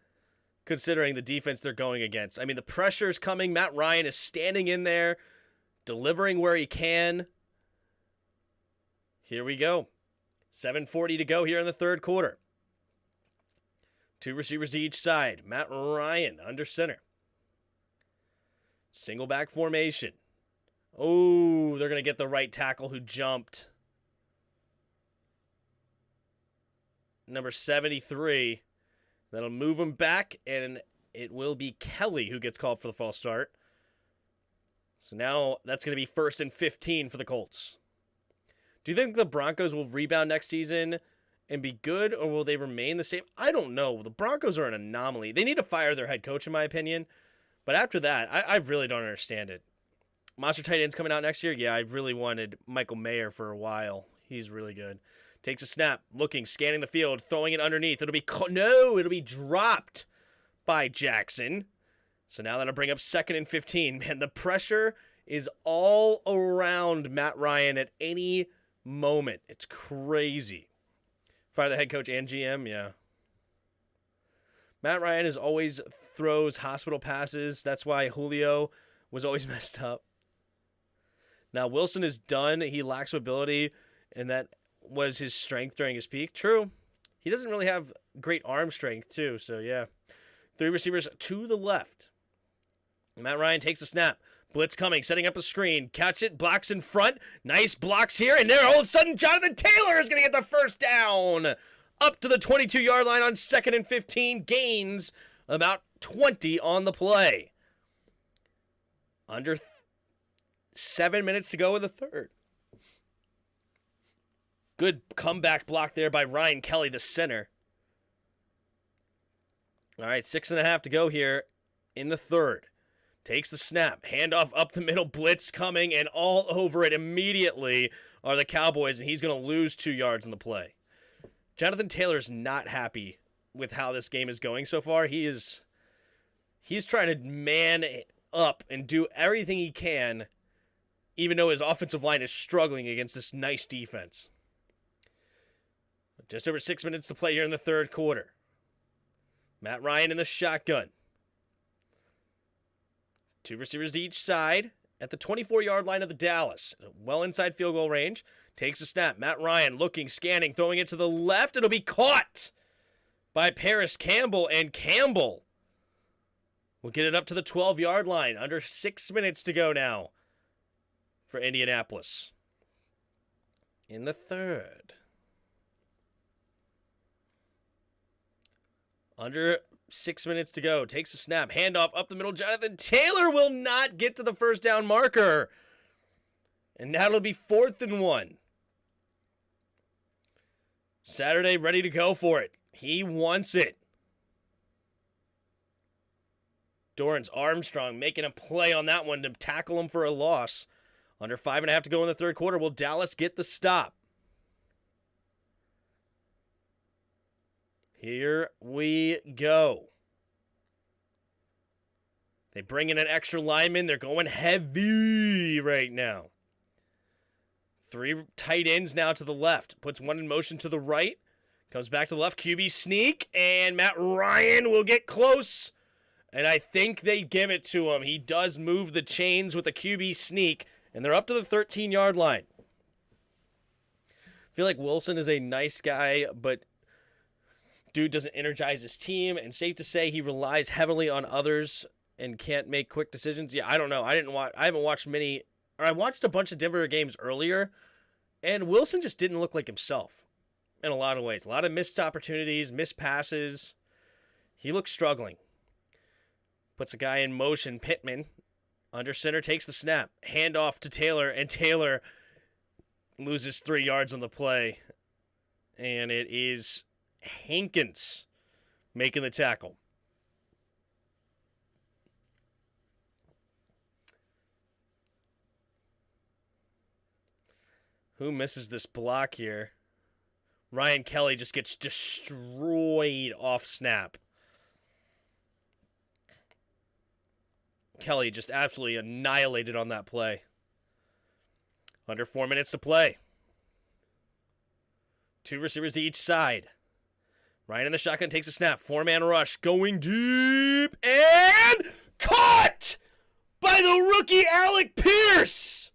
considering the defense they're going against. I mean, the pressure's coming. Matt Ryan is standing in there, delivering where he can. Here we go. 7:40 to go here in the third quarter. Two receivers to each side. Matt Ryan under center. Single back formation. Oh, they're going to get the right tackle who jumped. Number 73. That'll move him back, and it will be Kelly who gets called for the false start. So now that's going to be 1st and 15 for the Colts. Do you think the Broncos will rebound next season and be good, or will they remain the same? I don't know. The Broncos are an anomaly. They need to fire their head coach, in my opinion. But after that, I really don't understand it. Monster tight ends coming out next year? Yeah, I really wanted Michael Mayer for a while. He's really good. Takes a snap, looking, scanning the field, throwing it underneath. It'll be dropped by Jackson. So now that'll bring up 2nd and 15. Man, the pressure is all around Matt Ryan at any moment. It's crazy. Fire the head coach and GM, yeah. Matt Ryan always throws hospital passes. That's why Julio was always messed up. Now Wilson is done. He lacks mobility, and that was his strength during his peak. True. He doesn't really have great arm strength, too, so yeah. Three receivers to the left. Matt Ryan takes the snap. Blitz coming, setting up a screen. Catch it, blocks in front. Nice blocks here, and there all of a sudden Jonathan Taylor is going to get the first down. Up to the 22-yard line on 2nd and 15. Gains about 20 on the play. Under 7 minutes to go in the third. Good comeback block there by Ryan Kelly, the center. All right, 6.5 to go here in the third. Takes the snap, handoff up the middle, blitz coming, and all over it immediately are the Cowboys, and he's going to lose 2 yards in the play. Jonathan Taylor's not happy with how this game is going so far. He's trying to man up and do everything he can, even though his offensive line is struggling against this nice defense. Just over 6 minutes to play here in the third quarter. Matt Ryan in the shotgun. Two receivers to each side at the 24-yard line of the Dallas. Well inside field goal range. Takes a snap. Matt Ryan looking, scanning, throwing it to the left. It'll be caught by Paris Campbell, and Campbell will get it up to the 12-yard line. Under 6 minutes to go now for Indianapolis. In the third. Under 6 minutes to go. Takes a snap. Handoff up the middle. Jonathan Taylor will not get to the first down marker. And now it'll be 4th and 1. Saturday ready to go for it. He wants it. Dorrance Armstrong making a play on that one to tackle him for a loss. Under 5.5 to go in the third quarter. Will Dallas get the stop? Here we go. They bring in an extra lineman. They're going heavy right now. 3 tight ends now to the left. Puts one in motion to the right. Comes back to the left. QB sneak. And Matt Ryan will get close. And I think they give it to him. He does move the chains with a QB sneak. And they're up to the 13-yard line. I feel like Wilson is a nice guy, but dude doesn't energize his team, and safe to say he relies heavily on others and can't make quick decisions. Yeah, I don't know. I haven't watched many, or I watched a bunch of Denver games earlier, and Wilson just didn't look like himself in a lot of ways. A lot of missed opportunities, missed passes. He looks struggling. Puts a guy in motion. Pittman under center takes the snap. Handoff to Taylor, and Taylor loses 3 yards on the play, and it is Hankins making the tackle. Who misses this block here? Ryan Kelly just gets destroyed off snap. Kelly just absolutely annihilated on that play. Under 4 minutes to play. 2 receivers to each side. Ryan in the shotgun takes a snap. 4-man rush. Going deep. And caught by the rookie Alec Pierce.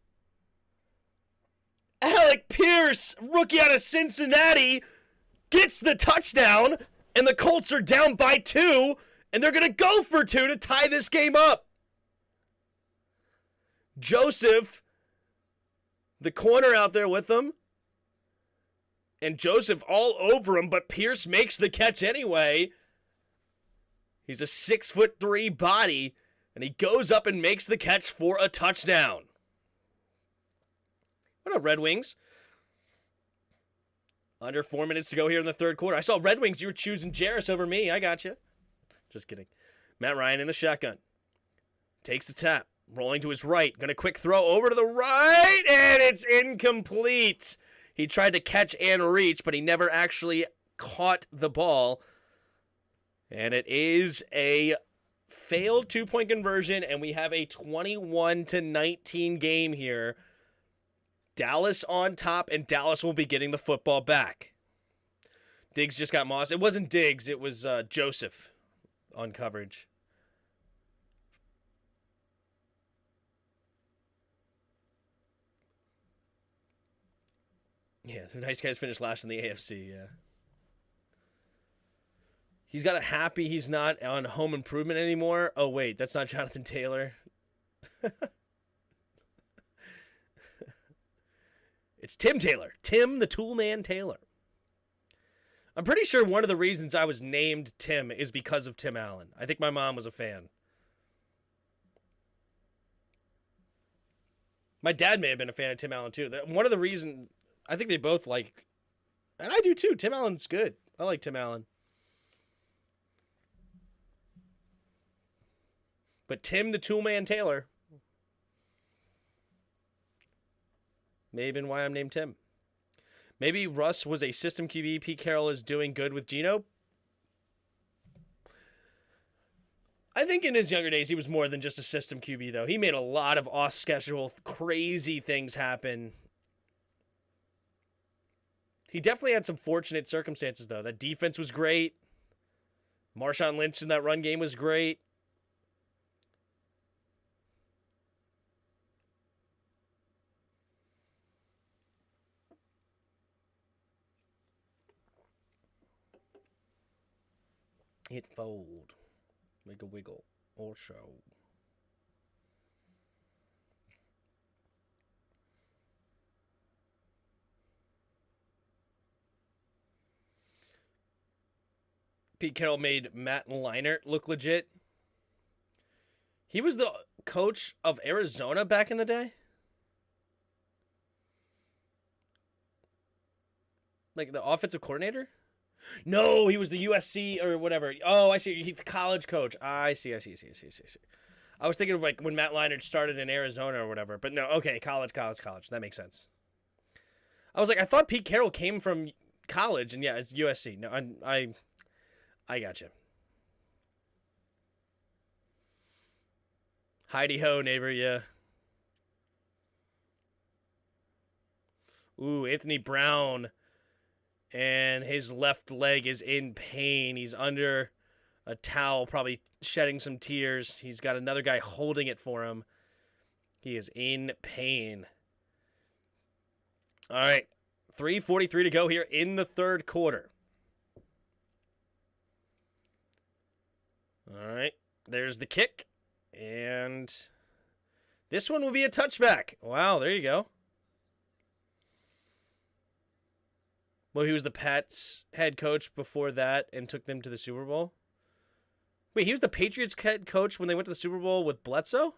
Alec Pierce, rookie out of Cincinnati, gets the touchdown. And the Colts are down by 2. And they're going to go for 2 to tie this game up. Joseph, the corner out there with them. And Joseph all over him, but Pierce makes the catch anyway. He's a 6'3" body, and he goes up and makes the catch for a touchdown. What up, Red Wings? Under 4 minutes to go here in the third quarter. I saw Red Wings. You were choosing Jarris over me. I got you. Just kidding. Matt Ryan in the shotgun. Takes the tap. Rolling to his right. Going to quick throw over to the right, and it's incomplete. He tried to catch and reach, but he never actually caught the ball. And it is a failed 2-point conversion, and we have a 21-19 game here. Dallas on top, and Dallas will be getting the football back. Diggs just got mossed. It wasn't Diggs. It was Joseph on coverage. Yeah, the nice guys finished last in the AFC, yeah. He's got a happy he's not on Home Improvement anymore. Oh, wait, that's not Jonathan Taylor. It's Tim Taylor. Tim the Toolman Taylor. I'm pretty sure one of the reasons I was named Tim is because of Tim Allen. I think my mom was a fan. My dad may have been a fan of Tim Allen, too. One of the reasons... I think they both like, and I do too. Tim Allen's good. I like Tim Allen. But Tim the Toolman Taylor may have been why I'm named Tim. Maybe Russ was a system QB. Pete Carroll is doing good with Geno. I think in his younger days he was more than just a system QB, though. He made a lot of off-schedule, crazy things happen. He definitely had some fortunate circumstances, though. That defense was great. Marshawn Lynch in that run game was great. Hit fold. Make a wiggle or show. Pete Carroll made Matt Leinart look legit. He was the coach of Arizona back in the day. Like the offensive coordinator? No, he was the USC or whatever. Oh, I see. He's the college coach. I see. I was thinking of like when Matt Leinart started in Arizona or whatever. But no, okay, college. That makes sense. I was like, I thought Pete Carroll came from college, and yeah, it's USC. No, I gotcha. Heidi ho, neighbor, yeah. Ooh, Anthony Brown. And his left leg is in pain. He's under a towel, probably shedding some tears. He's got another guy holding it for him. He is in pain. All right, 3:43 to go here in the third quarter. All right, there's the kick. And this one will be a touchback. Wow, there you go. Well, he was the Pats head coach before that and took them to the Super Bowl. Wait, he was the Patriots head coach when they went to the Super Bowl with Bledsoe?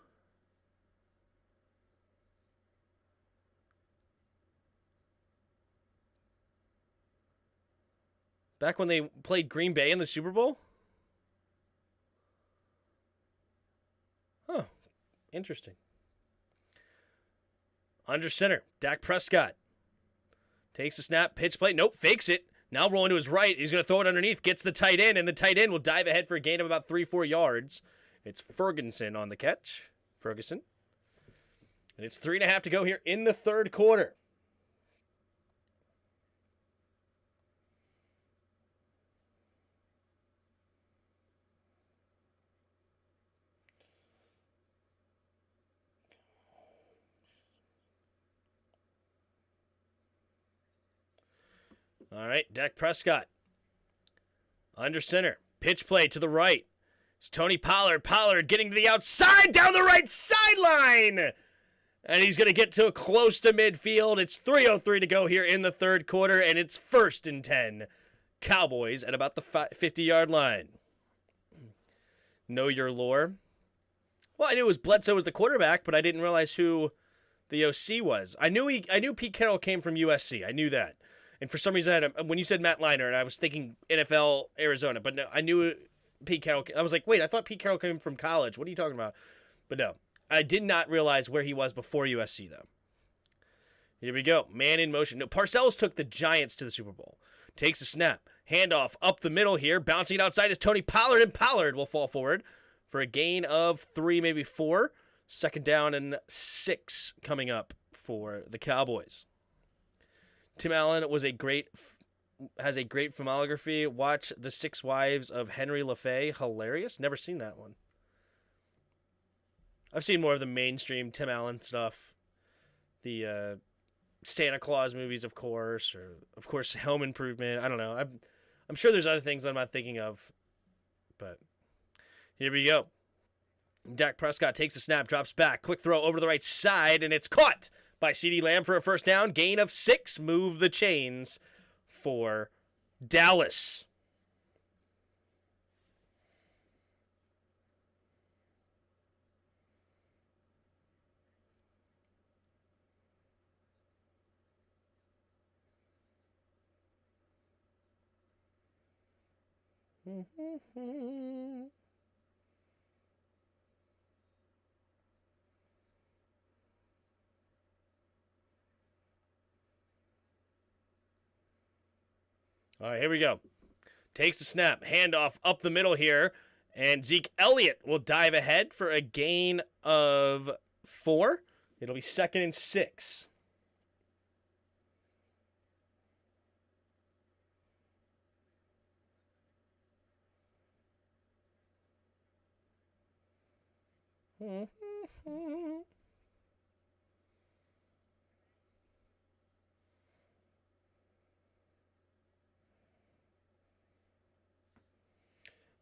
Back when they played Green Bay in the Super Bowl? Huh. Interesting. Under center, Dak Prescott. Takes the snap, pitch play. Nope, fakes it. Now rolling to his right. He's going to throw it underneath. Gets the tight end, and the tight end will dive ahead for a gain of about 3-4 yards. It's Ferguson on the catch. Ferguson. And it's 3.5 to go here in the third quarter. All right, Dak Prescott. Under center. Pitch play to the right. It's Tony Pollard. Pollard getting to the outside, down the right sideline. And he's going to get to close to midfield. It's 3:03 to go here in the third quarter, and it's 1st and 10. Cowboys at about the 50-yard line. Know your lore. Well, I knew it was Bledsoe was the quarterback, but I didn't realize who the OC was. I knew Pete Carroll came from USC. I knew that. And for some reason, when you said Matt Leinart, I was thinking NFL Arizona. But no, I knew Pete Carroll. I was like, wait, I thought Pete Carroll came from college. What are you talking about? But no, I did not realize where he was before USC, though. Here we go. Man in motion. No, Parcells took the Giants to the Super Bowl. Takes a snap. Handoff up the middle here. Bouncing it outside is Tony Pollard, and Pollard will fall forward for a gain of 3, maybe 4. 2nd down and 6 coming up for the Cowboys. Tim Allen has a great filmography. Watch The 6 Wives of Henry LaFay. Hilarious. Never seen that one. I've seen more of the mainstream Tim Allen stuff. The Santa Claus movies, of course, or of course Home Improvement. I don't know. I'm sure there's other things I'm not thinking of. But here we go. Dak Prescott takes a snap, drops back. Quick throw over to the right side, and it's caught by CeeDee Lamb for a 1st down. Gain of 6. Move the chains for Dallas. All right, here we go. Takes the snap. Handoff up the middle here. And Zeke Elliott will dive ahead for a gain of 4. It'll be 2nd and 6.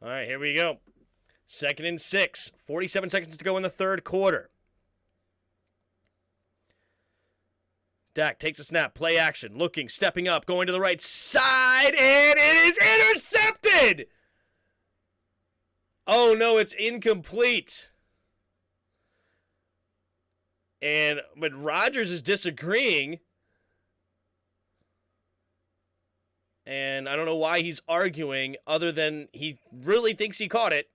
All right, here we go. 2nd and 6. 47 seconds to go in the third quarter. Dak takes a snap. Play action. Looking, stepping up, going to the right side, and it is intercepted! Oh, no, it's incomplete. But Rodgers is disagreeing. And I don't know why he's arguing other than he really thinks he caught it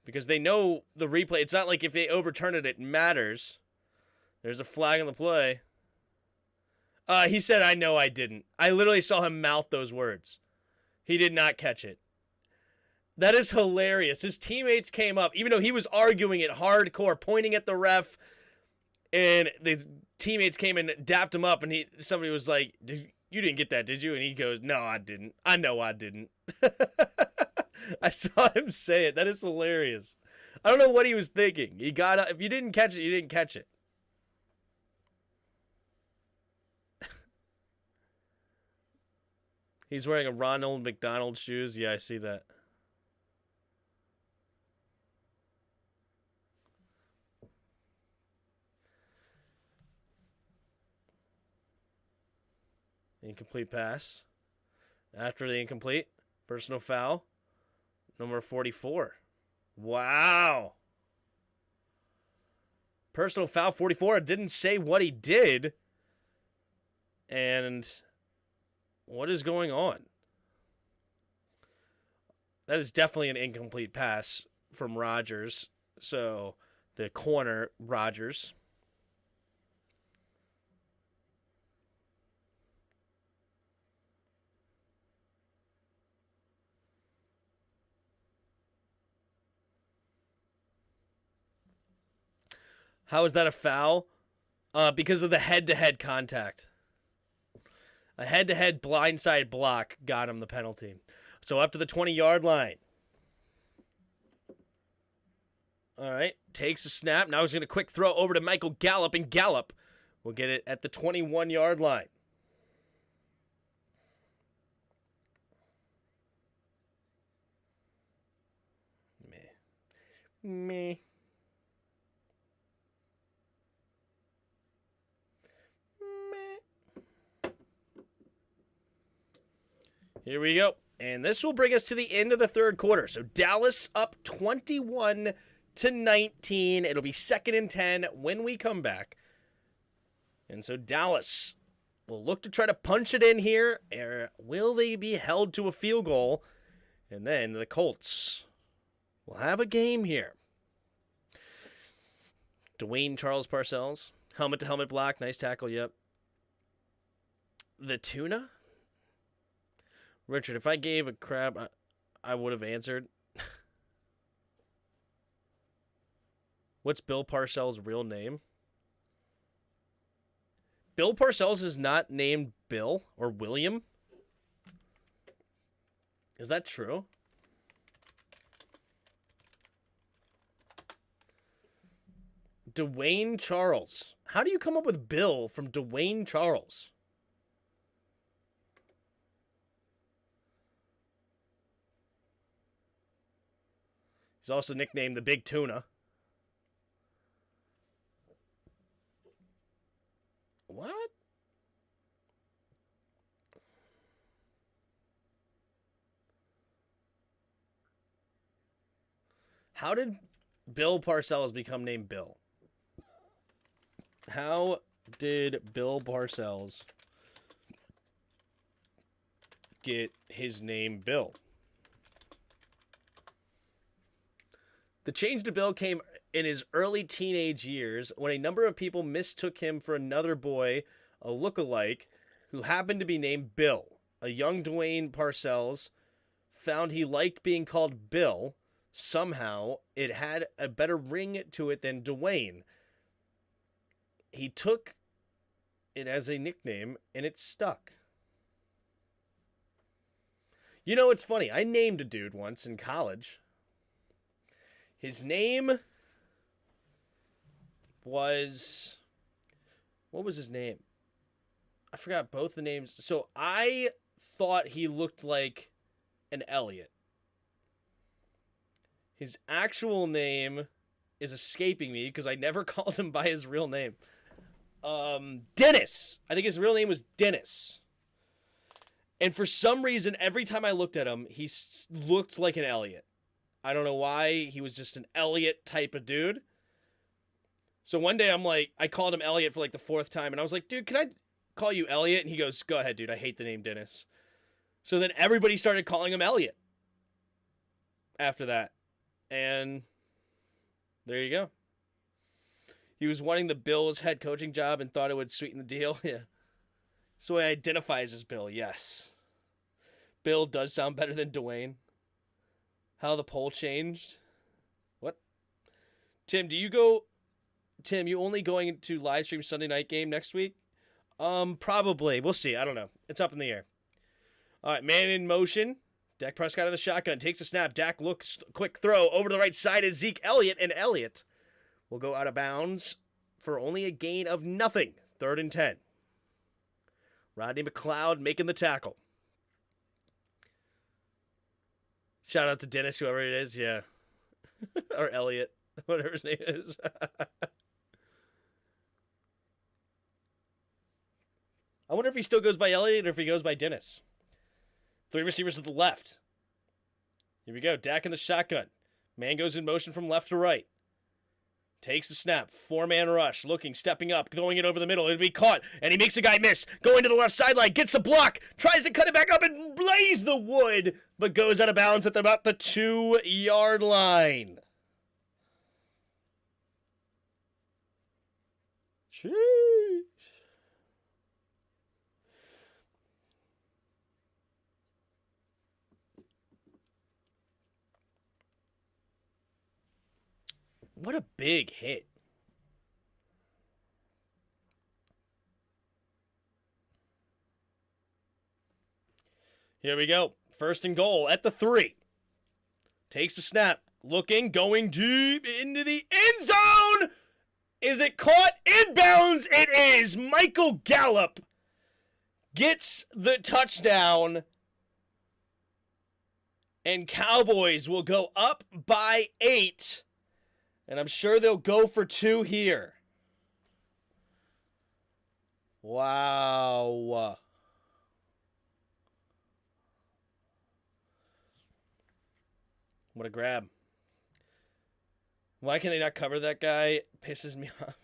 because they know the replay. It's not like if they overturn it, it matters. There's a flag on the play. He said, I know I didn't. I literally saw him mouth those words. He did not catch it. That is hilarious. His teammates came up, even though he was arguing it hardcore, pointing at the ref, and the teammates came and dapped him up, and somebody was like, you didn't get that, did you? And he goes, no, I didn't. I know I didn't. I saw him say it. That is hilarious. I don't know what he was thinking. If you didn't catch it, you didn't catch it. He's wearing a Ronald McDonald shoes. Yeah, I see that. Incomplete pass. After the incomplete, personal foul, number 44. Wow. Personal foul 44. It didn't say what he did. And what is going on? That is definitely an incomplete pass from Rodgers. So the corner, Rodgers. How is that a foul? Because of the head-to-head contact. A head-to-head blindside block got him the penalty. So up to the 20-yard line. All right, takes a snap. Now he's going to quick throw over to Michael Gallup, and Gallup will get it at the 21-yard line. Meh. Here we go. And this will bring us to the end of the third quarter. So Dallas up 21-19. It'll be 2nd and 10 when we come back. And so Dallas will look to try to punch it in here. Or will they be held to a field goal? And then the Colts will have a game here. Dwayne Charles Parcells. Helmet-to-helmet block. Nice tackle, yep. The tuna? Richard, if I gave a crap, I would have answered. What's Bill Parcells' real name? Bill Parcells is not named Bill or William? Is that true? Dwayne Charles. How do you come up with Bill from Dwayne Charles? He's also nicknamed the Big Tuna. What? How did Bill Parcells become named Bill? How did Bill Parcells get his name Bill? The change to Bill came in his early teenage years when a number of people mistook him for another boy, a look-alike, who happened to be named Bill. A young Dwayne Parcells found he liked being called Bill. Somehow, it had a better ring to it than Dwayne. He took it as a nickname, and it stuck. You know, it's funny. I named a dude once in college. His name was... What was his name? I forgot both the names. So I thought he looked like an Elliot. His actual name is escaping me because I never called him by his real name. Dennis. I think his real name was Dennis. And for some reason, every time I looked at him, he looked like an Elliot. I don't know why. He was just an Elliot type of dude. So one day I called him Elliot for like the 4th time. And I was like, dude, can I call you Elliot? And he goes, go ahead, dude. I hate the name Dennis. So then everybody started calling him Elliot after that. And there you go. He was wanting the Bills head coaching job and thought it would sweeten the deal. Yeah. So he identifies as Bill, yes. Bill does sound better than Dwayne. How the poll changed. What? Tim, you only going to live stream Sunday night game next week? Probably. We'll see. I don't know. It's up in the air. All right, man in motion. Dak Prescott in the shotgun. Takes a snap. Dak looks, quick throw. Over to the right side is Zeke Elliott. And Elliott will go out of bounds for only a gain of nothing. 3rd and 10. Rodney McLeod making the tackle. Shout out to Dennis, whoever it is. Yeah. Or Elliot. Whatever his name is. I wonder if he still goes by Elliot or if he goes by Dennis. 3 receivers to the left. Here we go. Dak in the shotgun. Man goes in motion from left to right. Takes the snap. 4-man rush. Looking, stepping up, throwing it over the middle. It'll be caught. And he makes a guy miss. Going to the left sideline. Gets a block. Tries to cut it back up and blaze the wood. But goes out of bounds at about the 2-yard line. Jeez. What a big hit. Here we go. First and goal at the 3. Takes the snap. Looking, going deep into the end zone. Is it caught? Inbounds. It is. Michael Gallup gets the touchdown. And Cowboys will go up by 8. And I'm sure they'll go for 2 here. Wow. What a grab. Why can they not cover that guy? Pisses me off.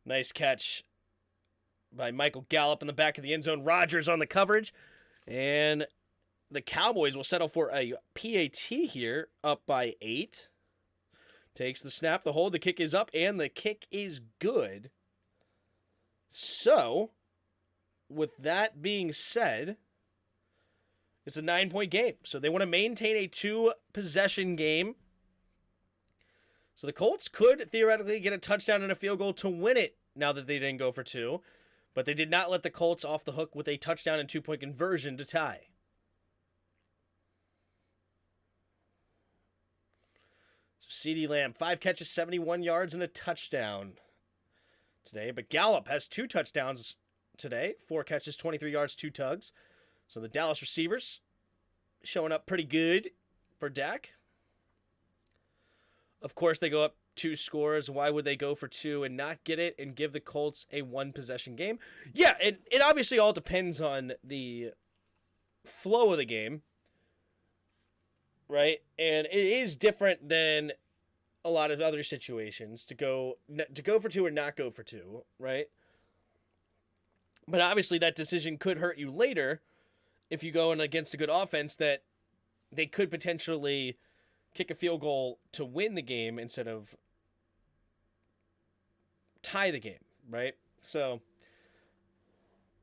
Nice catch by Michael Gallup in the back of the end zone. Rodgers on the coverage. And the Cowboys will settle for a PAT here, up by 8. Takes the snap, the hold, the kick is up, and the kick is good. So, with that being said, it's a 9-point game. So they want to maintain a 2-possession game. So the Colts could theoretically get a touchdown and a field goal to win it now that they didn't go for 2. But they did not let the Colts off the hook with a touchdown and 2-point conversion to tie. CeeDee Lamb, 5 catches, 71 yards, and a touchdown today. But Gallup has 2 touchdowns today. 4 catches, 23 yards, 2 tugs. So the Dallas receivers showing up pretty good for Dak. Of course, they go up 2 scores. Why would they go for 2 and not get it and give the Colts a 1-possession game? Yeah, it obviously all depends on the flow of the game. Right? And it is different than a lot of other situations to go for 2 or not go for 2, right? But obviously that decision could hurt you later if you go in against a good offense that they could potentially kick a field goal to win the game instead of tie the game, right? So,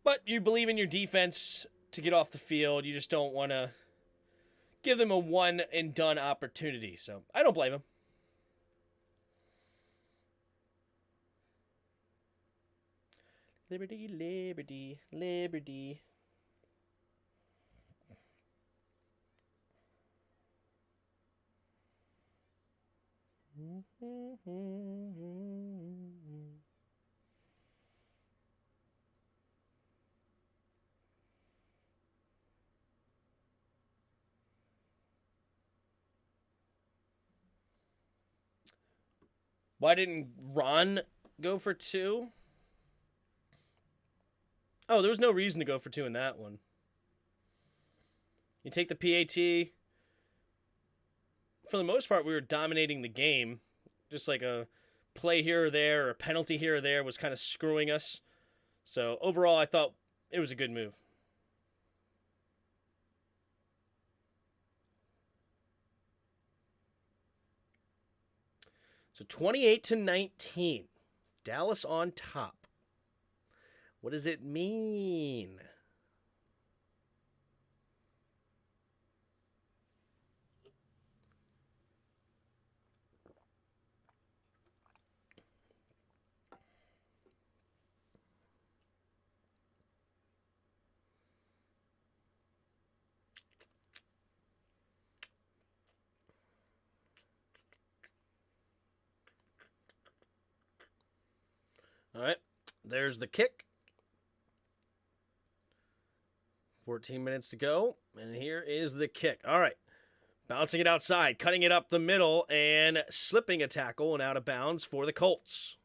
but you believe in your defense to get off the field. You just don't want to give them a one-and-done opportunity. So, I don't blame him. Liberty, liberty, liberty. Why didn't Ron go for 2? Oh, there was no reason to go for 2 in that one. You take the PAT. For the most part, we were dominating the game. Just like a play here or there, or a penalty here or there was kind of screwing us. So overall, I thought it was a good move. So 28-19. Dallas on top. What does it mean? All right, there's the kick. 14 minutes to go, and here is the kick. All right, bouncing it outside, cutting it up the middle, and slipping a tackle and out of bounds for the Colts.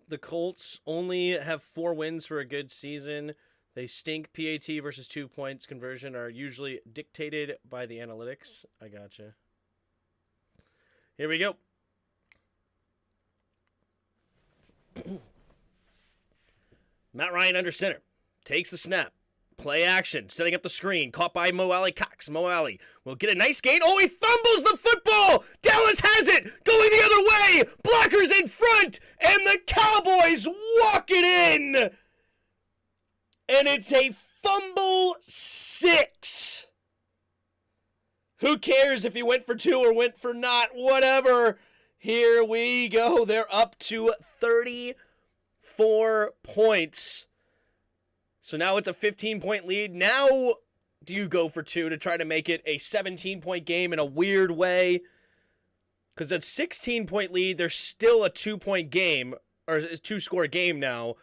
The Colts only have 4 wins for a good season. They stink. PAT versus 2 points conversion are usually dictated by the analytics. I gotcha. Here we go. Matt Ryan under center. Takes the snap. Play action, setting up the screen, caught by Mo Alley Cox. Mo Alley will get a nice gain. Oh, he fumbles the football! Dallas has it! Going the other way! Blockers in front! And the Cowboys walk it in! And it's a fumble 6. Who cares if he went for 2 or went for not? Whatever. Here we go. They're up to 34 points. So now it's a 15-point lead. Now do you go for 2 to try to make it a 17-point game in a weird way? Because at 16-point lead, there's still a 2-point game, or a 2-score game now.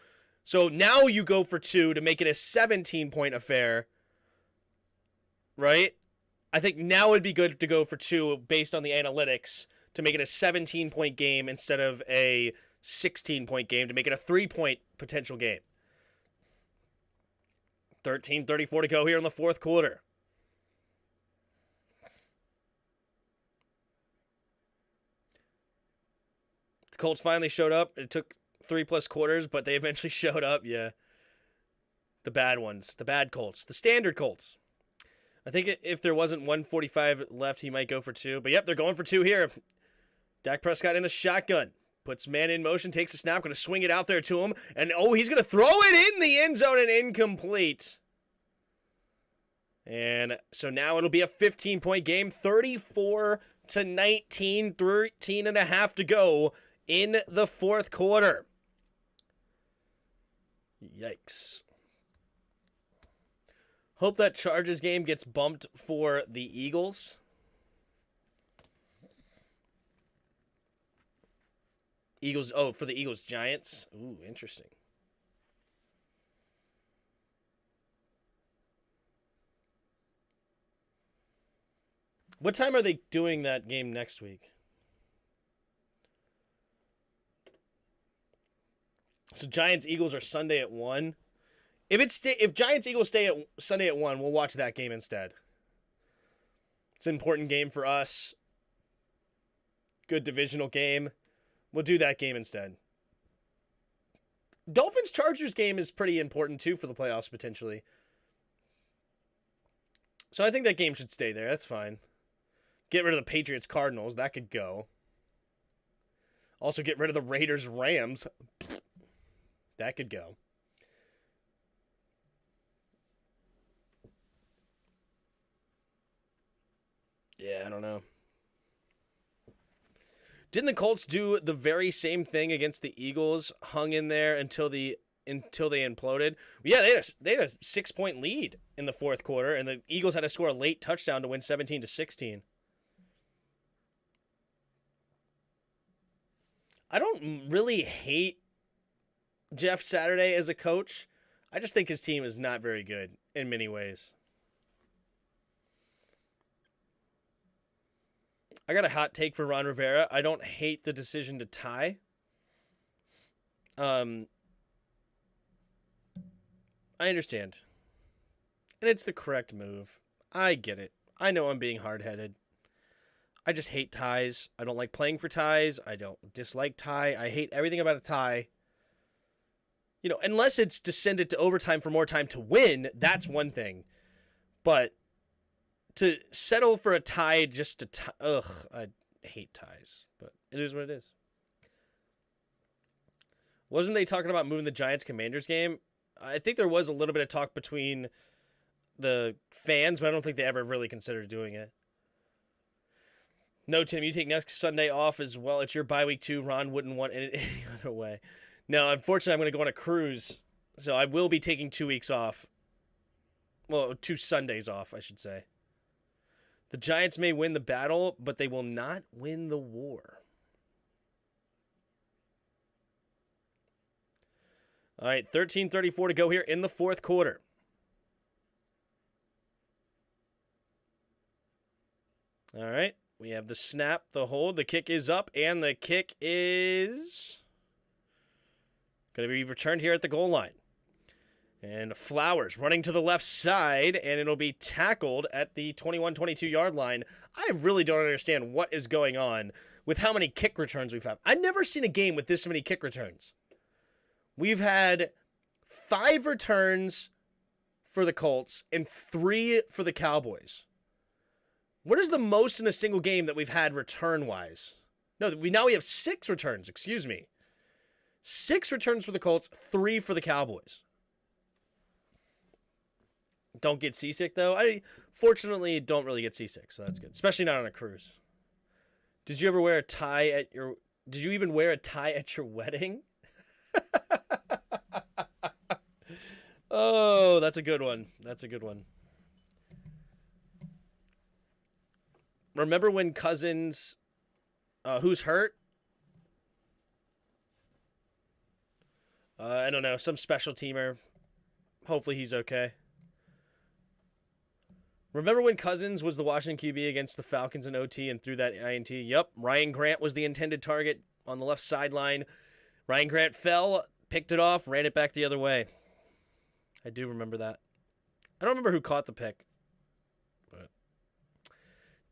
So now you go for 2 to make it a 17-point affair. Right? I think now would be good to go for 2 based on the analytics to make it a 17-point game instead of a 16-point game to make it a 3-point potential game. 13:34 to go here in the fourth quarter. The Colts finally showed up. It took 3+ quarters, but they eventually showed up. Yeah. The bad ones. The bad Colts. The standard Colts. I think if there wasn't 1:45 left, he might go for 2. But yep, they're going for 2 here. Dak Prescott in the shotgun. Puts man in motion, takes a snap, going to swing it out there to him. And, oh, he's going to throw it in the end zone and incomplete. And so now it'll be a 15-point game, 34-19, 13 and a half to go in the fourth quarter. Yikes. Hope that Chargers game gets bumped for the Eagles. For the Eagles-Giants. Ooh, interesting. What time are they doing that game next week? So Giants-Eagles are Sunday at 1. If Giants-Eagles stay at Sunday at 1, we'll watch that game instead. It's an important game for us. Good divisional game. We'll do that game instead. Dolphins-Chargers game is pretty important, too, for the playoffs, potentially. So I think that game should stay there. That's fine. Get rid of the Patriots-Cardinals. That could go. Also, get rid of the Raiders-Rams. That could go. Yeah, I don't know. Didn't the Colts do the very same thing against the Eagles? Hung in there until they imploded. Yeah, they had a 6-point lead in the fourth quarter, and the Eagles had to score a late touchdown to win 17-16. I don't really hate Jeff Saturday as a coach. I just think his team is not very good in many ways. I got a hot take for Ron Rivera. I don't hate the decision to tie. I understand. And it's the correct move. I get it. I know I'm being hard-headed. I just hate ties. I don't like playing for ties. I don't dislike tie. I hate everything about a tie. You know, unless it's to send it to overtime for more time to win, that's one thing. But to settle for a tie just to tie, I hate ties. But it is what it is. Wasn't they talking about moving the Giants-Commanders game? I think there was a little bit of talk between the fans, but I don't think they ever really considered doing it. No, Tim, you take next Sunday off as well. It's your bye week too. Ron wouldn't want it any other way. No, unfortunately, I'm going to go on a cruise, so I will be taking 2 weeks off. Well, 2 Sundays off, I should say. The Giants may win the battle, but they will not win the war. All right, 13:34 to go here in the fourth quarter. All right, we have the snap, the hold, the kick is up, and the kick is going to be returned here at the goal line. And Flowers running to the left side, and it'll be tackled at the 21-22 yard line. I really don't understand what is going on with how many kick returns we've had. I've never seen a game with this many kick returns. We've had 5 returns for the Colts and 3 for the Cowboys. What is the most in a single game that we've had return-wise? No, now we have 6 returns, excuse me. 6 returns for the Colts, 3 for the Cowboys. Don't get seasick, though. I fortunately don't really get seasick, so that's good. Especially not on a cruise. Did you ever wear a tie at your... Did you even wear a tie at your wedding? Oh, that's a good one. That's a good one. Remember when Cousins... who's hurt? I don't know. Some special teamer. Hopefully he's okay. Remember when Cousins was the Washington QB against the Falcons in OT and threw that INT? Yep. Ryan Grant was the intended target on the left sideline. Ryan Grant fell, picked it off, ran it back the other way. I do remember that. I don't remember who caught the pick. But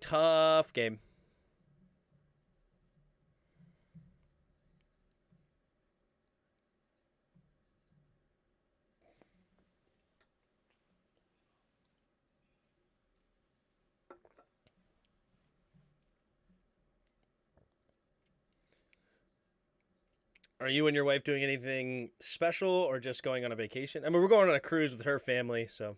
tough game. Are you and your wife doing anything special or just going on a vacation? I mean, we're going on a cruise with her family, so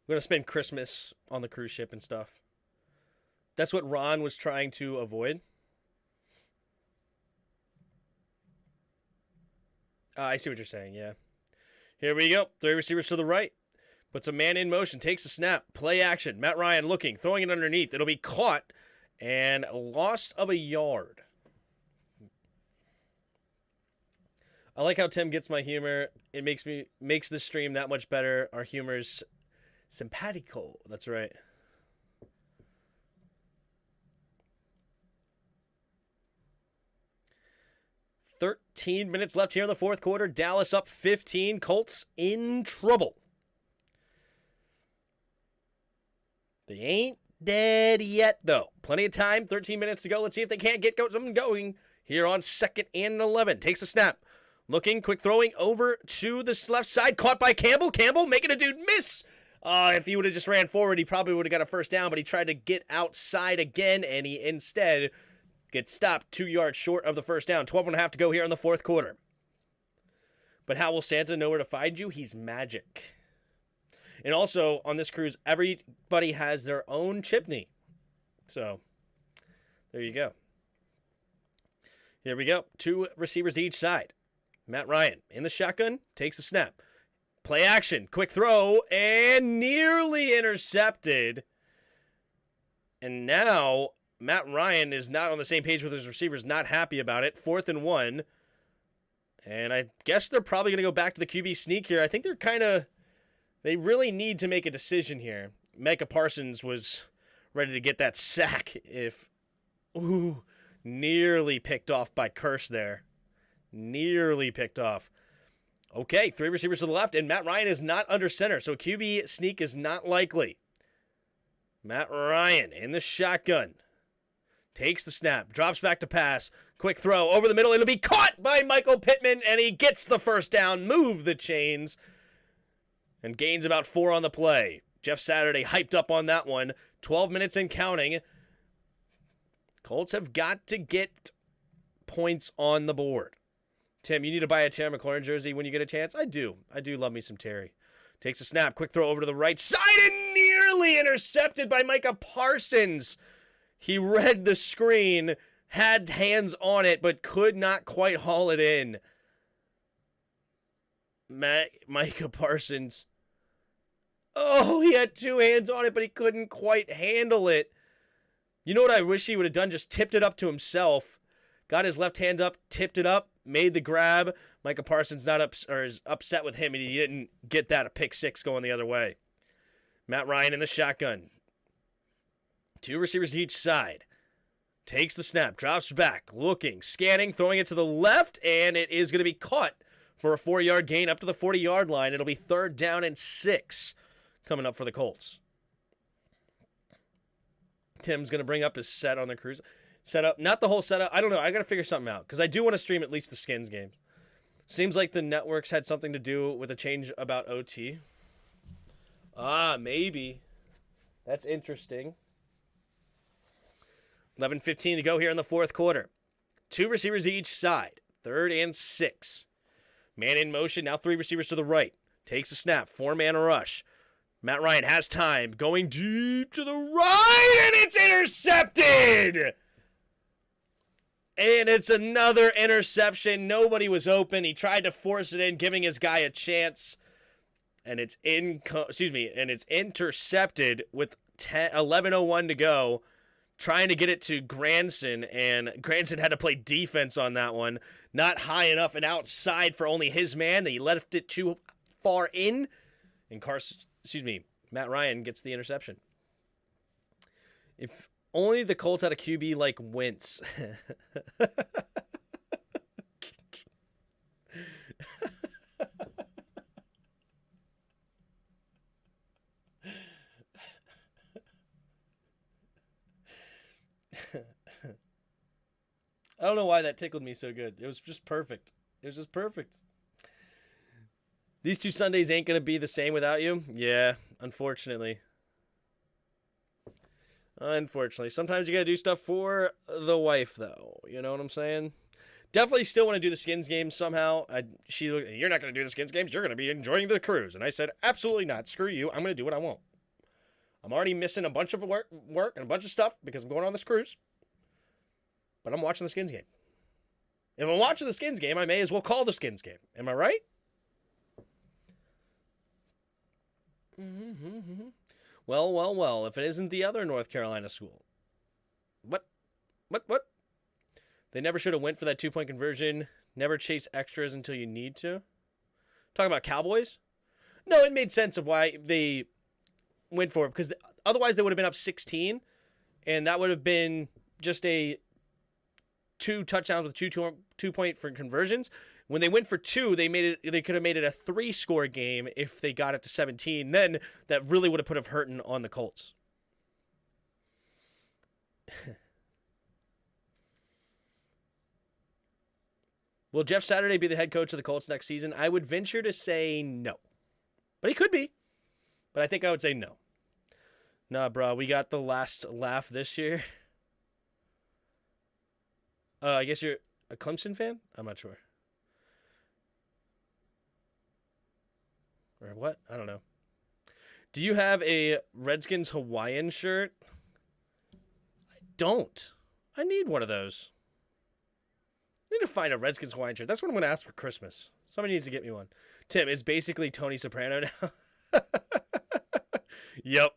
we're going to spend Christmas on the cruise ship and stuff. That's what Ron was trying to avoid. I see what you're saying, yeah. Here we go. 3 receivers to the right. Puts a man in motion. Takes a snap. Play action. Matt Ryan looking. Throwing it underneath. It'll be caught. And a loss of a yard. I like how Tim gets my humor. It makes the stream that much better. Our humor's simpatico. That's right. "13 minutes left here in the fourth quarter. Dallas up 15. Colts in trouble. They ain't dead yet, though. Plenty of time. 13 minutes to go. Let's see if they can't get something going here on 2nd and 11. Takes a snap. Looking, quick throwing over to the left side. Caught by Campbell. Campbell making a dude miss. If he would have just ran forward, he probably would have got a first down, but he tried to get outside again, and he instead gets stopped 2 yards short of the first down. 12.5 to go here in the fourth quarter. But how will Santa know where to find you? He's magic. And also, on this cruise, everybody has their own chipney. So, there you go. Here we go. 2 receivers to each side. Matt Ryan in the shotgun, takes a snap. Play action, quick throw, and nearly intercepted. And now Matt Ryan is not on the same page with his receivers, not happy about it. 4th and 1. And I guess they're probably going to go back to the QB sneak here. I think they really need to make a decision here. Micah Parsons was ready to get that sack nearly picked off by Curse there. Nearly picked off. Okay, 3 receivers to the left, and Matt Ryan is not under center, so QB sneak is not likely. Matt Ryan in the shotgun. Takes the snap, drops back to pass. Quick throw over the middle. It'll be caught by Michael Pittman, and he gets the first down. Move the chains. And gains about 4 on the play. Jeff Saturday hyped up on that one. 12 minutes and counting. Colts have got to get points on the board. Tim, you need to buy a Terry McLaurin jersey when you get a chance. I do. I do love me some Terry. Takes a snap. Quick throw over to the right side and nearly intercepted by Micah Parsons. He read the screen, had hands on it, but could not quite haul it in. Micah Parsons. Oh, he had 2 hands on it, but he couldn't quite handle it. You know what I wish he would have done? Just tipped it up to himself. Got his left hand up, tipped it up, made the grab. Micah Parsons is upset with him, and he didn't get that a pick 6 going the other way. Matt Ryan in the shotgun. 2 receivers each side. Takes the snap, drops back, looking, scanning, throwing it to the left, and it is going to be caught for a 4-yard gain up to the 40-yard line. It'll be 3rd down and 6 coming up for the Colts. Tim's going to bring up his set on the cruise. Setup, not the whole setup. I don't know. I got to figure something out because I do want to stream at least the Skins game. Seems like the networks had something to do with a change about OT. Maybe. That's interesting. 11:15 to go here in the fourth quarter. 2 receivers each side. 3rd and 6. Man in motion. Now 3 receivers to the right. Takes a snap. 4-man rush. Matt Ryan has time. Going deep to the right. And it's intercepted. And it's another interception. Nobody was open. He tried to force it in, giving his guy a chance. And it's intercepted with 11:01 to go. Trying to get it to Granson, and Granson had to play defense on that one. Not high enough and outside for only his man. He left it too far in, and Matt Ryan gets the interception. If only the Colts had a QB like Wentz. I don't know why that tickled me so good. It was just perfect. These 2 Sundays ain't going to be the same without you. Yeah, unfortunately. Sometimes you got to do stuff for the wife, though. You know what I'm saying? Definitely still want to do the Skins games somehow. You're not going to do the Skins games. You're going to be enjoying the cruise. And I said, absolutely not. Screw you. I'm going to do what I want. I'm already missing a bunch of work and a bunch of stuff because I'm going on this cruise. But I'm watching the Skins game. If I'm watching the Skins game, I may as well call the Skins game. Am I right? Well. If it isn't the other North Carolina school. What? They never should have went for that 2-point conversion. Never chase extras until you need to. Talking about Cowboys? No, it made sense of why they went for it. Because otherwise they would have been up 16. And that would have been just a 2 touchdowns with 2-point for conversions. When they went for 2, they could have made it a 3-score game if they got it to 17. Then that really would have hurting on the Colts. Will Jeff Saturday be the head coach of the Colts next season? I would venture to say no. But he could be. But I think I would say no. Nah, bro, we got the last laugh this year. I guess you're a Clemson fan? I'm not sure. Or what? I don't know. Do you have a Redskins Hawaiian shirt? I don't. I need one of those. I need to find a Redskins Hawaiian shirt. That's what I'm going to ask for Christmas. Somebody needs to get me one. Tim, it's basically Tony Soprano now. Yep.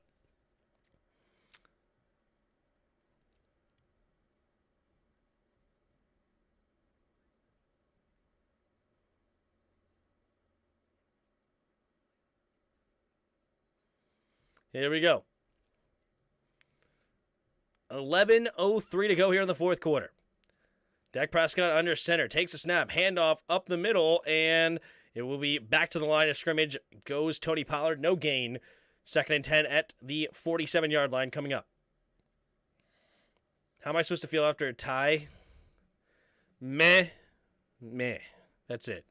Here we go. 11:03 to go here in the fourth quarter. Dak Prescott under center. Takes a snap. Handoff up the middle. And it will be back to the line of scrimmage. Goes Tony Pollard. No gain. 2nd and 10 at the 47-yard line coming up. How am I supposed to feel after a tie? Meh. That's it.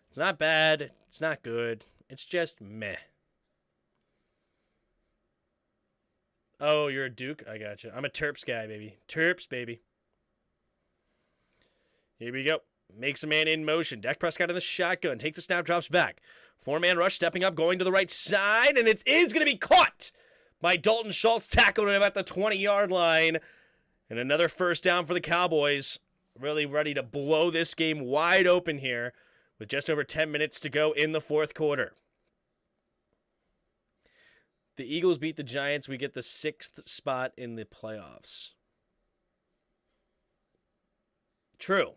It's not bad. It's not good. It's just meh. Oh, you're a Duke? I gotcha. I'm a Terps guy, baby. Terps, baby. Here we go. Makes a man in motion. Dak Prescott in the shotgun. Takes a snap, drops back. 4-man rush, stepping up, going to the right side, and it is going to be caught by Dalton Schultz. Tackled him at the 20-yard line. And another first down for the Cowboys. Really ready to blow this game wide open here with just over 10 minutes to go in the fourth quarter. The Eagles beat the Giants. We get the 6th spot in the playoffs. True.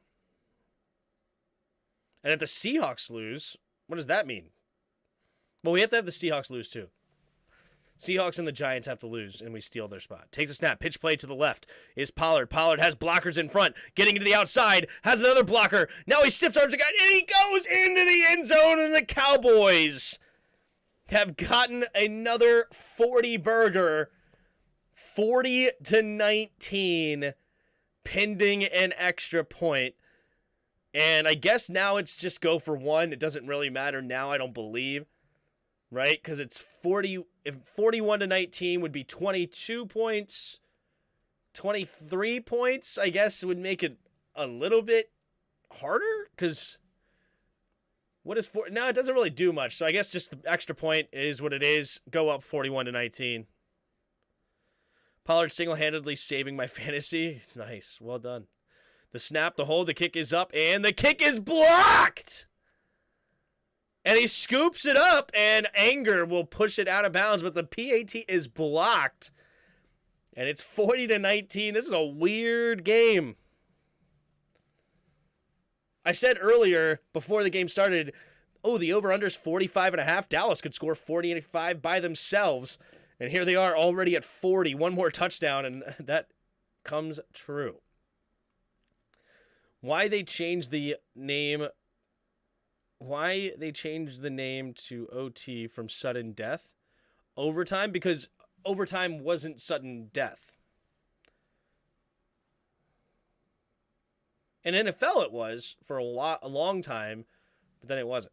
And if the Seahawks lose, what does that mean? Well, we have to have the Seahawks lose too. Seahawks and the Giants have to lose, and we steal their spot. Takes a snap. Pitch play to the left is Pollard. Pollard has blockers in front. Getting to the outside. Has another blocker. Now he stiff arms again, and he goes into the end zone, and the Cowboys have gotten another 40-burger. 40-19, pending an extra point. And I guess now it's just go for one. It doesn't really matter now, I don't believe. Right? Because it's 40. If 41 to 19 would be 22 points. 23 points, I guess, would make it a little bit harder. Because what is four? No, it doesn't really do much. So I guess just the extra point is what it is. Go up 41 to 19. Pollard single-handedly saving my fantasy. Nice. Well done. The snap, the hold, the kick is up, and the kick is blocked! And he scoops it up, and anger will push it out of bounds, but the PAT is blocked. And it's 40 to 19. This is a weird game. I said earlier, before the game started, oh, the over-under is 45.5. Dallas could score 45 by themselves. And here they are already at 40. One more touchdown, and that comes true. Why they changed the name to OT from sudden death? Overtime? Because overtime wasn't sudden death. In NFL it was for a long time, but then it wasn't.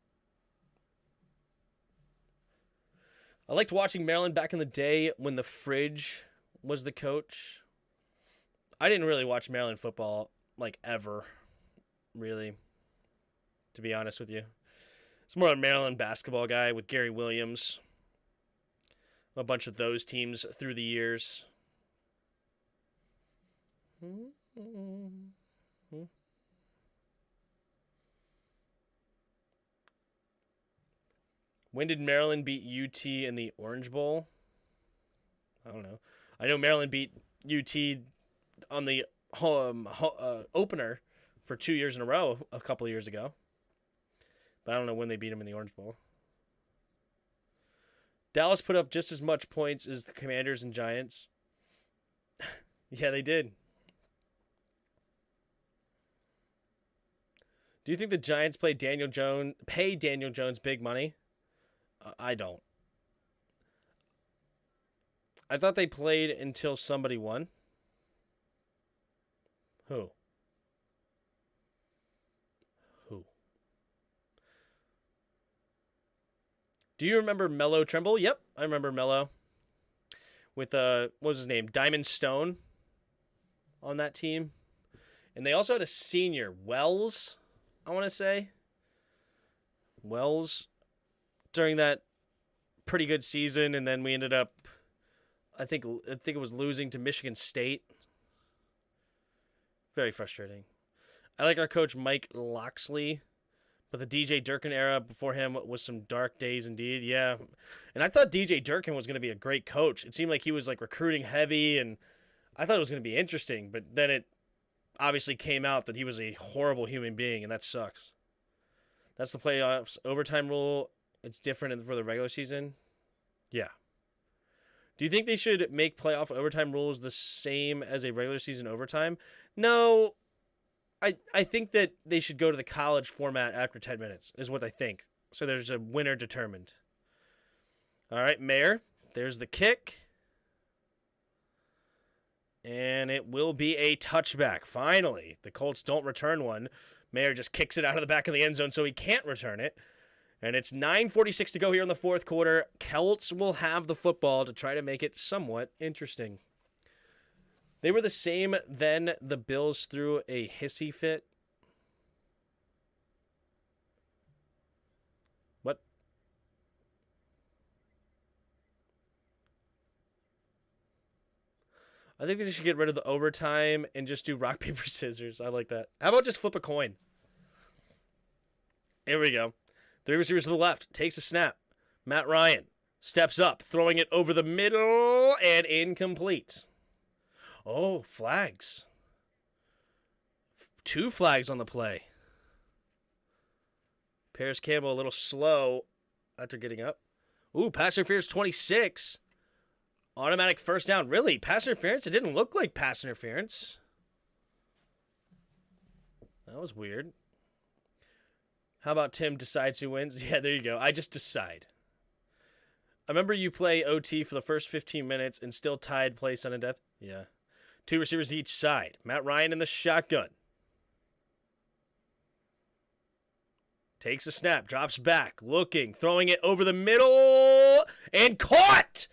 I liked watching Maryland back in the day when the Fridge was the coach. I didn't really watch Maryland football, like, ever, really, to be honest with you. It's more a Maryland basketball guy with Gary Williams. A bunch of those teams through the years. When did Maryland beat UT in the Orange Bowl? I don't know. I know Maryland beat UT on the opener for 2 years in a row a couple of years ago. But I don't know when they beat them in the Orange Bowl. Dallas put up just as much points as the Commanders and Giants. Yeah, they did. Do you think the Giants pay Daniel Jones big money? I don't. I thought they played until somebody won. Who? Do you remember Mello Trimble? Yep, I remember Mello. With, what was his name? Diamond Stone on that team. And they also had a senior, Wells, I want to say. Wells, during that pretty good season, and then we ended up, I think it was losing to Michigan State. Very frustrating. I like our coach Mike Loxley. But the DJ Durkin era before him was some dark days indeed. Yeah. And I thought DJ Durkin was going to be a great coach. It seemed like he was like recruiting heavy, and I thought it was going to be interesting. But then it obviously came out that he was a horrible human being, and that sucks. That's the playoffs overtime rule. It's different for the regular season. Yeah. Do you think they should make playoff overtime rules the same as a regular season overtime? No. I think that they should go to the college format after 10 minutes, is what I think. So there's a winner determined. All right, Mayer. There's the kick. And it will be a touchback. Finally, the Colts don't return one. Mayer just kicks it out of the back of the end zone so he can't return it. And it's 9:46 to go here in the fourth quarter. Colts will have the football to try to make it somewhat interesting. They were the same then the Bills threw a hissy fit. What? I think they should get rid of the overtime and just do rock, paper, scissors. I like that. How about just flip a coin? Here we go. Three receivers to the left. Takes a snap. Matt Ryan steps up, throwing it over the middle and incomplete. Oh, flags. 2 flags on the play. Paris Campbell a little slow after getting up. Ooh, pass interference 26. Automatic first down. Really? Pass interference? It didn't look like pass interference. That was weird. How about Tim decides who wins? Yeah, there you go. I just decide. I remember you play OT for the first 15 minutes and still tied play sudden death. Yeah. 2 receivers each side. Matt Ryan in the shotgun. Takes a snap, drops back, looking, throwing it over the middle, and caught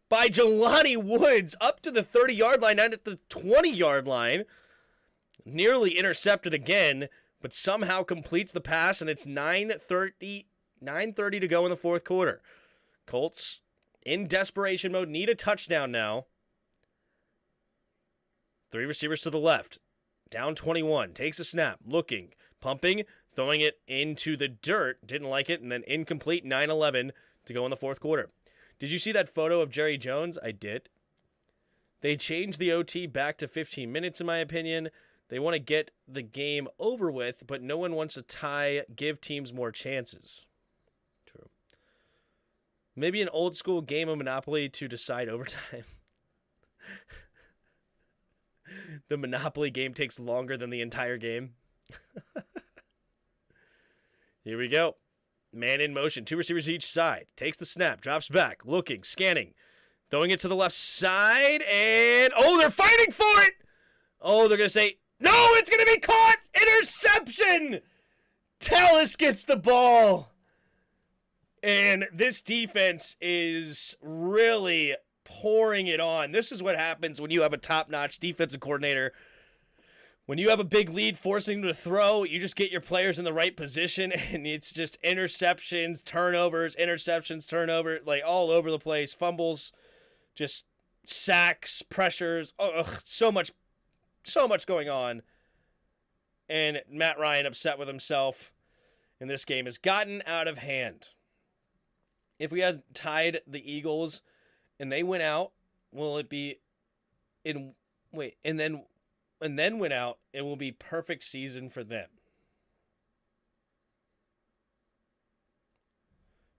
by Jelani Woods up to the 30-yard line, not at the 20-yard line. Nearly intercepted again, but somehow completes the pass, and it's 9:30 to go in the fourth quarter. Colts in desperation mode, need a touchdown now. 3 receivers to the left. Down 21, takes a snap, looking, pumping, throwing it into the dirt, didn't like it, and then incomplete, 9-11 to go in the fourth quarter. Did you see that photo of Jerry Jones? I did. They changed the OT back to 15 minutes, in my opinion. They want to get the game over with, but no one wants to tie, give teams more chances. True. Maybe an old school game of Monopoly to decide overtime. The Monopoly game takes longer than the entire game. Here we go. Man in motion. 2 receivers each side. Takes the snap. Drops back. Looking. Scanning. Throwing it to the left side. And, oh, they're fighting for it. Oh, they're going to say, no, it's going to be caught. Interception. Tallis gets the ball. And this defense is really pouring it on. This is what happens when you have a top-notch defensive coordinator. When you have a big lead forcing them to throw, you just get your players in the right position, and it's just interceptions, turnovers, like all over the place. Fumbles, just sacks, pressures. So much going on. And Matt Ryan, upset with himself in this game, has gotten out of hand. If we had tied the Eagles and they went out, will it be in wait, and then went out, it will be perfect season for them.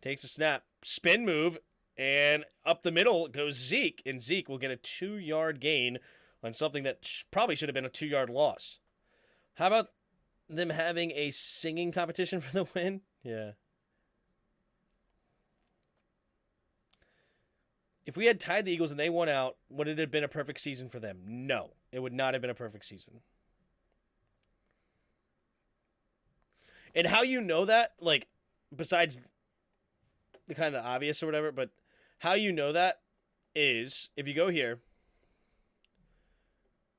Takes a snap, spin move, and up the middle goes Zeke, and Zeke will get a 2-yard gain on something that probably should have been a 2-yard loss. How about them having a singing competition for the win? Yeah. If we had tied the Eagles and they won out, would it have been a perfect season for them? No, it would not have been a perfect season. And how you know that, like, besides the kind of obvious or whatever, but how you know that is, if you go here,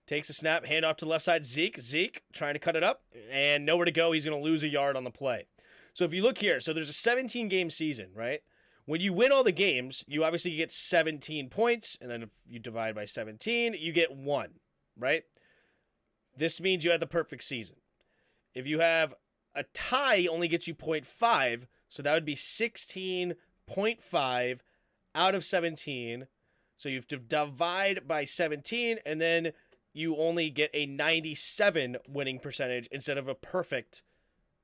takes a snap, hand off to the left side, Zeke trying to cut it up, and nowhere to go, he's going to lose a yard on the play. So if you look here, so there's a 17-game season, right? When you win all the games, you obviously get 17 points, and then if you divide by 17, you get 1, right? This means you had the perfect season. If you have a tie, only gets you 0.5, so that would be 16.5 out of 17. So you have to divide by 17, and then you only get a 97 winning percentage instead of a perfect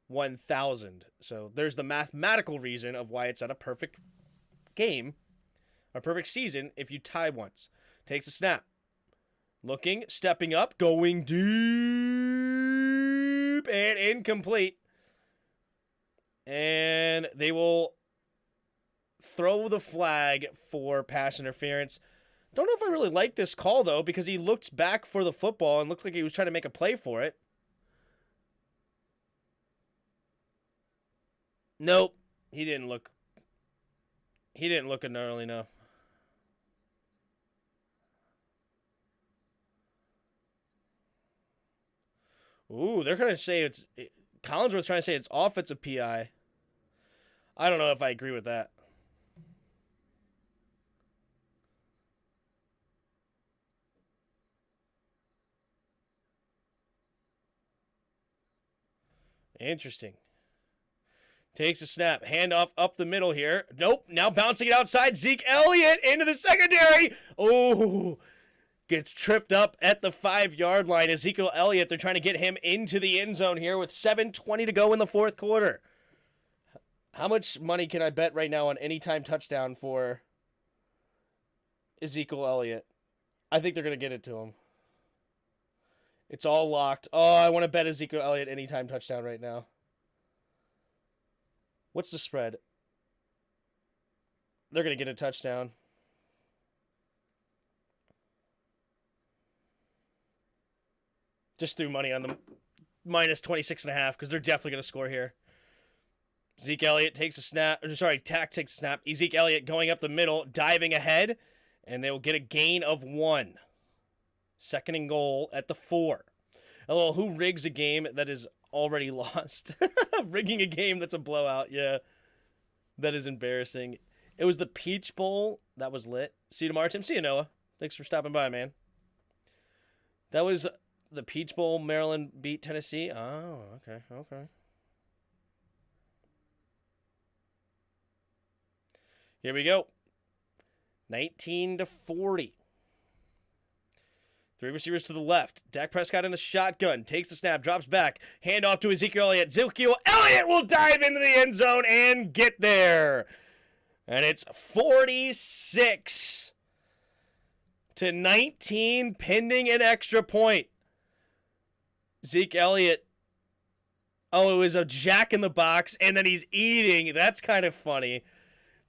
1,000. So there's the mathematical reason of why it's not a perfect game, a perfect season if you tie once. Takes a snap. Looking, stepping up, going deep, and incomplete. And they will throw the flag for pass interference. Don't know if I really like this call, though, because he looked back for the football and looked like he was trying to make a play for it. Nope. He didn't look gnarly enough. Ooh, they're going to say Collinsworth's trying to say it's offensive PI. I don't know if I agree with that. Interesting. Takes a snap. Handoff up the middle here. Nope. Now bouncing it outside. Zeke Elliott into the secondary. Oh, gets tripped up at the 5-yard line. Ezekiel Elliott, they're trying to get him into the end zone here with 7:20 to go in the fourth quarter. How much money can I bet right now on anytime touchdown for Ezekiel Elliott? I think they're going to get it to him. It's all locked. Oh, I want to bet Ezekiel Elliott anytime touchdown right now. What's the spread? They're going to get a touchdown. Just threw money on them. Minus 26.5 because they're definitely going to score here. Zeke Elliott takes a snap. Tack takes a snap. Zeke Elliott going up the middle, diving ahead, and they will get a gain of 1. 2nd and goal at the 4. Hello, who rigs a game that is already lost? Rigging a game that's a blowout, yeah. That is embarrassing. It was the Peach Bowl. That was lit. See you tomorrow, Tim. See you, Noah. Thanks for stopping by, man. That was the Peach Bowl. Maryland beat Tennessee. Oh, okay. Here we go. 19-40. 3 receivers to the left. Dak Prescott in the shotgun. Takes the snap. Drops back. Hand off to Ezekiel Elliott. Ezekiel Elliott will dive into the end zone and get there. And it's 46-19 pending an extra point. Zeke Elliott. Oh, it was a jack in the box, and then he's eating. That's kind of funny.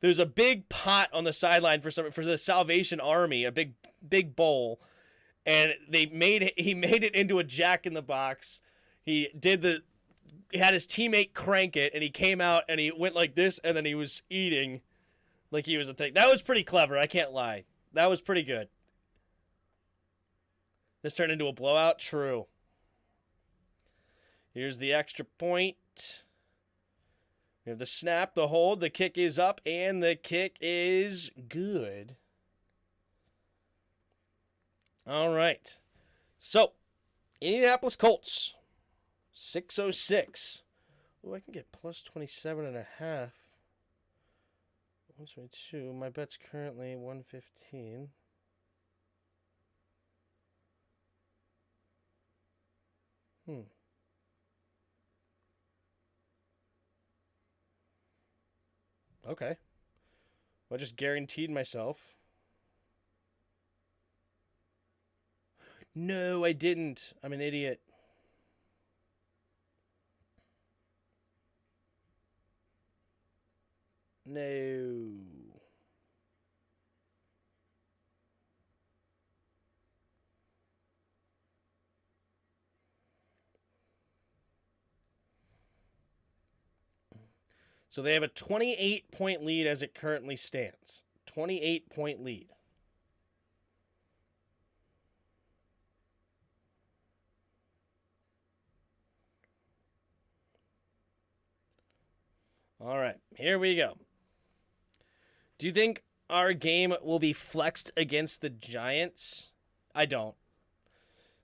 There's a big pot on the sideline for the Salvation Army, a big bowl, and he made it into a jack in the box. He had his teammate crank it, and he came out and he went like this, and then he was eating like he was a thing. That was pretty clever. I can't lie. That was pretty good. This turned into a blowout. True. Here's the extra point. We have the snap, the hold, the kick is up, and the kick is good. All right. So, Indianapolis Colts, 606. Oh, I can get plus 27.5. 122. My bet's currently 115. Okay. Well, I just guaranteed myself. No, I didn't. I'm an idiot. No. So they have a 28-point lead as it currently stands. 28-point lead. All right, here we go. Do you think our game will be flexed against the Giants? I don't.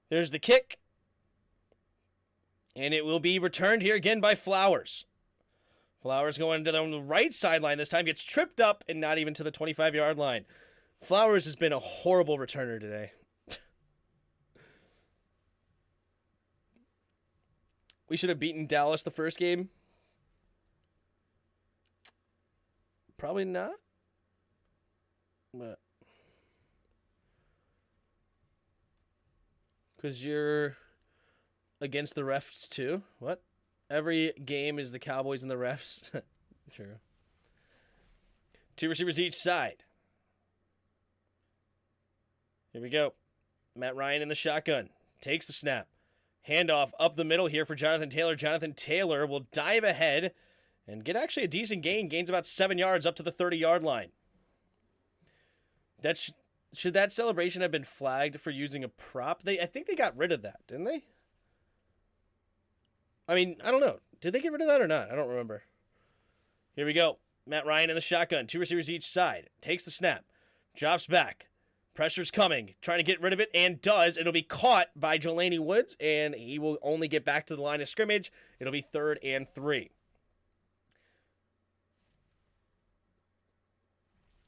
There's the kick. And it will be returned here again by Flowers. Flowers going to the right sideline this time. Gets tripped up and not even to the 25-yard line. Flowers has been a horrible returner today. We should have beaten Dallas the first game. Probably not. But because you're against the refs too. What? Every game is the Cowboys and the refs. True. 2 receivers each side. Here we go. Matt Ryan in the shotgun. Takes the snap. Handoff up the middle here for Jonathan Taylor. Jonathan Taylor will dive ahead and get actually a decent gain. Gains about 7 yards up to the 30-yard line. Should that celebration have been flagged for using a prop? I think they got rid of that, didn't they? I mean, I don't know. Did they get rid of that or not? I don't remember. Here we go. Matt Ryan in the shotgun. 2 receivers each side. Takes the snap. Drops back. Pressure's coming. Trying to get rid of it, and does. It'll be caught by Jelani Woods, and he will only get back to the line of scrimmage. It'll be 3rd and 3.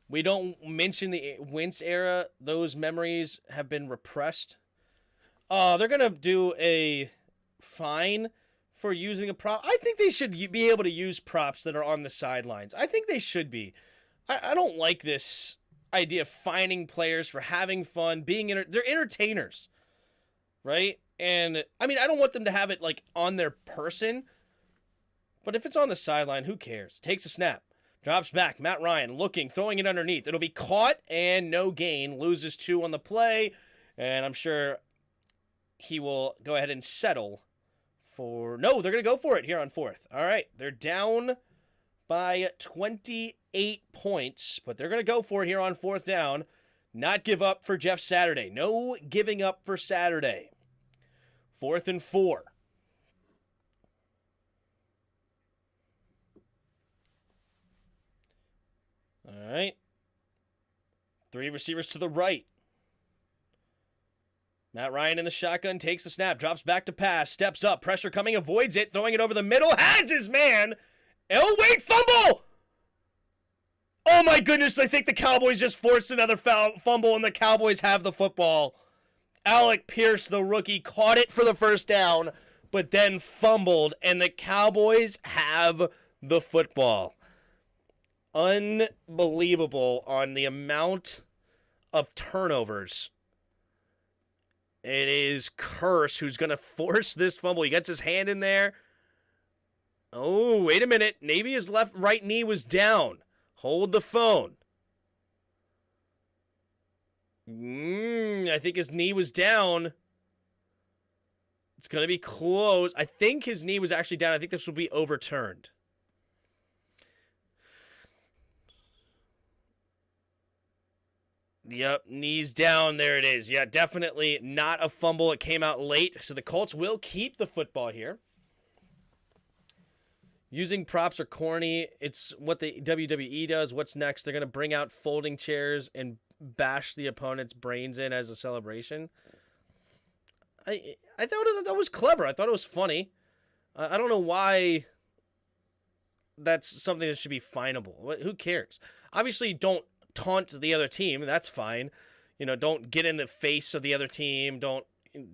We don't mention the Wentz era. Those memories have been repressed. They're going to do a fine for using a prop. I think they should be able to use props that are on the sidelines. I think they should be. I don't like this idea of fining players for having fun, they're entertainers, right? And I mean, I don't want them to have it like on their person, but if it's on the sideline, who cares? Takes a snap, drops back. Matt Ryan looking, throwing it underneath. It'll be caught and no gain. Loses 2 on the play, and I'm sure he will go ahead and settle. No, they're going to go for it here on 4th. All right, they're down by 28 points, but they're going to go for it here on 4th down. Not give up for Jeff Saturday. No giving up for Saturday. 4th and 4. All right. 3 receivers to the right. Matt Ryan in the shotgun, takes the snap, drops back to pass, steps up, pressure coming, avoids it, throwing it over the middle, has his man. Oh, wait, fumble! Oh, my goodness, I think the Cowboys just forced another fumble, and the Cowboys have the football. Alec Pierce, the rookie, caught it for the first down, but then fumbled, and the Cowboys have the football. Unbelievable on the amount of turnovers. It is Curse who's going to force this fumble. He gets his hand in there. Oh, wait a minute. Maybe his right knee was down. Hold the phone. I think his knee was down. It's going to be close. I think his knee was actually down. I think this will be overturned. Yep, knees down. There it is. Yeah, definitely not a fumble. It came out late, so the Colts will keep the football here. Using props are corny. It's what the WWE does. What's next? They're going to bring out folding chairs and bash the opponent's brains in as a celebration. I thought that was clever. I thought it was funny. I don't know why that's something that should be finable. Who cares? Obviously, don't taunt the other team. That's fine. Don't get in the face of the other team. Don't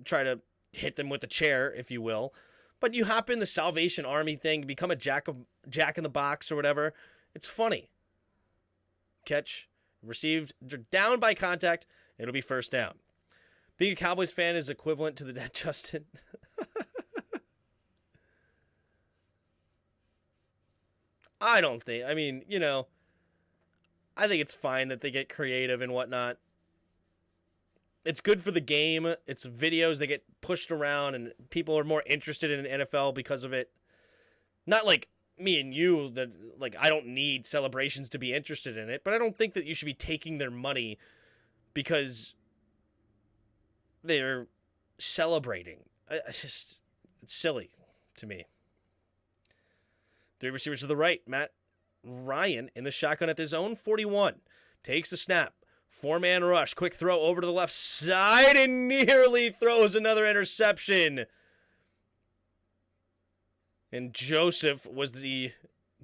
try to hit them with a chair, if you will. But you hop in the Salvation Army thing, become a jack in the box or whatever. It's funny. Catch, received, they're down by contact. It'll be first down. Being a Cowboys fan is equivalent to the dead Justin. I don't think. I mean, I think it's fine that they get creative and whatnot. It's good for the game. It's videos that get pushed around, and people are more interested in NFL because of it. Not like me and you, that I don't need celebrations to be interested in it, but I don't think that you should be taking their money because they're celebrating. It's silly to me. 3 receivers to the right. Matt Ryan in the shotgun at his own 41. Takes the snap. 4-man rush. Quick throw over to the left side and nearly throws another interception. And Joseph was the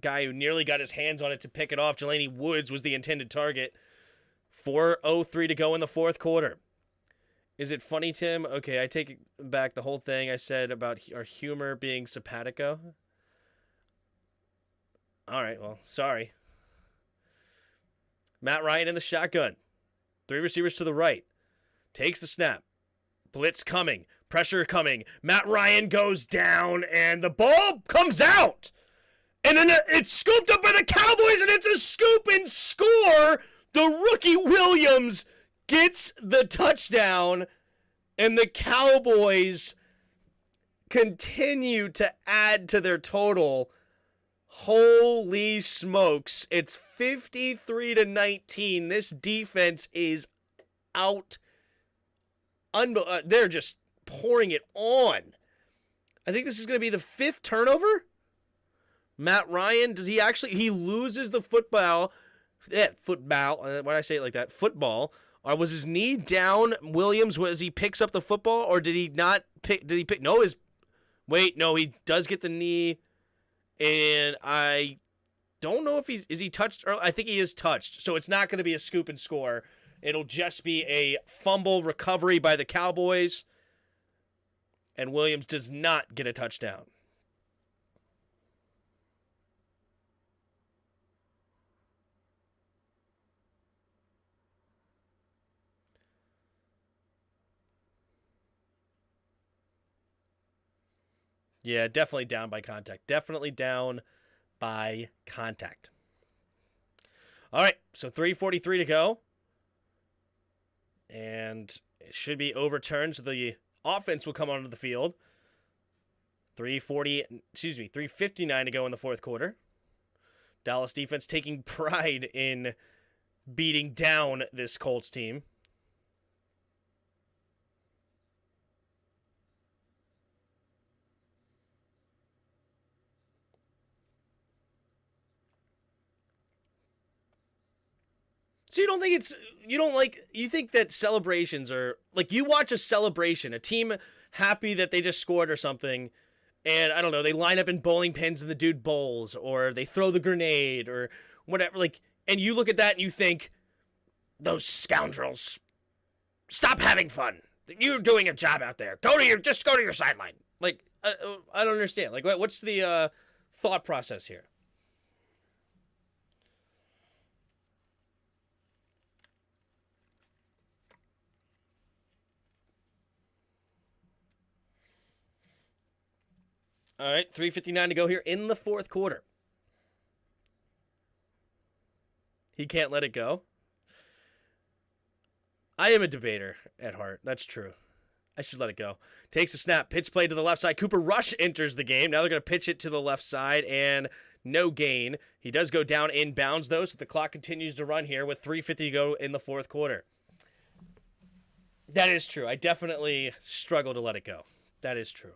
guy who nearly got his hands on it to pick it off. Jelani Woods was the intended target. 4:03 to go in the 4th quarter. Is it funny, Tim? Okay, I take back the whole thing I said about our humor being simpatico. All right, well, sorry. Matt Ryan in the shotgun. 3 receivers to the right. Takes the snap. Blitz coming. Pressure coming. Matt Ryan goes down, and the ball comes out. And then it's scooped up by the Cowboys, and it's a scoop and score. The rookie Williams gets the touchdown, and the Cowboys continue to add to their total. Holy smokes. It's 53-19. This defense is out. They're just pouring it on. I think this is going to be the 5th turnover. Matt Ryan, he loses the football. Football. Why did I say it like that? Football. Or was his knee down, Williams, as he picks up the football? Or did he not pick? Did he pick? No, he does get the knee. And I don't know if is he touched, or I think he is touched. So it's not going to be a scoop and score. It'll just be a fumble recovery by the Cowboys. And Williams does not get a touchdown. Yeah, definitely down by contact. Definitely down by contact. All right, so 3:43 to go. And it should be overturned, so the offense will come onto the field. 3:59 to go in the 4th quarter. Dallas defense taking pride in beating down this Colts team. So you think that celebrations are, like, you watch a celebration, a team happy that they just scored or something, and I don't know, they line up in bowling pins and the dude bowls, or they throw the grenade or whatever, like, and you look at that and you think, those scoundrels, stop having fun. You're doing a job out there. Just go to your sideline. Like, I don't understand. Like, what's the thought process here? All right, 3:59 to go here in the fourth quarter. He can't let it go. I am a debater at heart. That's true. I should let it go. Takes a snap. Pitch play to the left side. Cooper Rush enters the game. Now they're going to pitch it to the left side, and no gain. He does go down inbounds, though, so the clock continues to run here with 3:50 to go in the fourth quarter. That is true. I definitely struggle to let it go. That is true.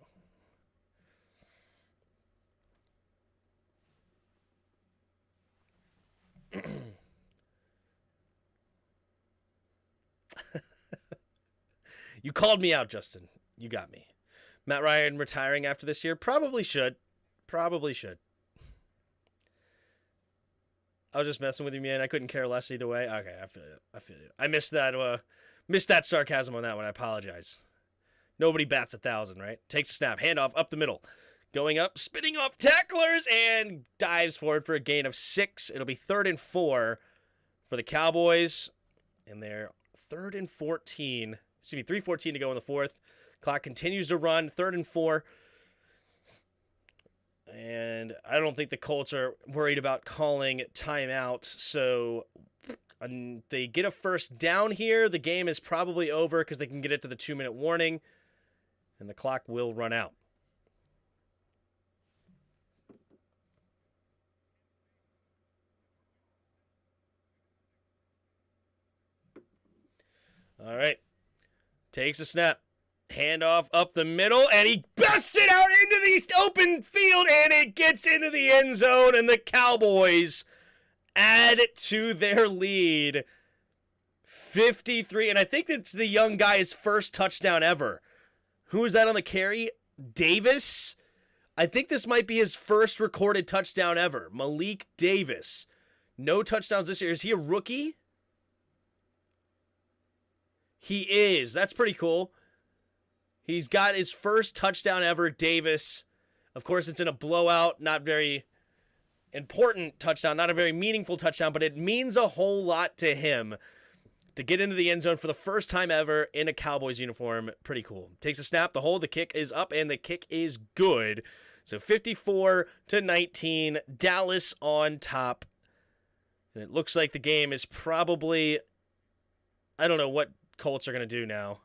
You called me out, Justin. You got me. Matt Ryan retiring after this year? Probably should. Probably should. I was just messing with you, man. I couldn't care less either way. Okay, I feel you. I missed that sarcasm on that one. I apologize. Nobody bats 1,000, right? Takes a snap. Handoff up the middle. Going up, spinning off tacklers, and dives forward for a gain of 6. It'll be 3rd and 4 for the Cowboys. And they're 3rd and 14. Excuse me, 3:14 to go in the fourth. Clock continues to run. 3rd and 4. And I don't think the Colts are worried about calling timeout. So they get a first down here. The game is probably over because they can get it to the 2-minute warning. And the clock will run out. All right. Takes a snap. Handoff up the middle, and he busts it out into the open field, and it gets into the end zone, and the Cowboys add to their lead. 53, and I think it's the young guy's first touchdown ever. Who is that on the carry? Davis? I think this might be his first recorded touchdown ever. Malik Davis. No touchdowns this year. Is he a rookie? He is. That's pretty cool. He's got his first touchdown ever, Davis. Of course, it's in a blowout, not very important touchdown, not a very meaningful touchdown, but it means a whole lot to him to get into the end zone for the first time ever in a Cowboys uniform. Pretty cool. Takes a snap, the hold, the kick is up, and the kick is good. So 54-19, Dallas on top. And it looks like the game is probably, I don't know what Colts are going to do now,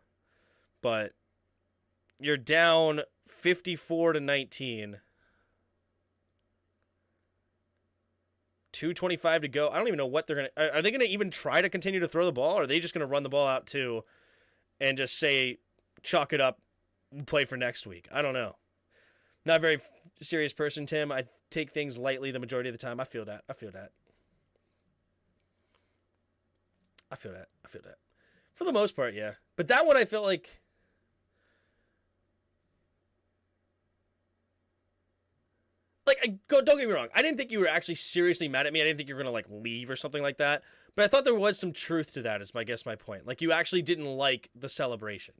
but you're down 54-19. 2:25 to go. I don't even know what they're going to... Are they going to even try to continue to throw the ball, or are they just going to run the ball out too and just say, chalk it up, play for next week? I don't know. Not a very serious person, Tim. I take things lightly the majority of the time. I feel that. For the most part, yeah. But that one I felt like... don't get me wrong. I didn't think you were actually seriously mad at me. I didn't think you were going to, leave or something like that. But I thought there was some truth to that, is my point. Like, you actually didn't like the celebration.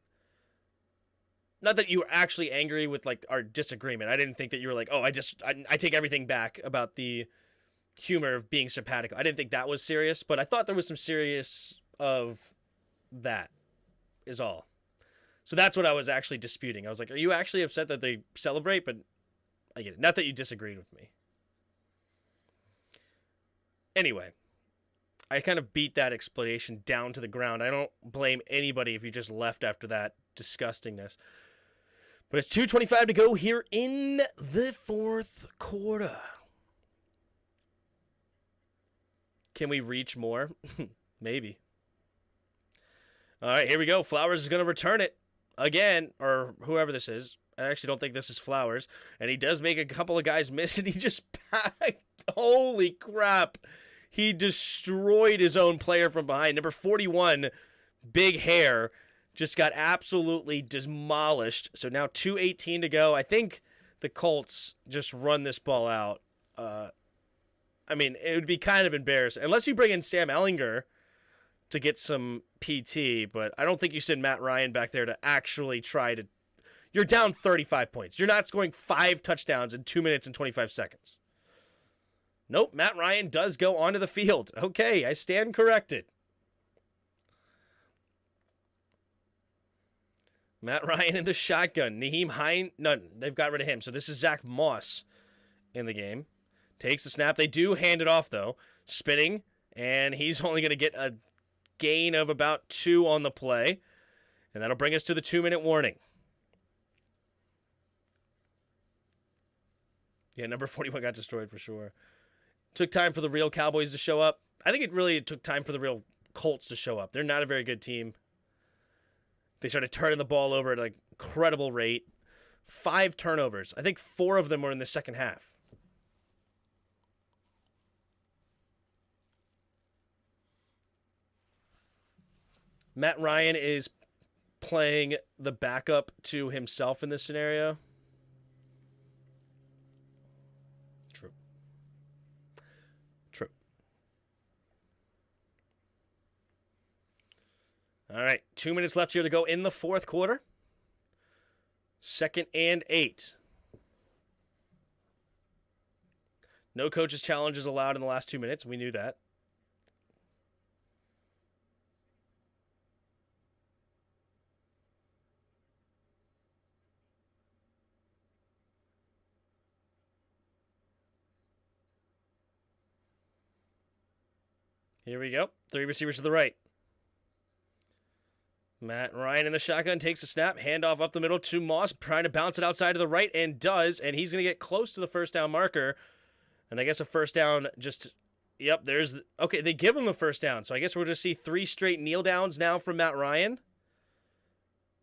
Not that you were actually angry with, our disagreement. I didn't think that you were like, oh, I take everything back about the humor of being simpatico. I didn't think that was serious, but I thought there was some serious of that, is all. So that's what I was actually disputing. I was like, are you actually upset that they celebrate? But I get it. Not that you disagreed with me. Anyway, I kind of beat that explanation down to the ground. I don't blame anybody if you just left after that disgustingness. But it's 2:25 to go here in the fourth quarter. Can we reach more? Maybe. All right, here we go. Flowers is going to return it again, or whoever this is. I actually don't think this is Flowers. And he does make a couple of guys miss, and he just packed. Holy crap. He destroyed his own player from behind. Number 41, Big Hair, just got absolutely demolished. So now 2:18 to go. I think the Colts just run this ball out. I mean, it would be kind of embarrassing. Unless you bring in Sam Ehlinger to get some PT, but I don't think you send Matt Ryan back there to actually try to... You're down 35 points. You're not scoring 5 touchdowns in 2 minutes and 25 seconds. Nope, Matt Ryan does go onto the field. Okay, I stand corrected. Matt Ryan in the shotgun. Naheem Hine, none. They've got rid of him. So this is Zach Moss in the game. Takes the snap. They do hand it off, though. Spinning, and he's only going to get a gain of about 2 on the play. And that'll bring us to the 2-minute warning. Yeah, number 41 got destroyed for sure. Took time for the real Cowboys to show up. I think it really took time for the real Colts to show up. They're not a very good team. They started turning the ball over at an incredible rate. 5 turnovers. I think 4 of them were in the second half. Matt Ryan is playing the backup to himself in this scenario. True. All right, 2 minutes left here to go in the fourth quarter. 2nd and 8. No coaches' challenges allowed in the last 2 minutes. We knew that. Here we go. 3 receivers to the right. Matt Ryan in the shotgun takes a snap. Handoff up the middle to Moss. Trying to bounce it outside to the right and does. And he's going to get close to the first down marker. And I guess a first down just... Yep, there's... Okay, they give him the first down. So I guess we'll just see 3 straight kneel downs now from Matt Ryan.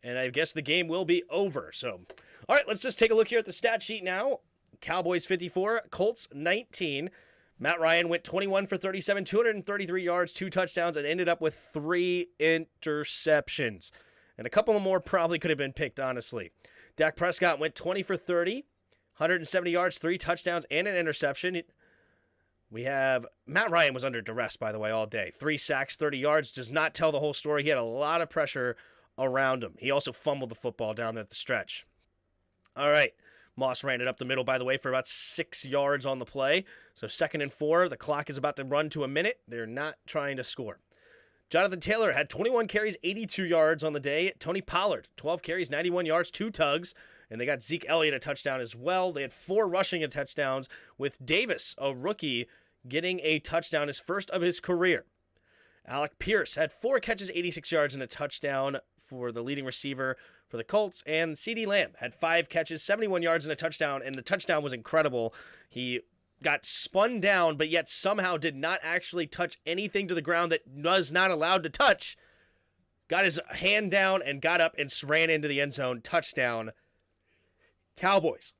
And I guess the game will be over. So, all right, let's just take a look here at the stat sheet now. Cowboys 54, Colts 19. Matt Ryan went 21 for 37, 233 yards, 2 touchdowns, and ended up with 3 interceptions. And a couple more probably could have been picked, honestly. Dak Prescott went 20 for 30, 170 yards, 3 touchdowns, and an interception. We have... Matt Ryan was under duress, by the way, all day. 3 sacks, 30 yards. Does not tell the whole story. He had a lot of pressure around him. He also fumbled the football down there at the stretch. All right. Moss ran it up the middle, by the way, for about 6 yards on the play. So 2nd and 4. The clock is about to run to a minute. They're not trying to score. Jonathan Taylor had 21 carries, 82 yards on the day. Tony Pollard, 12 carries, 91 yards, 2 tugs. And they got Zeke Elliott a touchdown as well. They had 4 rushing touchdowns with Davis, a rookie, getting a touchdown, his first of his career. Alec Pierce had 4 catches, 86 yards, and a touchdown for the leading receiver for the Colts. And CeeDee Lamb had 5 catches, 71 yards, and a touchdown. And the touchdown was incredible. He got spun down, but yet somehow did not actually touch anything to the ground that was not allowed to touch. Got his hand down and got up and ran into the end zone. Touchdown. Cowboys.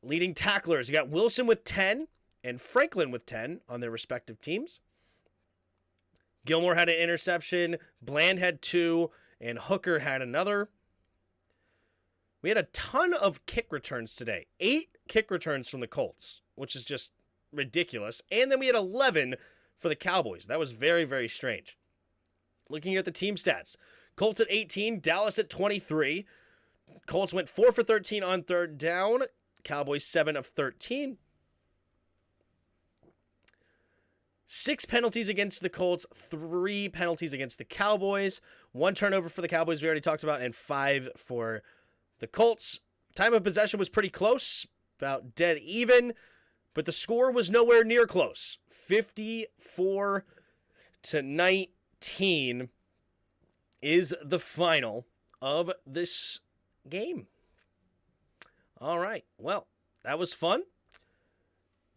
Leading tacklers, you got Wilson with 10 and Franklin with 10 on their respective teams. Gilmore had an interception, Bland had 2, and Hooker had another. We had a ton of kick returns today. 8 kick returns from the Colts, which is just ridiculous. And then we had 11 for the Cowboys. That was very, very strange. Looking at the team stats, Colts at 18, Dallas at 23. Colts went 4 for 13 on 3rd down. Cowboys 7 of 13. 6 penalties against the Colts, 3 penalties against the Cowboys. 1 turnover for the Cowboys we already talked about, and 5 for the Colts. Time of possession was pretty close, about dead even, but the score was nowhere near close. 54-19 is the final of this game. All right, well, that was fun.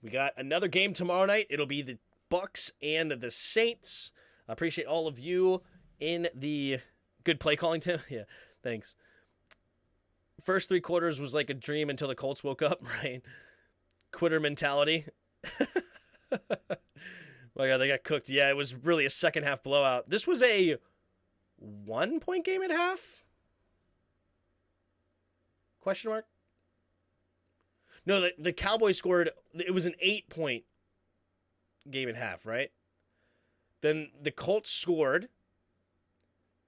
We got another game tomorrow night. It'll be the Bucks and the Saints. I appreciate all of you in the good play calling, Tim. Yeah, thanks. First 3 quarters was like a dream until the Colts woke up, right? Quitter mentality. My God, they got cooked. Yeah, it was really a second half blowout. This was a 1-point game at half? Question mark? No, the Cowboys scored. It was an 8-point game at half, right? Then the Colts scored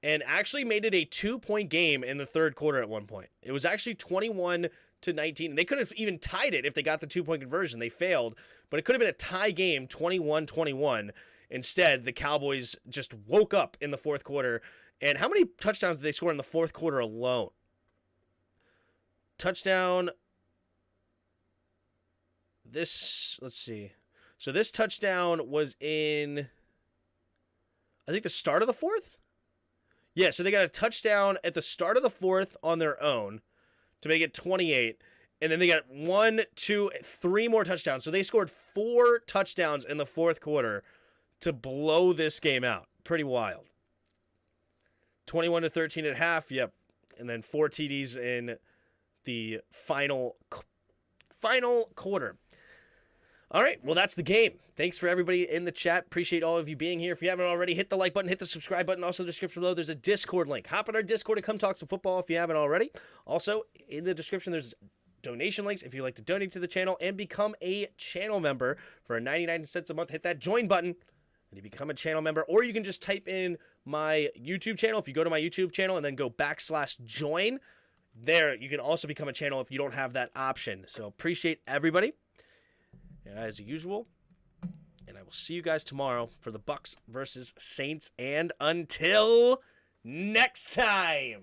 and actually made it a 2-point game in the third quarter at one point. It was actually 21-19. They could have even tied it if they got the 2-point conversion. They failed, but it could have been a tie game, 21-21. Instead, the Cowboys just woke up in the fourth quarter. And how many touchdowns did they score in the fourth quarter alone? Touchdown. Let's see. So this touchdown was in, I think, the start of the fourth? Yeah, so they got a touchdown at the start of the fourth on their own to make it 28. And then they got 1, 2, 3 more touchdowns. So they scored 4 touchdowns in the fourth quarter to blow this game out. Pretty wild. 21-13 at half, yep. And then 4 TDs in the final quarter. All right, well, that's the game. Thanks for everybody in the chat. Appreciate all of you being here. If you haven't already, hit the like button, hit the subscribe button. Also, in the description below, there's a Discord link. Hop on our Discord and come talk some football if you haven't already. Also, in the description, there's donation links if you'd like to donate to the channel and become a channel member for 99 cents a month. Hit that join button and you become a channel member. Or you can just type in my YouTube channel. If you go to my YouTube channel and then go /join, there you can also become a channel if you don't have that option. So appreciate everybody. As usual, and I will see you guys tomorrow for the Bucks versus Saints, and until next time.